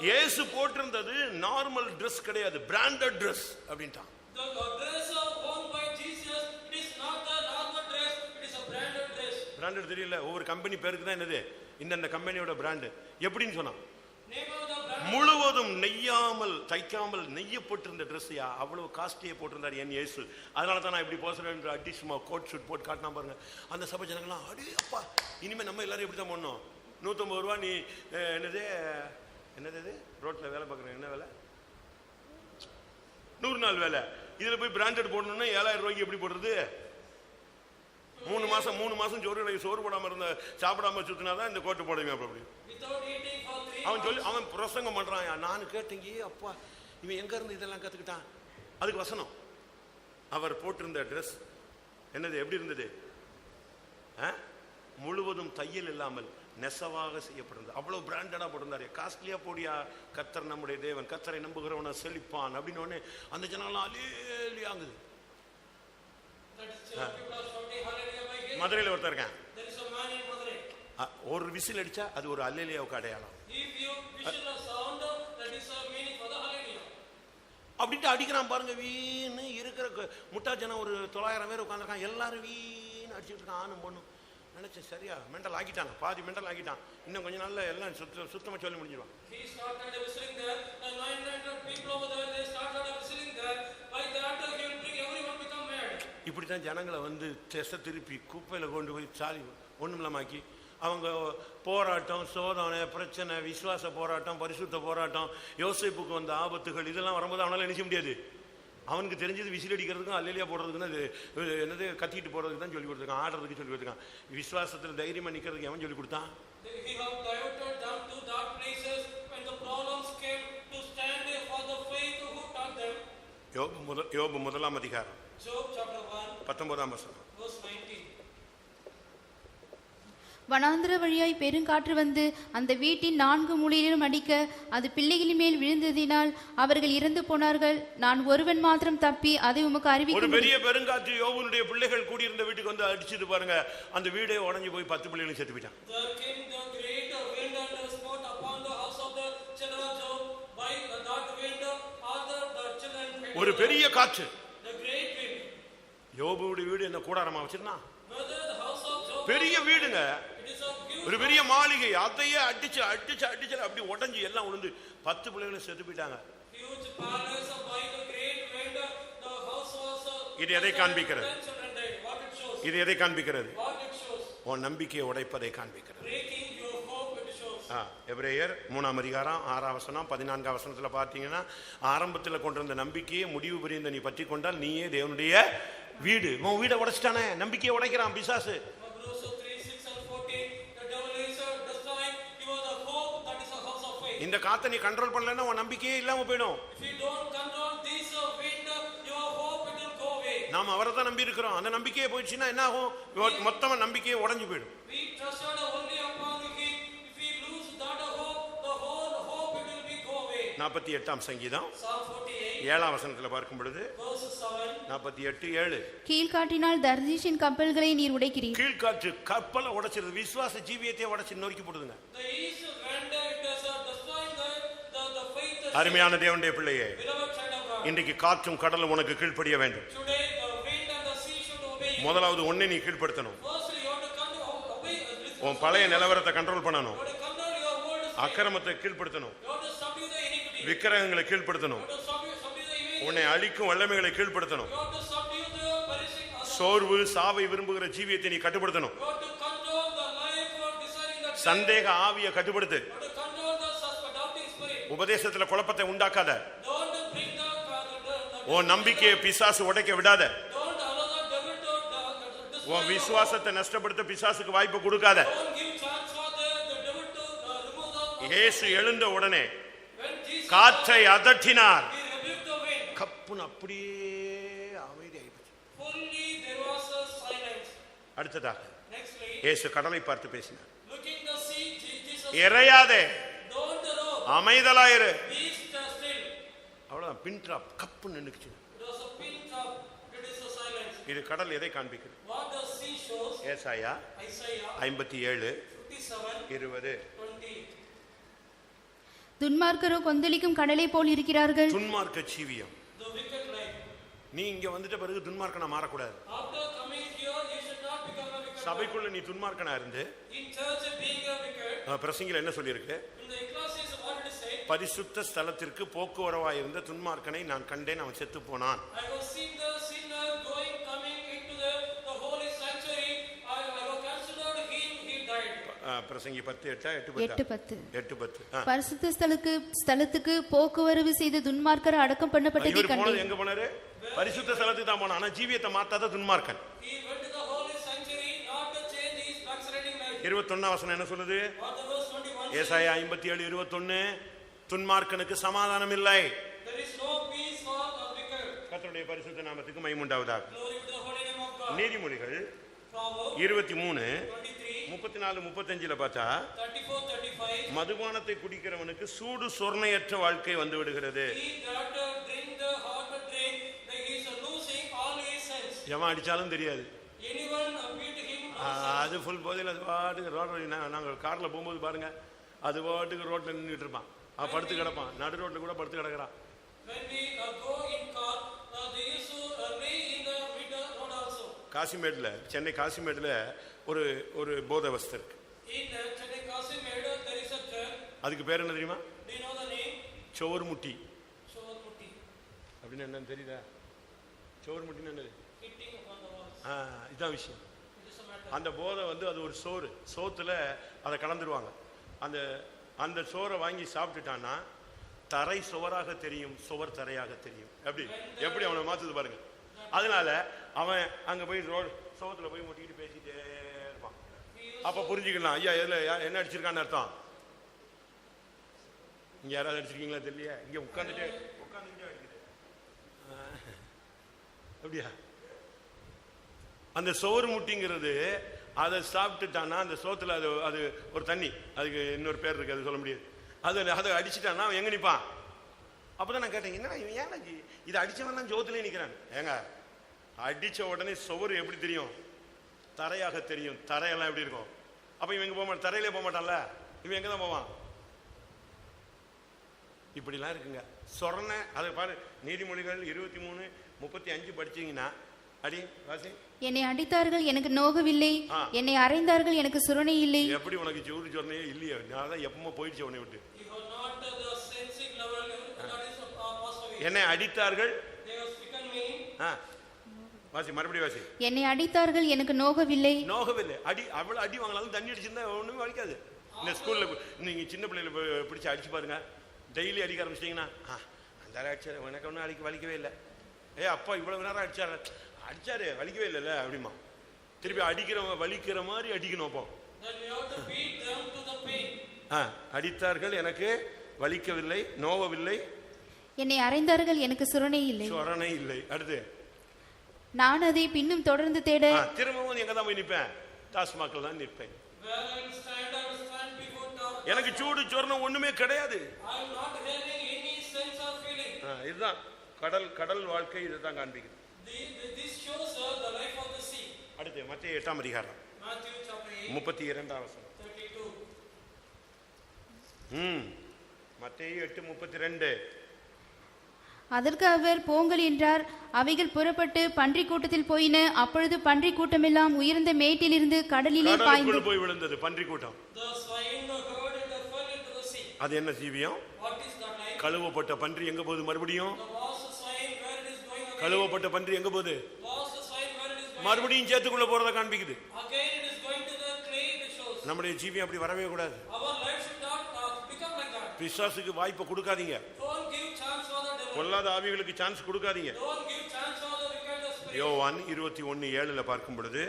இயேசு போட்டிருந்தது நார்மல் ட்ரெஸ் கிடையாது, பிராண்டட் ட்ரெஸ் அப்படின்ட்டான். the dress worn by Jesus, it is not the normal dress, it is a branded dress. Branded தெரியல, ஒவ்வொரு கம்பெனி பேருக்கு தான் என்னது இந்த கம்பெனியோட பிராண்டு. எப்படின்னு சொன்னான், Name of the brand. முழுவதும் நெய்யாமல் தைக்காமல் நெய்யப்பட்டிருந்த ட்ரெஸ்ஸையா அவ்வளவு காஸ்ட்லியா போட்டிருந்தார் என் இயேசு. அதனால தான் நான் இப்படி போசுறேன். அடி சும்மா கோட் ஷூட் போட்டு காட்டினா பாருங்க. அந்த சபை ஜனங்களாம் அடே அப்பா, இனிமே நம்ம எல்லாரும் இப்படி தான் பண்ணோம். 150 ரூபா நீ என்னது ரோட்ல வேலை பார்க்குறேன், என்ன வேலை? 100 நாள் வேலை. இதுல போய் பிராண்டட் போடணும்னா 7000 ரூபாய்க்கு எப்படி போடுறது? 3 மாசம் சோறு போடாம இருந்த சாப்பிடாம சுத்தினாதான் இந்த கோட்டு போடுவீங்க. அப்படி Without eating for 3 அவன் சொல்லி அவன் பிரசங்கம் பண்றான். நான் கேட்டேங்க, அப்பா இவன் எங்க இருந்து இதெல்லாம் கத்துக்கிட்டான்? அதுக்கு வசனம், அவர் போட்டிருந்த ட்ரெஸ் என்னது, எப்படி இருந்தது? முழுவதும் தையல் இல்லாமல் நெசவாக செய்யப்பட்டிருந்தது. அவ்வளவு பிராண்டடா போட்டிருந்தாரு. காஸ்ட்லியா போடியா? கர்த்தர் நம்முடைய தேவன், கர்த்தரை நம்புகிறவன செழிப்பான் அப்படின்னு உடனே அந்த ஜனங்களாம் அலேலியாங்குது. மதுரையில் ஒருத்தர் இருக்கான், There is a man in Madurai. ஒரு விசில் அடிச்சா அது ஒரு அல்லேலியாவுக்கு அடையாளம். If you whistle a sound, that is a meaning for the hallelujah. அப்படின்ட்டு அடிக்கிறான் பாருங்க. வீணு இருக்கிற முட்டா ஜனம் ஒரு 900 பேர் உட்காந்துருக்கான். எல்லாரும் வீணு அடிச்சுட்டு இருக்கான், ஆணும் பொண்ணும். நினைச்சேன் சரியா மெண்டல் ஆக்கிட்டான், பாதி மெண்டல் ஆக்கிட்டான். இன்னும் கொஞ்ச நாள்ல எல்லாம் சுத்தமா சொல்லி முடிஞ்சிருவான். He started whistling there, and 900 people over there, they started whistling there. By that he will bring everyone இப்படித்தான் ஜனங்களை வந்து திசை திருப்பி குப்பையில் கொண்டு போய் சாலி ஒண்ணுமில்லமாக்கி அவங்க போராட்டம், சோதனை, பிரச்சனை, விசுவாச போராட்டம், பரிசுத்த போராட்டம், யோசேப்புக்கு வந்த ஆபத்துகள் இதெல்லாம் வரும்போது அவனால நினைக்க முடியாது. அவனுக்கு தெரிஞ்சது விசில் அடிக்கிறதுக்கும் அல்லேலியா போடுறதுக்குன்னு என்னது கத்திட்டு போறதுக்கு தான் சொல்லி கொடுத்துருக்கான், ஆடுறதுக்கு சொல்லி கொடுத்துருக்கான். விசுவாசத்தில் தைரியமா நிக்கிறதுக்கு அவன் சொல்லி கொடுத்தான். யோபு முதலாம் அதிகாரம் 19ஆம் வசனம். வனாந்திர வழியாய் பெருங்காற்று வந்து அந்த வீட்டின் 4 மூலையிலும் அடிக்க அது பிள்ளைகளின் மேல் விழுந்ததினால் அவர்கள் இறந்து போனார்கள். நான் ஒருவன் மாத்திரம் தப்பி அதை உமக்கு அறிவிக்க. ஒரு பெரிய பெருங்காற்று யோபுனுடைய பிள்ளைகள் கூடியிருந்த வீட்டுக்கு வந்து அடிச்சது பாருங்க. அந்த வீடே உடைஞ்சு போய் 10 பிள்ளைகளும் செத்து போயிட்டான். ஒரு பெரிய காற்று. யோபுடைய வீடு என்ன கூடாரமா வச்சிருந்தான்? பெரிய வீடுங்க, ஒரு பெரிய மாளிகை. அதையே அடிச்சு அடிச்சு அடிச்சு அப்படி உடஞ்சி எல்லாம் உளுந்து 10 பிள்ளைகளும் செத்து போயிட்டாங்க. இது எதை காண்பிக்கிறது? இது எதை காண்பிக்கிறது? உன் நம்பிக்கையை உடைப்பதை காண்பிக்கிறது. எபிரேயர் 3ஆம் அதிகாரம் 6ஆம் வசனம் 14ஆம் வசனத்துல பார்த்தீங்கன்னா, ஆரம்பத்தில் கொண்டு வந்த நம்பிக்கையை முடிவு புரிந்த நீ பற்றி கொண்டால் நீயே தேவனுடைய வீடு. உன் வீடை உடைச்சிட்டானே, நம்பிக்கையை உடைக்கிறான் பிசாசு. இந்த காத்தை நீ கண்ட்ரோல் பண்ணலன்னா உன் நம்பிக்கையே இல்லாம போயிடும். நாம அவரை தான் நம்பி இருக்கிறோம். அந்த நம்பிக்கையே போயிடுச்சுன்னா என்ன ஆகும்? மொத்தமா நம்பிக்கையே உடைஞ்சு போயிடும். 48ஆம் சங்கீதம் 7ஆம் வசனத்துல பார்க்கும் பொழுது 48:7 கீழ்காற்றினால் தர்ஷீஷின் கப்பல்களை நீர் உடைக்கிறீர். கீழ்காற்று கப்பலை உடைச்சிருது, விசுவாச ஜீவியத்தை உடைச்சு நொறுக்கி போடுதுங்க. அருமையான தேவனுடைய பிள்ளையே, இன்றைக்கு காற்றும் கடலும் உனக்கு கீழ்ப்படிய வேண்டும். முதலாவது ஒண்ணே நீ கீழ்படுத்தணும். உன் பழைய நிலவரத்தை கண்ட்ரோல் பண்ணணும், அக்கிரமத்தை கீழ்படுத்தணும், விக்கிரகங்களை கீழ்படுத்தணும், உன்னை அழிக்கும் வல்லமைகளை கீழ்படுத்தணும், சோர்வு சாவை விரும்புகிற ஜீவியத்தை நீ கட்டுப்படுத்தணும், சந்தேக ஆவியை கட்டுப்படுத்து, உபதேசத்துல குழப்பத்தை உண்டாக்காத, உன் நம்பிக்கையை பிசாசு உடைக்க விடாத, உன் விசுவாசத்தை நஷ்டப்படுத்த பிசாசுக்கு வாய்ப்பு கொடுக்காத. இயேசு எழுந்த உடனே காற்றை அதட்டினார், கப்புன்னு அப்படியே அமைதியாயிடுச்சு. அடுத்ததாக இயேசு கடலை பார்த்து பேசினார், இறையாதே, அமைதலாயிரு. அவ்வளவுதான், பின் டிராப், கப்பு நின்னுக்குச்சு. இது கடல் எதை காண்பிக்கிறது? ஏசாயா 57:20. துன்மார்க்கரோ கொந்தளிக்கும் கடலை போல் இருக்கிறார்கள். துன்மார்க்க ஜீவியம். நீ இங்க வந்துட்ட பிறகு துன்மார்க்கனா மாறக்கூடாது. சபைக்குள்ள நீ துன்மார்க்கனா இருந்து பிரசங்கில என்ன சொல்லியிருக்கு? பரிசுத்த ஸ்தலத்திற்கு போக்குவரவாய் இருந்த துன்மார்க்கனை நான் கண்டேன், அவன் செத்து போனான். பிரசங்கி 10:8. பரிசுத்த ஸ்தலத்துக்கு போக்குவரவு செய்த துன்மார்க்கர் அடக்கம் பண்ணப்பட்டதை கண்டேன். எங்க போனாரு? பரிசுத்த ஸ்தலத்துக்கு தான் போனான். ஆனா ஜீவியத்தை மாத்தாத துன்மார்க்கன். 21ஆம் வசனம் என்ன சொல்லுது? ஏசாயா 57:21. துன்மார்க்கனுக்கு சமாதானம் இல்லை. கர்த்தருடைய பரிசுத்த நாமத்துக்கு மகிமை உண்டாவதாக. நீதிமொழிகள் 23:34-35 பார்த்தா, மதுபானத்தை குடிக்கிறவனுக்கு சூடு சொர்ணையற்ற வாழ்க்கை வந்து விடுகிறது. எவன் அடிச்சாலும் தெரியாது, அது ஃபுல் போதையில் அது பாட்டுக்கு ரோட்ல. நாங்கள் கார்ல போகும்போது பாருங்க, அது பாட்டுக்கு ரோட்ல நின்றுட்டு இருப்பான், படுத்து கிடப்பான், நடு ரோட்ல கூட படுத்து கிடக்குறான். காசிமேட்ல, சென்னை காசிமேட்ல ஒரு போதை வஸ்து இருக்கு. அதுக்கு பேர் என்ன தெரியுமா? சோர்முட்டி. அப்படின்னு என்னன்னு தெரியுதா? சோர்முட்டின்னு என்னது? hitting upon the walls. இதான் விஷயம். It is a matter. அந்த போதை வந்து அது ஒரு சோத்துல அதை கலந்துருவாங்க. அந்த அந்த சோறை வாங்கி சாப்பிட்டுட்டான்னா தரை சுவராக தெரியும், சுவர் தரையாக தெரியும். எப்படி அவனை மாத்துது பாருங்க. அதனால அவன் அங்க போய் சோத்துல போய் முட்டிக்கிட்டு பேசிட்டே இருப்பான். அப்ப புரிஞ்சுக்கலாம், ஐயா எதுல என்ன அடிச்சிருக்கான்னு அர்த்தம். இங்க யாராவது அடிச்சிருக்கீங்களா தெரியல. இங்க உட்காந்துட்டே அடிக்குது. அப்படியா? அந்த சோறு முட்டிங்கிறது அதை சாப்பிட்டுட்டான்னா அந்த சோத்துல அது ஒரு தண்ணி, அதுக்கு இன்னொரு பேர் இருக்கு, அது சொல்ல முடியாது. அதை அடிச்சுட்டான்னா அவன் எங்க நிப்பான்? அப்பதான் நான் கேட்டேன், என்ன இவன் ஏன் இதை அடிச்சவன் தான் ஜோத்திலே நிக்கிறான். ஏங்க அடிச்ச உடனே சோறு எப்படி தெரியும்? தரையாக தெரியும். தரையெல்லாம் எப்படி இருக்கும்? அப்ப இவன் எங்க போக மாட்டான்? தரையிலே போக மாட்டான்ல, இவன் எங்க தான் போவான்? இப்படிலாம் இருக்குங்க. சொரண அதை பாரு, நீதிமொழிகள் 23:35 படிச்சீங்கன்னா அடி வாசி. என்னை அடித்தார்கள் எனக்கு நோகவில்லை, என்னை அறைந்தார்கள் எனக்கு சுரணை இல்லை. எப்படி உனக்கு சூடு சொரணையே இல்லையே? நான் தான் எப்பவுமே போயிடுச்சு உன்னை விட்டு. என்னை அடித்தார்கள், வாசி மறுபடியும் வாசி. என்னை அடித்தார்கள் எனக்கு நோகவில்லை. நோகவில்லை. அடி அவ்வளவு அடி வாங்கலாம், தண்ணி அடிச்சிருந்தா ஒண்ணுமே வலிக்காது. இந்த ஸ்கூல்ல நீங்க சின்ன பிள்ளைல பிடிச்சி அடிச்சு பாருங்க, டெய்லி அடிக்க ஆரம்பிச்சிட்டீங்கன்னா அந்த அடிச்சாரு உனக்கு ஒன்றும் அடிக்க வலிக்கவே இல்லை. அப்பா இவ்வளவு நேரம் அடிச்சாரு வலிக்கவே இல்லைல்ல அப்படிமா. திருப்பி அடிக்கிறவங்க வலிக்கிற மாதிரி அடிக்கணும். அப்போ அடித்தார்கள் எனக்கு வலிக்கவில்லை, நோவவில்லை, என்னை அறைந்தார்கள் எனக்கு சுரணை இல்லை. சுரணை இல்லை. அடுத்து நான் அதை பின்னும் தொடர்ந்து தேட திரும்பவும் எங்க தான் போய் நிற்பேன்? டாஸ்மாக்ல தான் நிற்பேன். எனக்கு சூடு சொரணம் ஒண்ணுமே கிடையாது. இதுதான் கடல் வாழ்க்கை. இதுதான் காண்பிக்குது. அடுத்து மத்தேயு 8ஆம் அதிகாரம் 32ஆம் வசனம். மத்தேயு 8:32. அதற்கு அவர் போங்கள் என்றார். அவைகள் புறப்பட்டு பன்றி கூட்டத்தில் போயின. அப்பொழுது பன்றி கூட்டமெல்லாம் உயர்ந்த மேட்டிலிருந்து கடலிலே பாய்ந்து போய் விழுந்தது. பன்றி கூட்டம் அது என்ன ஜீவியம்? கழுவப்பட்ட பன்றி எங்க போகுது? மறுபடியும் கழுவப்பட்ட பன்றி எங்க போகுது? மறுபடியும் சேத்துக்குள்ள போறத காண்பிக்குது. நம்முடைய ஜீவியம் அப்படி வரவே கூடாது. பிசாசுக்கு வாய்ப்பை கொடுக்காதீங்க. பொல்லாத ஆவிகளுக்கு சான்ஸ் கொடுக்காதீங்க. யோவான் 21:7 பார்க்கும் பொழுது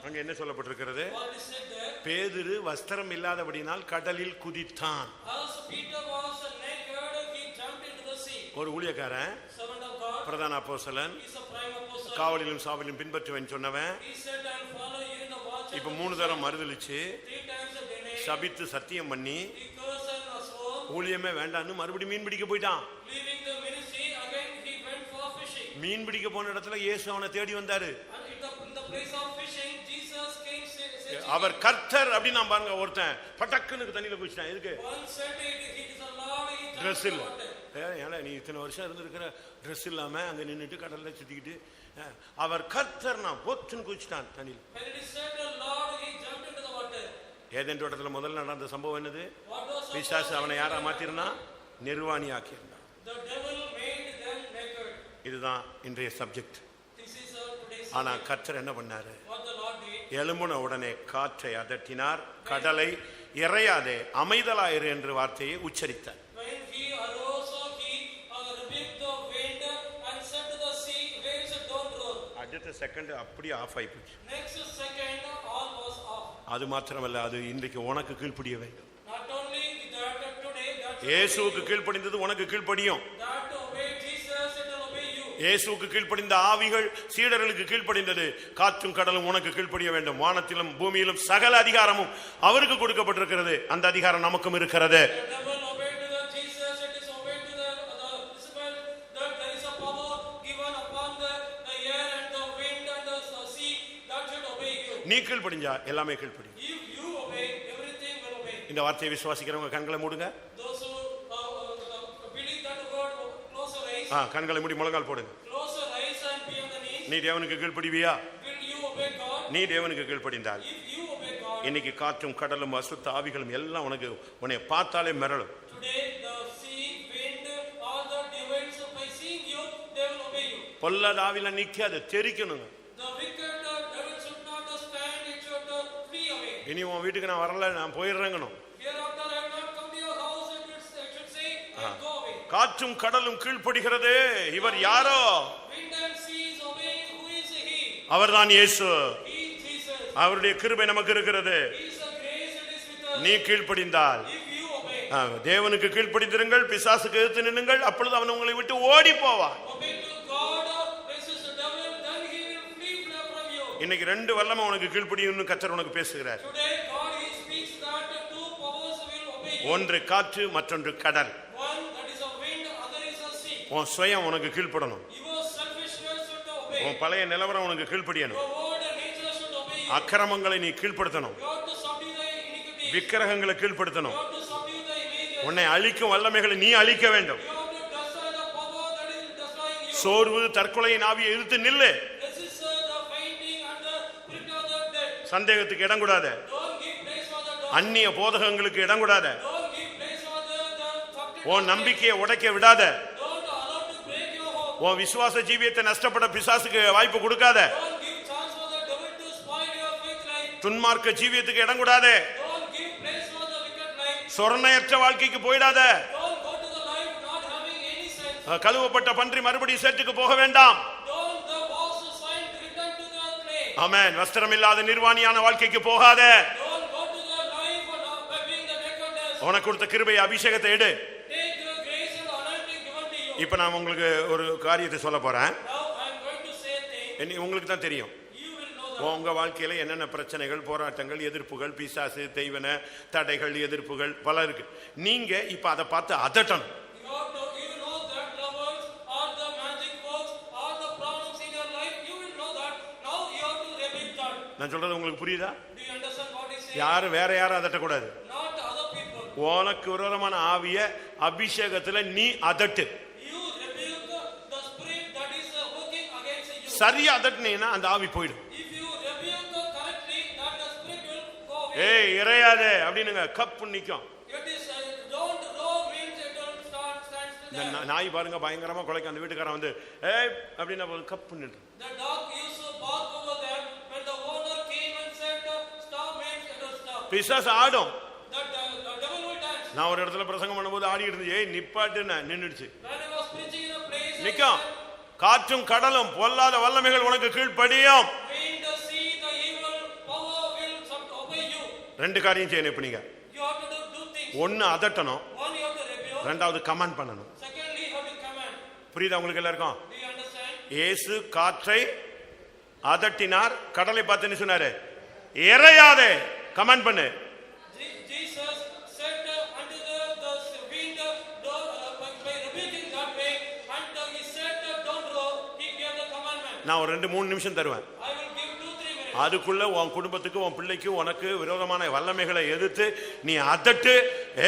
அங்க என்ன சொல்லப்பட்டிருக்கிறது? பேதுரு வஸ்திரம் இல்லாதபடினால் கடலில் குதித்தான். ஒரு ஊழியக்காரன், பிரதான அப்போஸ்தலன், காவலிலும் சாவலிலும் பின்பற்றுவேன் சொன்னவன், இப்ப 3 தரம் மறுதலிச்சு சபித்து சத்தியம் பண்ணி ஊழியமே வேண்டான்னு மறுபடியும் மீன் பிடிக்க போயிட்டான். மீன் பிடிக்க போன இடத்துல இயேசு அவனை தேடி வந்தாரு. அவர் கர்த்தர் அப்படின்னு நான் பாருங்க. ஒருத்தன் பட்டக்குன்னு தண்ணியில குதிச்சிட்டான். எதுக்கு? ட்ரெஸ் இல்ல. ஏன்னா நீ இத்தனை வருஷம் இருந்திருக்கிற ட்ரெஸ் இல்லாம அங்க நின்றுட்டு கடல்ல சுத்திக்கிட்டு அவர் கர்த்தர் நான் போச்சுன்னு குதிச்சிட்டான் தண்ணியில். ஏதேன் தோட்டத்தில் முதல்ல நடந்த சம்பவம் என்னது? பிசாசு அவனை யாரா மாத்திருந்தான்? நிர்வாணி ஆக்கியிருந்தான். இதுதான் இன்றைய சப்ஜெக்ட். ஆனா கர்த்தர் என்ன பண்ணாரு? எழும்புன உடனே காற்றை அதட்டினார், கடலை இறையாதே அமைதலாயிரு என்று வார்த்தையை உச்சரித்தார். அடுத்த செகண்ட் அப்படியே ஆஃப் ஆகி போச்சு. அது மாத்திரமல்ல, அது இன்றைக்கு உனக்கு கீழ்ப்படிய வேண்டும். இயேசுவுக்கு கீழ்ப்படிந்தது உனக்கு கீழ்ப்படியும். இயேசுவுக்கு கீழ்ப்படிந்த ஆவிகள் சீடர்களுக்கு கீழ்ப்படிந்தது. காற்றும் கடலும் உனக்கு கீழ்ப்படிய வேண்டும். வானத்திலும் பூமியிலும் சகல அதிகாரமும் அவருக்கு கொடுக்கப்பட்டிருக்கிறது. அந்த அதிகாரம் நமக்கும் இருக்கிறது. நீ கீழ்ப்படிஞ்சா எல்லாமே கீழ்ப்படியும். இந்த வார்த்தையை விசுவாசிக்கிறவங்க கண்களை மூடுங்க. கண்களை மூடி முழங்கால் போடுங்க. நீ தேவனுக்கு கீழ்ப்படிவியா? நீ தேவனுக்கு கீழ்ப்படிந்தால் இன்னைக்கு காற்றும் கடலும் அசுத்த ஆவிகளும் எல்லாம் உனக்கு உன்னை பார்த்தாலே மிரளும். பொல்லாதாவில நிக்காது, தெரிக்கணுங்க. The wicked devil should not stand, it should flee away. இனி உன் வீட்டுக்கு நான் வரல, நான் போயிடுறேங்கணும். Hereafter I will not come to your house, it should say, and go away. காற்றும் கடலும் கீழ்ப்படுகிறது. இவர் யாரோ? Wind and seas obey. Who is he? அவர்தான் இயேசு. He is Jesus. அவருடைய கிருபை நமக்கு இருக்கிறது. His grace it is with us. நீ கீழ்ப்படிந்தால், If you obey. தேவனுக்கு கீழ்ப்படிந்திருங்கள், பிசாசுக்கு எதிர்த்து நின்னுங்கள், அப்பொழுது அவன் உங்களை விட்டு ஓடி போவான். Obey to God, resist the devil, then he will flee from you. இன்னைக்கு ரெண்டு வல்லமை உனக்கு கீழ்ப்படியும்னு கர்த்தர் உனக்கு பேசுகிறார். Today God he speaks that two powers will obey you. ஒன்று காற்று, மற்றொன்று கடல். One that is a wind, other is a sea. உன் சுயம் உனக்கு கீழ்ப்படணும். Your selfishness should obey. உன் பழைய நிலவரம் உனக்கு கீழ்ப்படியணும். Your old nature should obey you. அக்கிரமங்களை நீ கீழ்ப்படுத்தணும். You have to subdue the iniquity. விக்கிரகங்களை கீழ்ப்படுத்தணும். You have to subdue the images. உன்னை அழிக்கும் வல்லமைகளை நீ அழிக்க வேண்டும். You have to destroy the power that is destroying you. சோர்வு, தற்கொலையின் ஆவியை எதிர்த்து நில்லு. Resist the fainting and the spirit of the dead. சந்தேகத்துக்கு இடம் கொடாத. Don't give place for the devil. அந்நிய போதகங்களுக்கு இடம் கொடாத. Don't give place for the subject. உன் நம்பிக்கையை உடைக்க விடாத. Don't allow to break your hope. உன் விசுவாச ஜீவியத்தை நஷ்டப்பட பிசாசுக்கு வாய்ப்பு கொடுக்காத. Don't give chance for the devil to spoil your faith life. துன்மார்க்க ஜீவியத்துக்கு இடம் கொடாதே. Don't give place for the wicked life. சொர்ணையற்ற வாழ்க்கைக்கு போயிடாத. Don't go to the life not having any sense. கழுவப்பட்ட பன்றி மறுபடியும் சேற்றுக்கு போக வேண்டாம். Don't the washed swine return to the clay. ஆமென். வஸ்திரம் இல்லாத நிர்வாணியான வாழ்க்கைக்கு போகாத. Don't go to the life by being the nakedness. உனக்கு கொடுத்த கிருபை அபிஷேகத்தை எடு. Take the grace and anointing given to you. இப்ப நான் உங்களுக்கு ஒரு காரியத்தை சொல்ல போறேன். Now I am going to say a thing. உங்களுக்கு தான் தெரியும். You will know that. உங்க வாழ்க்கையில என்னென்ன பிரச்சனைகள், போராட்டங்கள், எதிர்ப்புகள், பிசாசு, தெய்வன தடைகள், எதிர்ப்புகள் பல இருக்கு. நீங்க இப்ப அதை பார்த்து அதட்டணும். You have to, you know that the words or the magic words or the problems in your life, you will know that. Now you have to rebuke that. நான் சொல்றது உங்களுக்கு புரியுதா? Do you understand what he says? யாரும் வேற யாரும் அதட்டக்கூடாது. Not other people. உனக்கு விரோதமான ஆவிய அபிஷேகத்துல நீ அதட்டு. You rebuke the spirit that is working against you. சரியா அதட்டினீங்கன்னா அந்த ஆவி போயிடும். If you rebuke correctly, that the spirit will go away. ஏய் இறையாதே அப்படினுங்க, கப்பு நிக்கும். It is don't row means it will stand still there. நாய் பாருங்க பயங்கரமா குலைக்க, அந்த வீட்டுக்காரன் வந்து ஏய் அப்படின்னா கப்பு நின்று. The dog used to bark over there. When the owner came and said stop means it will stop. பிசாசு ஆடும். The devil will dance. நான் ஒரு இடத்துல பிரசங்கம் பண்ணும்போது ஆடிட்டு இருந்தேன். ஏய் நிப்பாட்டுன்னு நின்னுடுச்சு. When I was preaching in a place, நிக்கும். காற்றும் கடலும் பொல்லாத வல்லமைகள் உனக்கு கீழ்ப்படியும். wind, the sea, the evil power will obey you. ரெண்டு காரியம் செய்யணும் இப்ப நீங்க. You have to do two things. ஒன்னு அதட்டணும், One, you have to rebuke. ரெண்டாவது கமாண்ட் பண்ணணும். Secondly, you have to command. புரியுதா உங்களுக்கு எல்லாருக்கும்? Do you understand? இயேசு காற்றை அதட்டினார், கடலை பார்த்து என்ன சொன்னாரு? இறையாதே, கமாண்ட் பண்ணு. Jesus said unto the wind, by rebuking that way, and he said don't row. He gave the commandment. நான் ஒரு 2-3 நிமிஷம் தருவேன். I will give 2-3 minutes. அதுக்குள்ள உன் குடும்பத்துக்கு, உன் பிள்ளைக்கு, உனக்கு விரோதமான வல்லமைகளை எதிர்த்து நீ அதட்டு,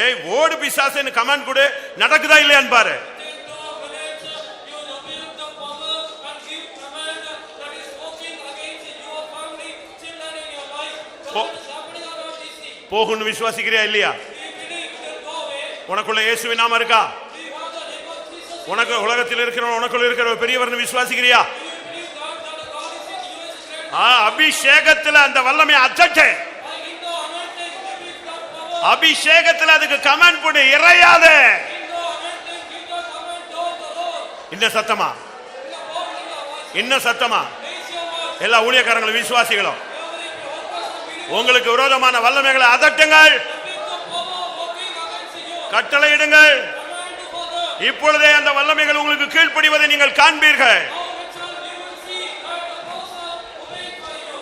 ஏய் ஓடு பிசாசுன்னு கமாண்ட் கொடு. நடக்குதா இல்லையான்னு பாரு. Within 2 minutes, you rebuke the power and give command that is working against your family, children in your life. What is happening around this sea? போகுன்னு விசுவாசிக்கிறியா இல்லையா? Do you believe it will go away? உனக்குள்ள இயேசுவின் நாமம் இருக்கா? Do you have the name of Jesus? உனக்கு உலகத்தில் இருக்கிற உனக்குள்ள இருக்கிற பெரியவர்னு விசுவாசிக்கிறியா? Do you believe that God is in you is great? அபிஷேகத்துல அந்த வல்லமை அதட்டு. I in the anointing rebuke that power. அபிஷேகத்துல அதுக்கு கமாண்ட் போடு, இறையாதே. In the anointing give the command don't row. இன்ன சத்தமா? In the word, in the voice. இன்ன சத்தமா? Raise your voice. எல்லா ஊழியக்காரங்களும் விசுவாசிகளும் Every workers of belief. உங்களுக்கு விரோதமான வல்லமைகளை அதட்டுங்கள், Rebuke the power working against you. கட்டளையிடுங்கள். Command for them. இப்பொழுதே அந்த வல்லமைகள் உங்களுக்கு கீழ்ப்படிவதை நீங்கள் காண்பீர்கள். Now itself you will see that the powers are obeyed by you.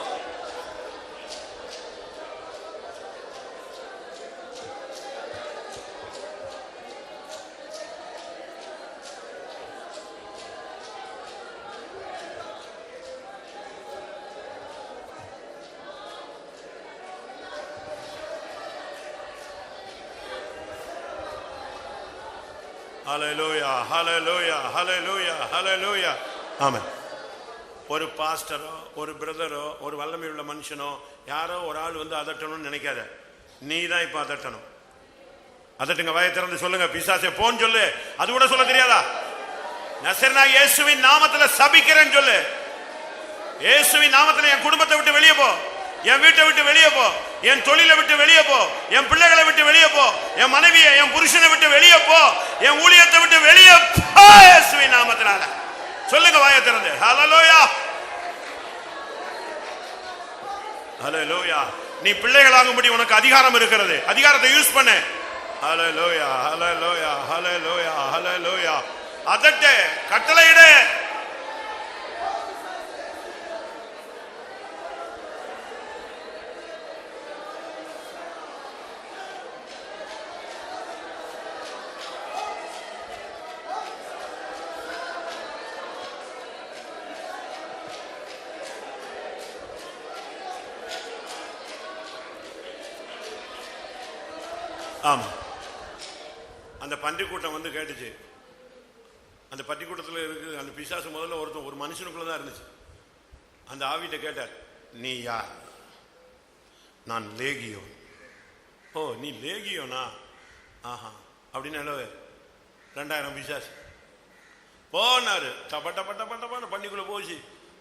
ஹல்லேலூயா, ஹல்லேலூயா, ஹல்லேலூயா, ஹல்லேலூயா. ஆமென். ஒரு பாஸ்டரோ, ஒரு பிரதரோ, ஒரு வல்லமை உள்ள மனுஷனோ, யாரோ ஒரு ஆள் வந்து அதட்டணும்னு நினைக்காத. நீ தான் இப்ப அதட்டணும். அதட்டுங்க, வாயை திறந்து சொல்லுங்க, பிசாசே போன்னு சொல்லு. அது கூட சொல்ல தெரியாதா? நசரேயனாகிய இயேசுவின் நாமத்துல சபிக்கிறேன்னு சொல்லு. இயேசுவின் நாமத்துல என் குடும்பத்தை விட்டு வெளியே போ, என் வீட்டை விட்டு வெளியே போ, என் தொழிலை விட்டு வெளியே போ, என் பிள்ளைகளை விட்டு வெளியே போ, என் மனைவியை என் புருஷனை விட்டு வெளியே போ, என் ஊழியத்தை விட்டு வெளியே போ இயேசுவின் நாமத்தினால. சொல்லுங்க வாயை திறந்து. ஹல்லேலூயா, ஹல்லேலூயா. நீ பிள்ளைகளாகும்படி உனக்கு அதிகாரம் இருக்கிறது. அதிகாரத்தை யூஸ் பண்ணு. ஹல்லேலூயா, ஹல்லேலூயா, ஹல்லேலூயா, ஹல்லேலூயா. அதட்டு, கட்டளையிடு. ஆமா, அந்த பன்றிக்கூட்டம் வந்து கேட்டுச்சு. அந்த பன்றிக்கூட்டத்தில் இருக்கு அந்த பிசாசு முதல்ல ஒரு மனுஷனுக்குள்ள தான் இருந்துச்சு. அந்த ஆவிட்ட கேட்டார், நீ யார்? நான் லேகியோன். ஓ, நீ லேகியோனா? ஆஹா அப்படின்னு 2000 பிசாசு போனாரு. டப்ப டப்ப டப்ப டப்பான பன்னிக்குள்ள போச்சு.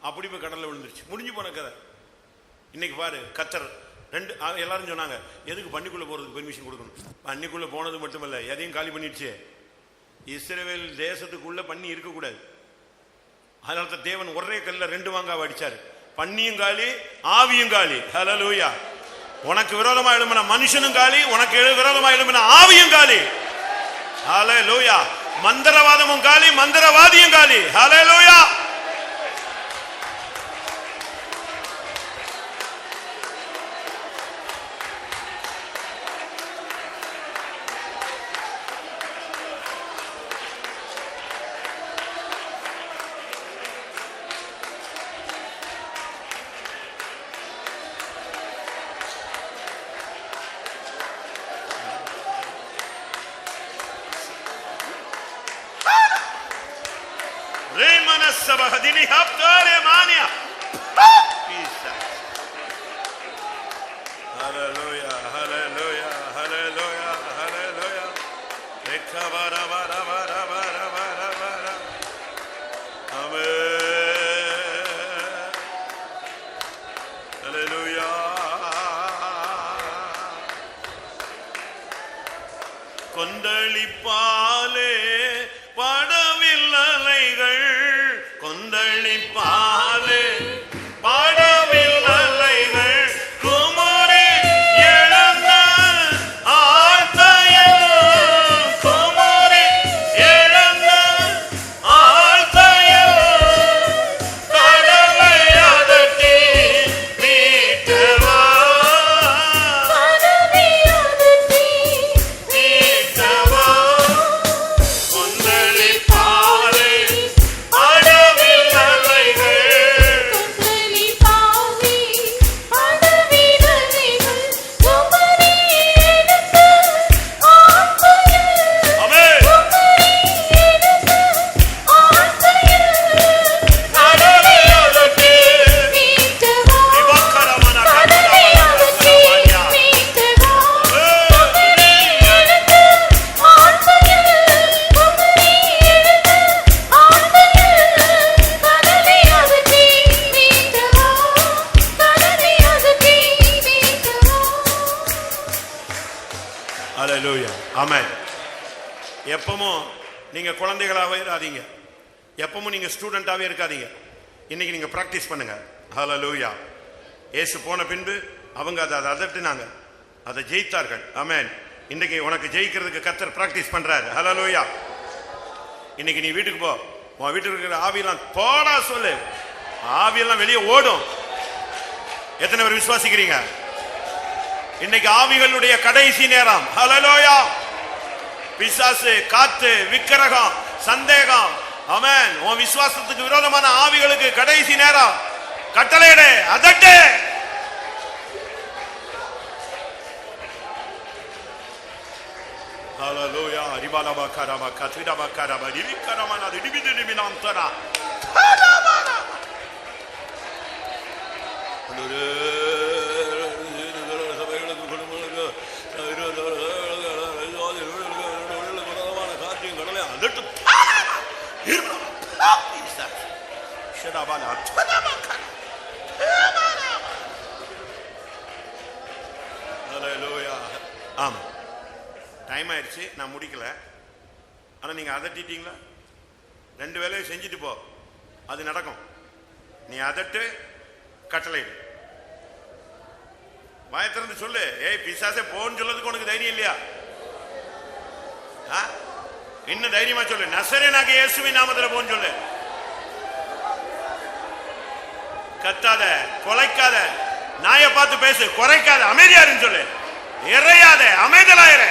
அப்படி போய் கடல்ல விழுந்துருச்சு. முடிஞ்சு போன கதை. இன்னைக்கு பாரு, கத்தர் எல்லாரும் சொன்னாங்க, எதுக்கு பன்னிக்குள்ள போறதுக்கு பெர்மிஷன் கொடுக்கணும்? பன்னிக்குள்ள போனது மட்டுமல்ல, எதையும் காலி பண்ணிடுச்சு. இஸ்ரவேல் தேசத்துக்குள்ள பன்னி இருக்கக்கூடாது. அதனால தேவன் ஒரே கல்ல 2 மாங்காய் அடிச்சாரு. பன்னியும் காலி, ஆவியும் காலி. ஹல்லேலூயா. உனக்கு விரோதமா எழும்பின மனுஷனும் காலி, உனக்கு விரோதமா எழும்பின ஆவியும் காலி. ஹல்லேலூயா. மந்திரவாதமும் காலி, மந்திரவாதியும் காலி. ஹல்லேலூயா. கொந்தளிப்பாலே படவில் அலைகள், கொந்தளிப்பாலே படவில் அலைகள், குமரி எழுந்த ஆழ்த்தையில், குமரி எழுந்த ஆழ்த்தையில், கடலை அதட்டி மீட்டவா, மீட்டவா. கொந்தளிப்பாலே படவில் அலைகள். ஆமென். கடலை அதட்டி விவக்கரமான கட்டளையா. ஹல்லேலூயா. ஆமென். எப்பவும் நீங்க குழந்தைகளாவே இராதீங்க. எப்பவும் நீங்க ஸ்டூடெண்டாவே இருக்காதீங்க. இன்னைக்கு நீங்க பிராக்டிஸ் பண்ணுங்க. ஹல்லேலூயா. இயேசு போன பின்பு அவங்க அதை அதட்டினாங்க, அதை ஜெயித்தார்கள். ஆமென். இன்னைக்கு உனக்கு ஜெயிக்கிறதுக்கு கர்த்தர் பிராக்டிஸ் பண்றாரு. ஹல்லேலூயா. இன்னைக்கு நீ வீட்டுக்கு போ, உன் வீட்டுக்கு இருக்கிற ஆவியெல்லாம் போடா சொல்லு. ஆவியெல்லாம் வெளியே ஓடும். எத்தனை பேர் விசுவாசிக்கிறீங்க? இன்னைக்கு ஆவிகளுடைய கடைசி நேரம். ஹல்லேலூயா. பிசாசு, காத்து, விக்கிரகம், சந்தேகம், ஆமென், உன் விசுவாசத்துக்கு விரோதமான ஆவிகளுக்கு கடைசி நேரம். கட்டளையிடு, அதட்டு. ஹல்லேலூயா. ரிபாலபா கரபா கத்ரிடபா கரபா ரிவிக்கரமன ரிபிதிலிமினாம்தரா. அதட்டு. ஆமா, டைம் ஆயிடுச்சு, நான் முடிக்கல. ஆனா நீங்க அதட்டிட்டீங்களா? 2 வேலையும் செஞ்சுட்டு போ, அது நடக்கும். நீ அதட்டு, கட்டளை வாயை திறந்து சொல்லு. ஏய் பிசாசே போன்னு சொல்லதுக்கு உனக்கு தைரியம் இல்லையா? இன்னும் தைரியமா சொல்லு. நசரேனாகிய இயேசுவின் நாமத்துல போன்னு சொல்லு. கத்தாத, கொலைக்காத, நாயை பார்த்து பேசு, குறைக்காத, அமைதியாருன்னு சொல்லு. இறையாத, அமைதலாயிர.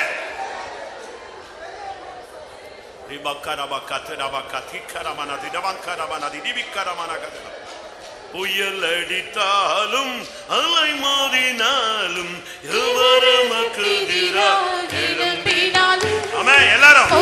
புயல் அடித்தாலும் அலை மோதினாலும் எல்லாரும்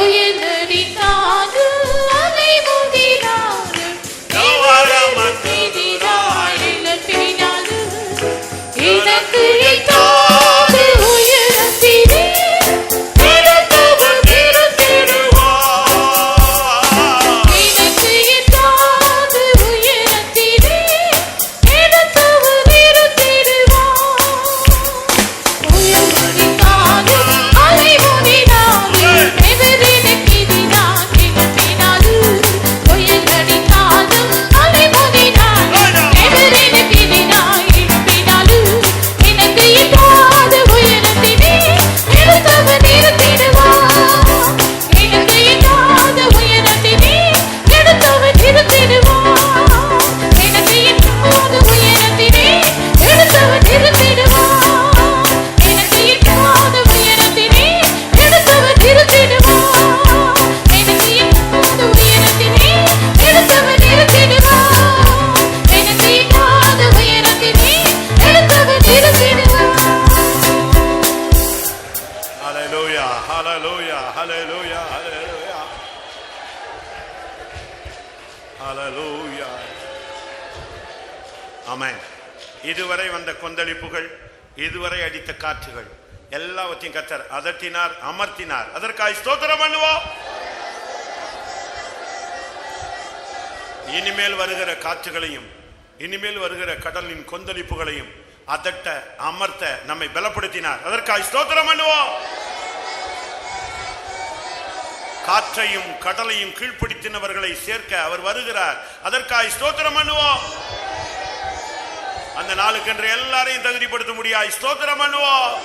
இதுவரை வந்த கொந்தளிப்புகள், இதுவரை அடித்த காற்றுகள் எல்லாவற்றையும் கர்த்தர் அதட்டினார், அமர்த்தினார். அதற்காக ஸ்தோத்திரம் பண்ணுவோம். இனிமேல் வருகிற காற்றுகளையும், இனிமேல் வருகிற கடலின் கொந்தளிப்புகளையும் அதட்ட, அமர்த்த நம்மை பலப்படுத்தினார். அதற்காக ஸ்தோத்திரம் பண்ணுவோம். காற்றையும் கடலையும் கீழ்ப்படுத்தினவர்களை சேர்க்க அவர் வருகிறார். அதற்காக ஸ்தோத்திரம் பண்ணுவோம். அந்த நாளுக்கென்று எல்லாரையும் தகுதிப்படுத்த முடியாது. ஸ்தோத்திரம் பண்ணுவோம்.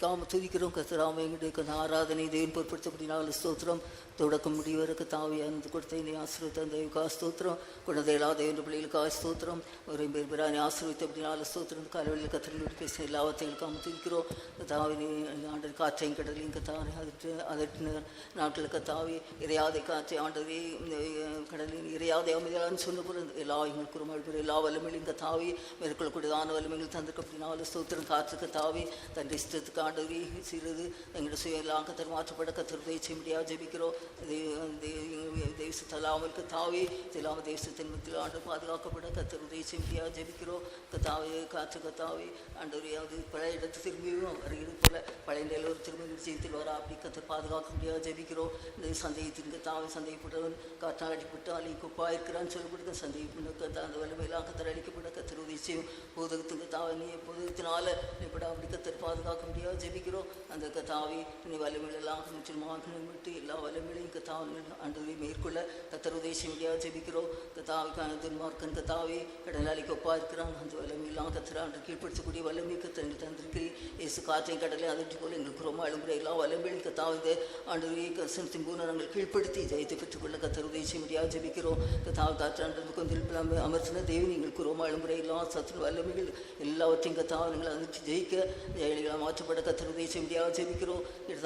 காம துதிக்கிறோம் கர்த்தராமே. எங்களுடைய ஆராதனை தேவன் பொருட்படுத்தப்படினால ஸ்தோத்திரம். தொடக்கம் முடிவதற்கு தாவி அந்த கொடுத்த என்னை ஆசீர்வித்த தேவக்கா ஸ்தோத்திரம். குழந்தைகளா தேவன் பிள்ளைகளுக்கா ஸ்தோத்திரம். ஒரு பேர் பிராணி ஆசீர்வித்த அப்படினால ஸ்தோத்திரம். காலவெளியில் கத்திரில் பேசின எல்லாவற்றையும் காம துதிக்கிறோம். தாவி ஆண்டர் காற்றையும் கடலையும் கத்தாவை அதற்கு நாட்களுக்கு தாவி இறையாதை காற்றை ஆண்டவே கடலின் இறையாதை அமைதலான்னு சொன்ன போது எல்லா எங்களுக்கு குறுமாள் எல்லா வல்லமையிலும் கத்தாவி மேற்கொள்ளக்கூடியதான வல்லமைகள் தந்திருக்க அப்படினால ஸ்தோத்திரம். காற்றுக்கு தாவி தன் இஷ்டத்துக்கு ஆண்டவரே சிறிது எங்களுடைய சுய எல்லாம் கத்தர் மாற்றப்பட கத்தர் தேய்ச்சி முடியாது ஜெபிக்கிறோம். தேசத்தலாமலுக்கு தாவி தெலாம தேசத்தின் மத்தியில் ஆண்டு பாதுகாக்கப்பட கத்தர் தேய்ச்சி முடியாது ஜெபிக்கிறோம். கத்தாவே காற்று கத்தாவே ஆண்டவரே அது பழைய இடத்து திரும்பியும் வருகிறது போல பழைய நிலையில் திரும்ப ஜெயத்தில் வர அப்படி கத்தர் பாதுகாக்க முடியாது ஜெபிக்கிறோம். இந்த சந்தேகத்தின் கத்தாவை சந்தேகப்பட்டவன் காற்றால் அடிப்பட்டு அலி குப்பா இருக்கிறான்னு சொல்லப்படுத்த சந்தேகப்பட்ட அந்த வலிமையெல்லாம் கத்தர் அடிக்கப்பட கத்தர் உதவிச்சையும் போதகத்துக்கு தாவை நீ போதகத்தினால இப்படி அப்படி கத்தர் பாதுகாக்க முடியாது ஜெபிக்கிறோம். அந்த கத்தாவி நீ வலிமையெல்லாம் முற்றிலுமாக விட்டு எல்லா வலிமையிலையும் கத்தாவை ஆண்டவரை மேற்கொள்ள கத்தர் உதவி முடியாது ஜெபிக்கிறோம். கத்தாவுக்கான துன்மார்க்கன் கத்தாவே கடலாளி கொப்பா இருக்கிறான். அந்த வலிமையெல்லாம் கத்தர் ஆண்டு கீழ்ப்படுத்தக்கூடிய வலிமை கத்தர் எங்களுக்கு தந்திருக்கிறேன். இயேசு காற்றை கடலை அதற்கு போல எங்களுக்கு ரொம்ப அழுமுறை எல்லா வலிமையிலும் கத்தாவது ஆண்டவரை கசனத்தின் பூனை நாங்கள் கீழ்ப்படுத்தி ஜெயத்தை பெற்றுக்கொள்ள கத்தர் உதவி முடியாது ஜெபிக்கிறோம். கத்தாவு காற்றாண்டு கொஞ்சம் அமர்த்தின தேவன் எங்களுக்கு ரொம்ப அழுமுறை எல்லாம் சத்து வல்லமைகள் எல்லாவற்றையும் கத்தாவை நீங்கள் அதற்கு ஜெயிக்க ஜெயலிகளாக மாற்றப்பட கத்தர் உதவி முடியாது ஜெபிக்கிறோம்.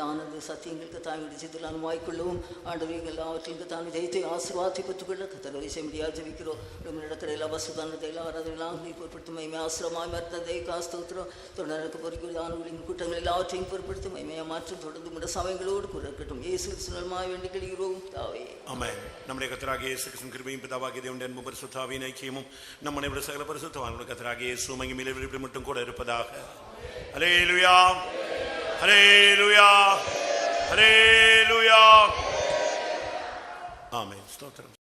ஆனந்த சத்தியங்களுக்கு தாய் விடுச்சதில் அனுமாய்க்கொள்ளவும் ஆண்டவர்கள் எல்லாவற்றையும் தான் ஜெயத்தை ஆசீர்வாதத்தை பெற்றுக்கொள்ள கத்தர் உதவி முடியாது ஜெபிக்கிறோம். நடக்கிற எல்லா வசுதானத்தை எல்லாம் ஆராதனைலாம் பொருட்படுத்தும் மைமை ஆசிரமாய் மறுத்ததை காஸ்தோத்திரம் தொடர்ந்து பொறிக்குள்ளான கூட்டங்கள் எல்லாவற்றையும் பொருட்படுத்தும் மைமையை மாற்றம் தொடர்ந்து முட சமயங்களோடு குறைக்கட்டும். இயேசு கிறிஸ்துவின் வேண்டி கெடுகிறோம் தாவே ஆமென். நம்முடைய கர்த்தராகிய இயேசு கிறிஸ்துவின் கிருபையும் பிதாவாகிய தேவனுடைய அன்பும் பரிசுத்தாவின் ஐக்கியமும் நம்முடைய விட சகல பரிசுத்தவான்களுடைய கர்த்தராகிய இயேசு மகிமையிலே வெளிப்பட்டு மட்டும் கூட இருப்பதாக. ஹல்லேலூயா, ஹல்லேலூயா, ஹல்லேலூயா. ஆமென். ஸ்தோத்திரம்.